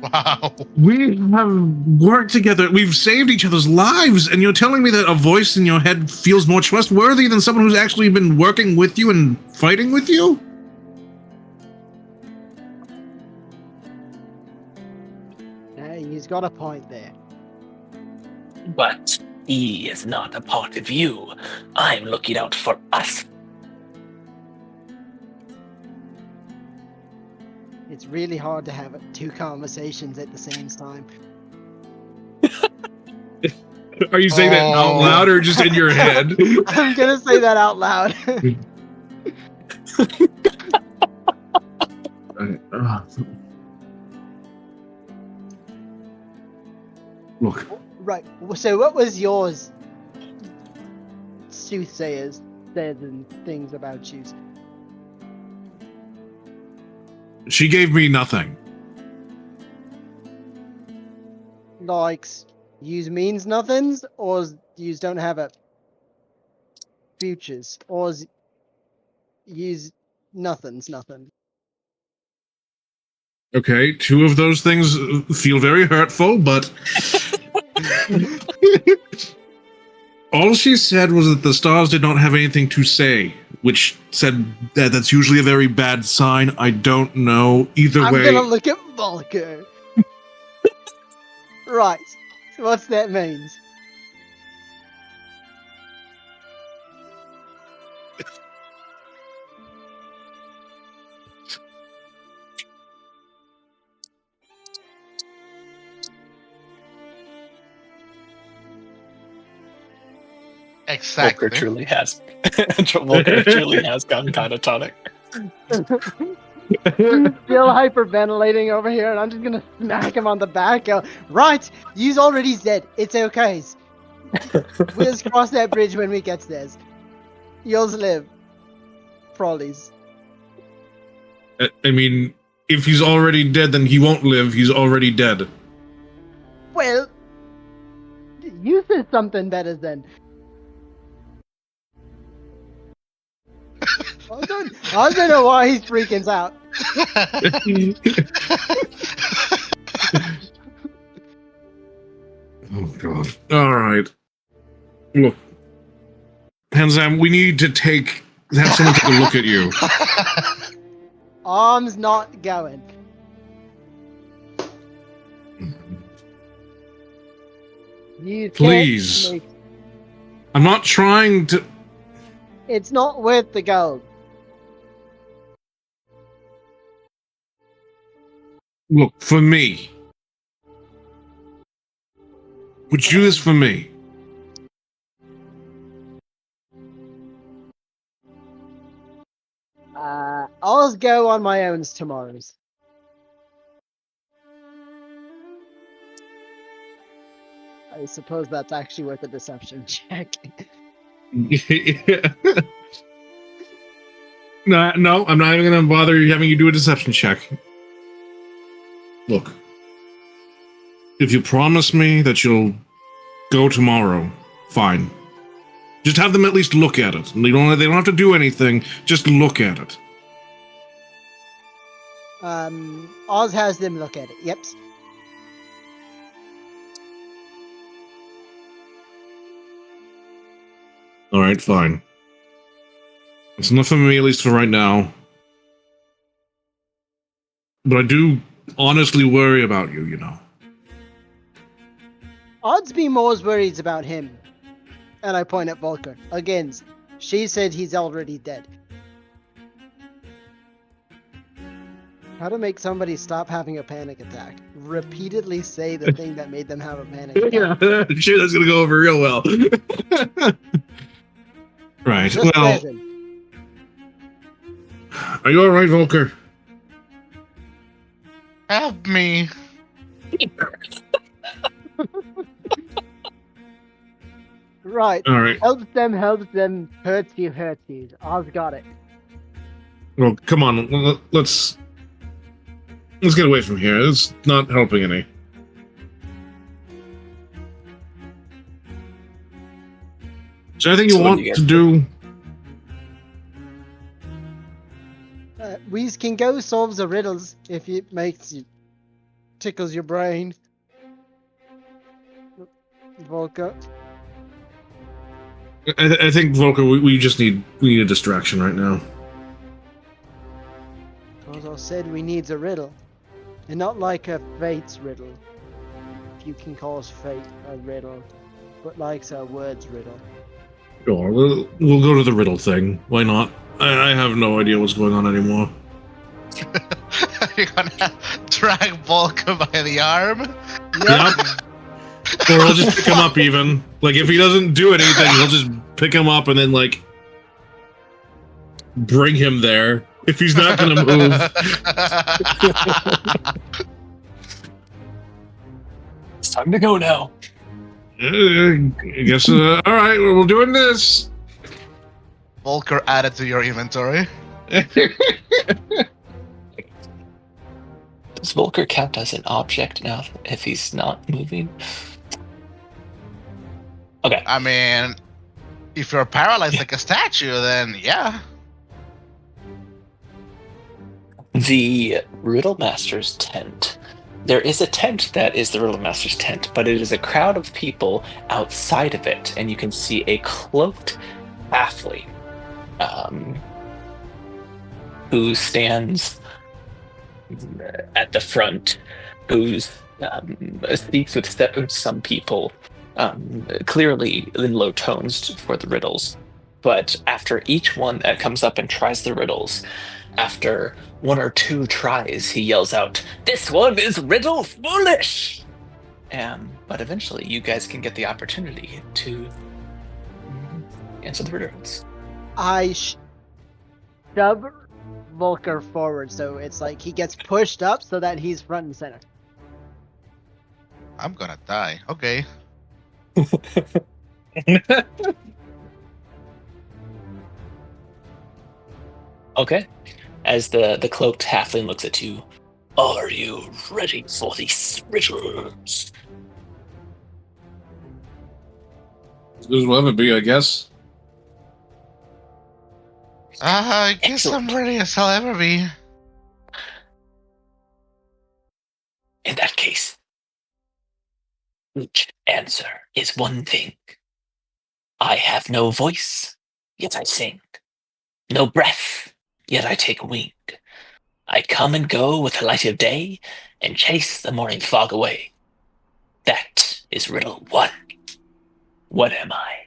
Wow. We have worked together. We've saved each other's lives, and you're telling me that a voice in your head feels more trustworthy than someone who's actually been working with you and fighting with you? He's got a point there. But he is not a part of you. I'm looking out for us. It's really hard to have two conversations at the same time. Are you saying that out loud or just in your head? I'm gonna say that out loud. Look, Right. So what was yours? Soothsayers said and things about you. she gave me nothing. Like, use means nothings, or use don't have a futures, or use nothings, nothing. Okay, two of those things feel very hurtful, but all she said was that the stars did not have anything to say, which said that that's usually a very bad sign. I don't know. Either I'm way, gonna look at Volker. Right. So what's that means? Exactly. Volker truly has. Volker truly has gone catatonic. He's still hyperventilating over here, and I'm just gonna smack him on the back. Go, right, you's already dead. It's okay. We'll just cross that bridge when we get there. You'll live. Prollies. I mean, if he's already dead, then he won't live. He's already dead. Well, you said something better then. I don't know why he's freaking out. Oh god. Alright. Look. Hanzam, we need to have someone take a look at you. Arm's not going. You can't Please. make- I'm not trying to. It's not worth the gold. Look, for me. Would you do this for me? I'll go on my own tomorrow's. I suppose that's actually worth a deception check. No, I'm not even going to bother having you do a deception check. Look, if you promise me that you'll go tomorrow, fine. Just have them at least look at it. They don't have to do anything. Just look at it. Oz has them look at it. Yep. All right, fine. It's enough for me, at least for right now. But I do honestly worry about you, you know. Odds be more worried about him. And I point at Volker. Again, she said he's already dead. How to make somebody stop having a panic attack. Repeatedly say the thing that made them have a panic attack. Yeah, sure, that's gonna go over real well. Right, Just well... imagine. Are you alright, Volker? Help me. Right. Alright. Helps them, hurts you. Oz got it. Well, come on, let's get away from here. It's not helping any. Is there anything you So want to do? We can go solve the riddles if it makes you tickles your brain. Volker. I think, Volker, we just need a distraction right now. As I said, we need a riddle. And not like a fate's riddle. If you can call fate a riddle. But like a words riddle. Sure, we'll go to the riddle thing. Why not? I have no idea what's going on anymore. You're gonna drag Volker by the arm? Yep. Or he'll just pick him up even. Like, if he doesn't do anything, he'll just pick him up and then, like, bring him there. If he's not gonna move. It's time to go now. I guess, alright, we're doing this. Volker added to your inventory. Does Volker count as an object now if he's not moving? Okay. I mean, if you're paralyzed like a statue, then yeah. The Riddle Master's tent. There is a tent that is the Riddle Master's tent, but it is a crowd of people outside of it, and you can see a cloaked halfling who stands at the front, who speaks with some people, clearly in low tones for the riddles. But after each one that comes up and tries the riddles, after one or two tries, he yells out, "This one is riddle foolish!" But eventually, you guys can get the opportunity to answer the riddles. I shove Volker forward, so it's like he gets pushed up so that he's front and center. I'm gonna die. Okay. Okay. As the cloaked halfling looks at you, are you ready for these riddles? This will ever be, I guess. I guess Excellent. I'm ready as I'll ever be. In that case, each answer is one thing. I have no voice, yet I sing. No breath, yet I take wing. I come and go with the light of day and chase the morning fog away. That is riddle 1. What am I?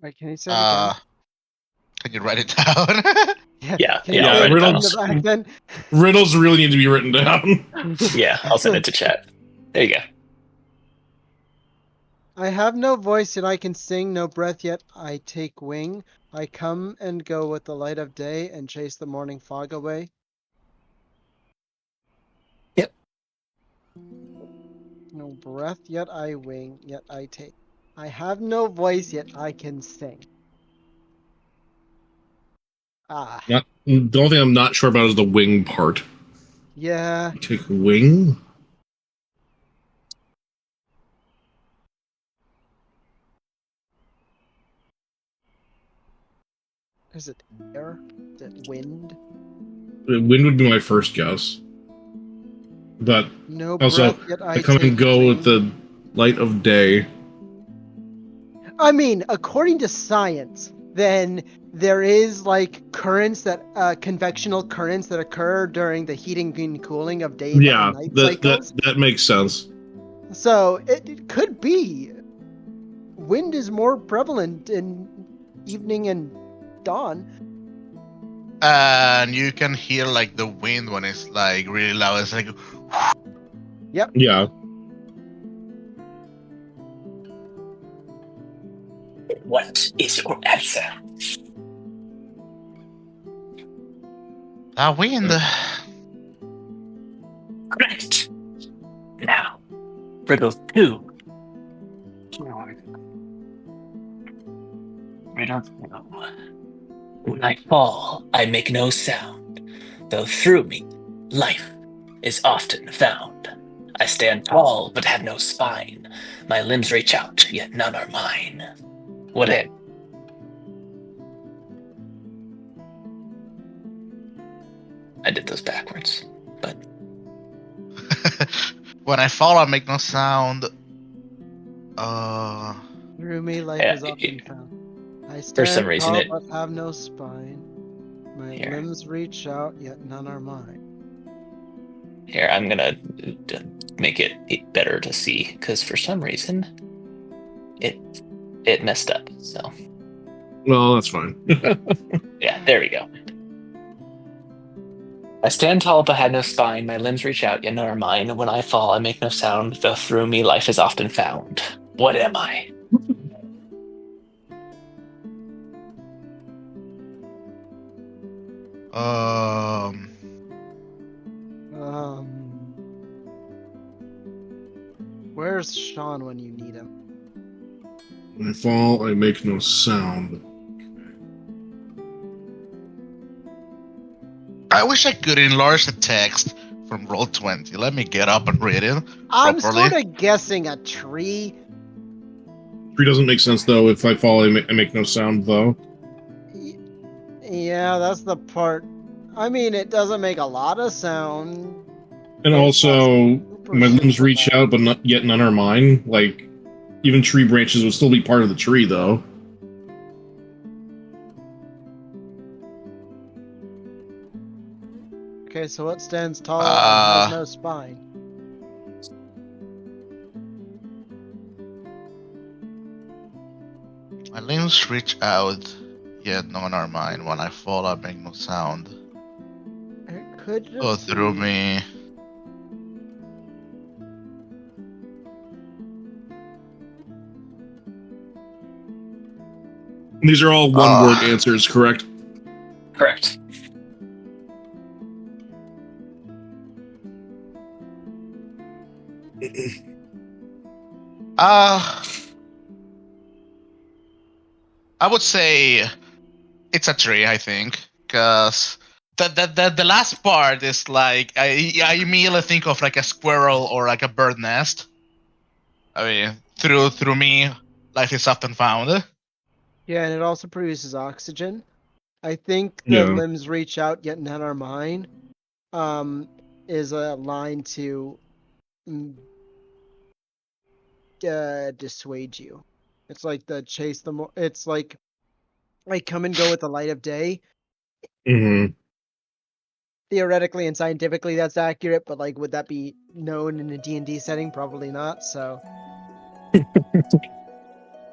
Wait, can you say it again? Can you write it down? Yeah, Can you yeah, say it riddles. from the back then? Riddles really need to be written down. Yeah, I'll send it to chat. There you go. I have no voice yet I can sing, no breath yet I take wing. I come and go with the light of day and chase the morning fog away. Yep. No breath yet I wing, yet I take. I have no voice yet I can sing. Ah, The only thing I'm not sure about is the wing part. yeah. Take wing? Is it air? Is it wind? Wind would be my first guess. But No also, breath yet I I come take and go wing. with the light of day. I mean, according to science, then there is like currents that convectional currents that occur during the heating and cooling of day Yeah, and night that cycles. that makes sense. So it could be wind is more prevalent in evening and dawn. And you can hear like the wind when it's like really loud. It's like, Yeah. What is your answer? that wind. Correct. Now, riddle 2. Riddle 2. When I fall, I make no sound, though through me, life is often found. I stand tall, but have no spine. My limbs reach out, yet none are mine. What am? I did those backwards, but When I fall, I make no sound. Through me, life Yeah, is often found. I for some stand reason tall it. but have no spine. My Here. limbs reach out, yet none are mine. Here, I'm gonna make it better to see, because for some reason it messed up. So Well, that's fine. yeah, there we go. I stand tall but have no spine. My limbs reach out, yet none are mine. When I fall, I make no sound. Though through me, life is often found. What am I? Where's Sean when you need him? When I fall, I make no sound. I wish I could enlarge the text from Roll20. Let me get up and read it I'm properly. sort of guessing a tree. Tree doesn't make sense though. If I fall, I make no sound though. Yeah, that's the part. I mean, it doesn't make a lot of sound. And also, my limbs reach out, but yet none are mine. Like, even tree branches would still be part of the tree, though. Okay, so what stands tall and has no spine? My limbs reach out, yet none are mine. When I fall, I make no sound. It could just Go through me. These are all one-word answers, correct? Correct. I would say it's a tree, I think, because the last part is like I immediately think of like a squirrel or like a bird nest. I mean, through me, life is often found. Yeah, and it also produces oxygen. I think the limbs reach out, yet none are mine. Is a line to dissuade you. It's like the chase the more. It's like come and go with the light of day. Mm-hmm. Theoretically and scientifically, that's accurate, but like, would that be known in a D&D setting? Probably not. So,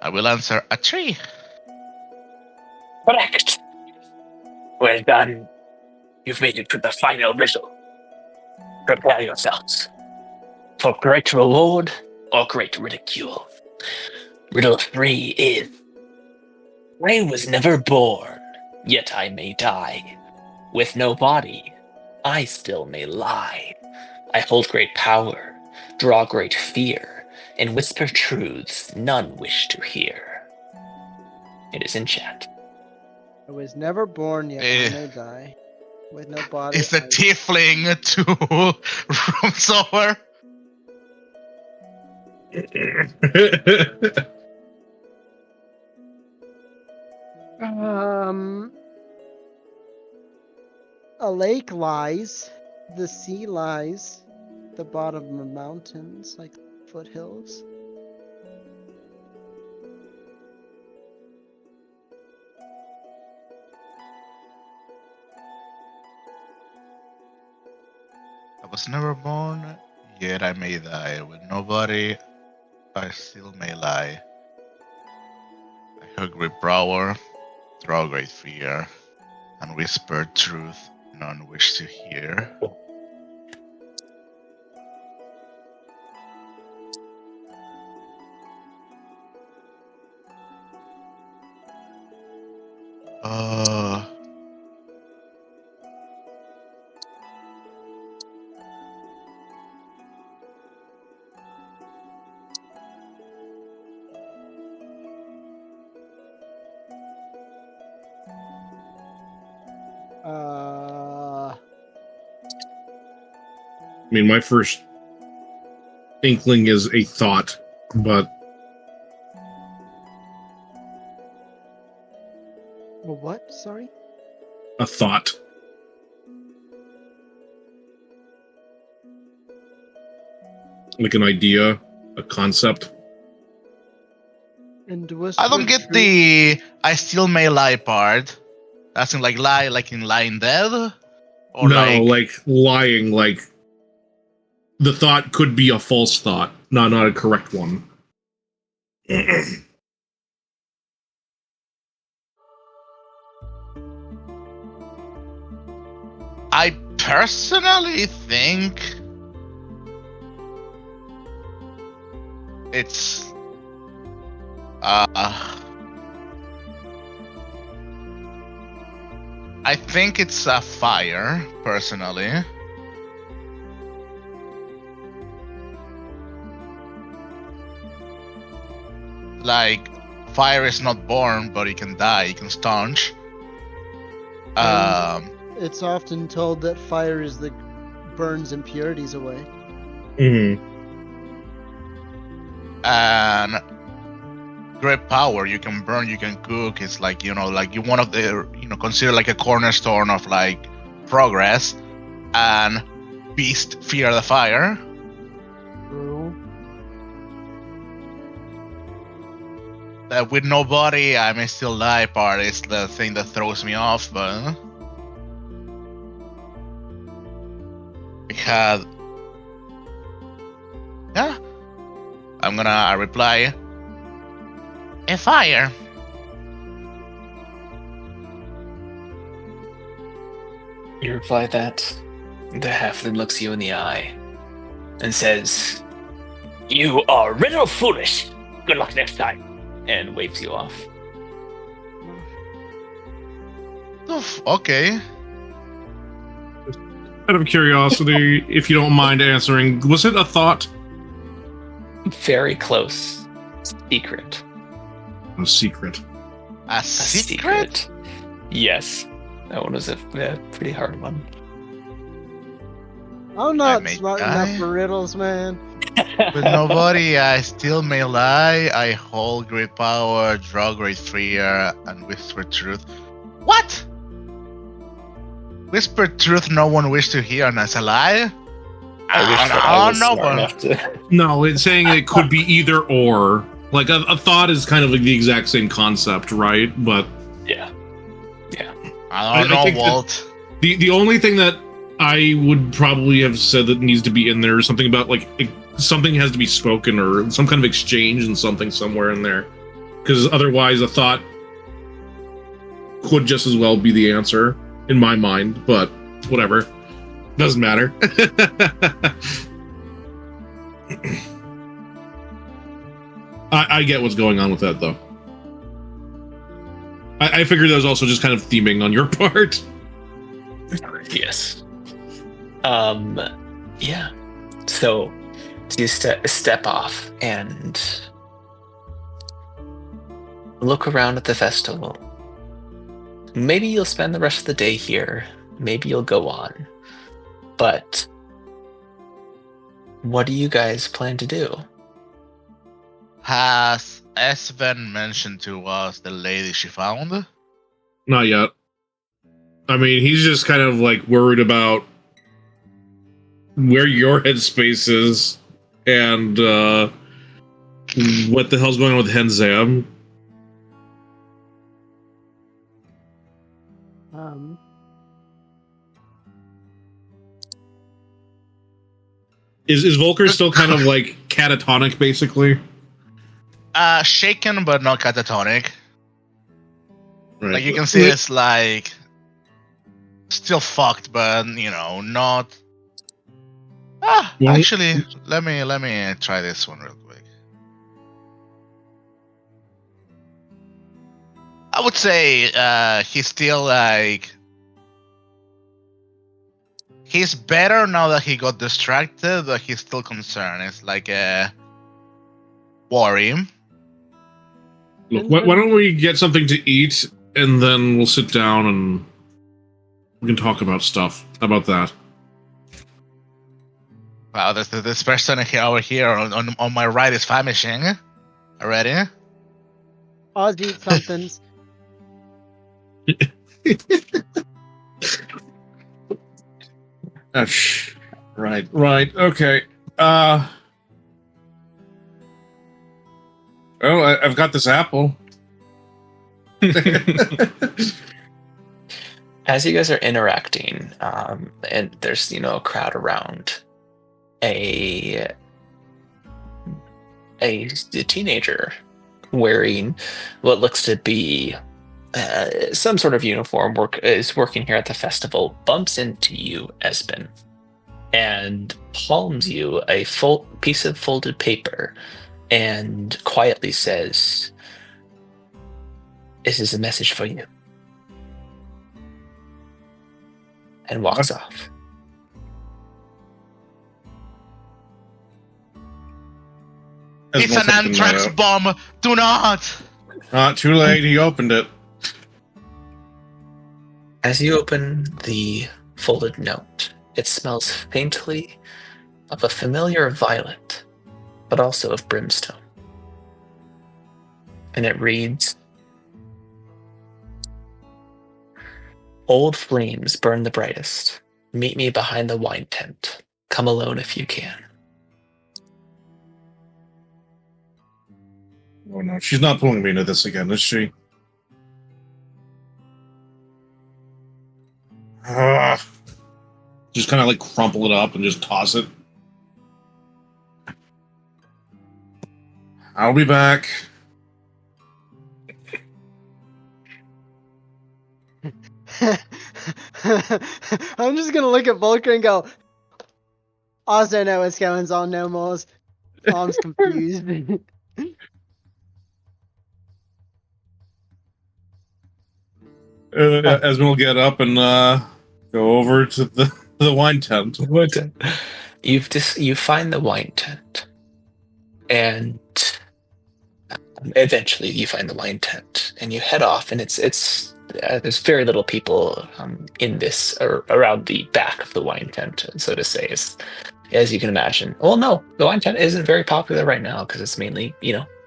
I will answer a tree. Correct. Well done. You've made it to the final riddle. Prepare yourselves for great reward or great ridicule. Riddle 3 is, I was never born, yet I may die. With no body, I still may lie. I hold great power, draw great fear, and whisper truths none wish to hear. It is in chat. I was never born yet I may die. With no body. Is the tiefling to room somewhere? A lake lies, the sea lies, the bottom of mountains, like foothills. I was never born, yet I may die. With nobody, I still may lie. I heard great power, draw great fear, and whisper truth none wish to hear. I mean, my first inkling is a thought, but Well, what? Sorry? a thought. Like an idea, a concept. And I don't get the I still may lie part. That's in like lie, like in lying dead? Or No, like lying, like the thought could be a false thought, not a correct one. I personally think it's I think it's a fire, personally. Like, fire is not born, but it can die, it can staunch. It's often told that fire is the burns impurities away. Mm-hmm. And great power, you can burn, you can cook. It's like, like you one of the, consider like a cornerstone of like progress. And beast fear the fire. True. With no body, I may still die part is the thing that throws me off, but because yeah, I'm gonna reply a fire. You reply that. The halfling looks you in the eye and says, "You are riddle foolish. Good luck next time," and waves you off. Okay. Out of curiosity, if you don't mind answering, was it a thought? Very close. Secret. A secret. A secret? Yes. That one was a pretty hard one. I'm not may smart die. enough for riddles, man. With nobody, I still may lie. I hold great power, draw great fear, and whisper truth. What? Whisper truth no one wish to hear, and that's a lie? No, it's saying it could be either or. Like a thought is kind of like the exact same concept, right? But yeah. I don't know, Walt. The only thing that I would probably have said that needs to be in there is something about like something has to be spoken or some kind of exchange and something somewhere in there, because otherwise a thought could just as well be the answer in my mind. But whatever, doesn't matter. I get what's going on with that, though. I figured that was also just kind of theming on your part. Yes. Yeah. So you step off and look around at the festival. Maybe you'll spend the rest of the day here. Maybe you'll go on. But what do you guys plan to do? Has Esven mentioned to us the lady she found? Not yet. I mean, he's just kind of like worried about where your headspace is and what the hell's going on with Henzam. Is Volker still kind of like catatonic, basically? Shaken but not catatonic. Right. Like you can see, it's like still fucked, but not. Well, Actually, let me try this one real quick. I would say he's still like. He's better now that he got distracted, but he's still concerned. It's like a worry. Look, why don't we get something to eat and then we'll sit down and we can talk about stuff. How about that? Wow, this person over here on my right is famishing already. Oz eat something. Right. Okay. Oh, I've got this apple. As you guys are interacting, and there's a crowd around, a teenager wearing what looks to be some sort of uniform is working here at the festival, bumps into you, Espen, and palms you a full piece of folded paper and quietly says, "This is a message for you," and walks off. It's an anthrax bomb! Do not! Not too late, he opened it. As you open the folded note, it smells faintly of a familiar violet, but also of brimstone. And it reads, "Old flames burn the brightest. Meet me behind the wine tent. Come alone if you can." Oh no, she's not pulling me into this again, is she? Just kind of like crumple it up and just toss it. I'll be back. I'm just gonna look at Volker and go, "Also know what's going on, no more." Mom's confused. Esmond will get up and go over to the wine tent. You find the wine tent, and eventually you find the wine tent, and you head off. And it's there's very little people in this or around the back of the wine tent, so to say, as you can imagine. Well, no, the wine tent isn't very popular right now because it's mainly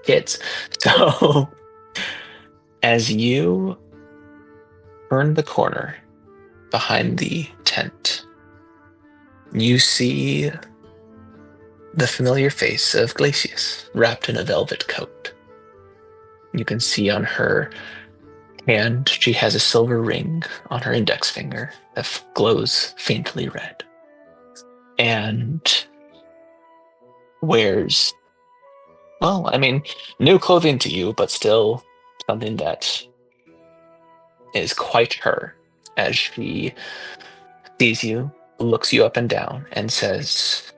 kids. So as you turn the corner behind the tent, you see the familiar face of Glacius wrapped in a velvet coat. You can see on her hand she has a silver ring on her index finger that glows faintly red, and wears, well, I mean, new clothing to you, but still something that is quite her, as she sees you, looks you up and down, and says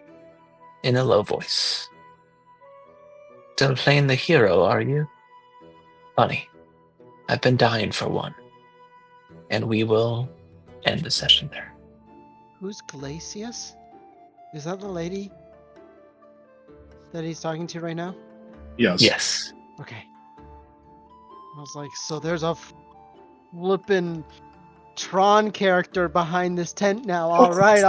in a low voice, Still playing the hero, are you? Funny. I've been dying for one. And we will end the session there. Who's Glacius? Is that the lady that he's talking to right now? Yes. Yes. Okay. I was like, so there's a flippin' Tron character behind this tent now. All right.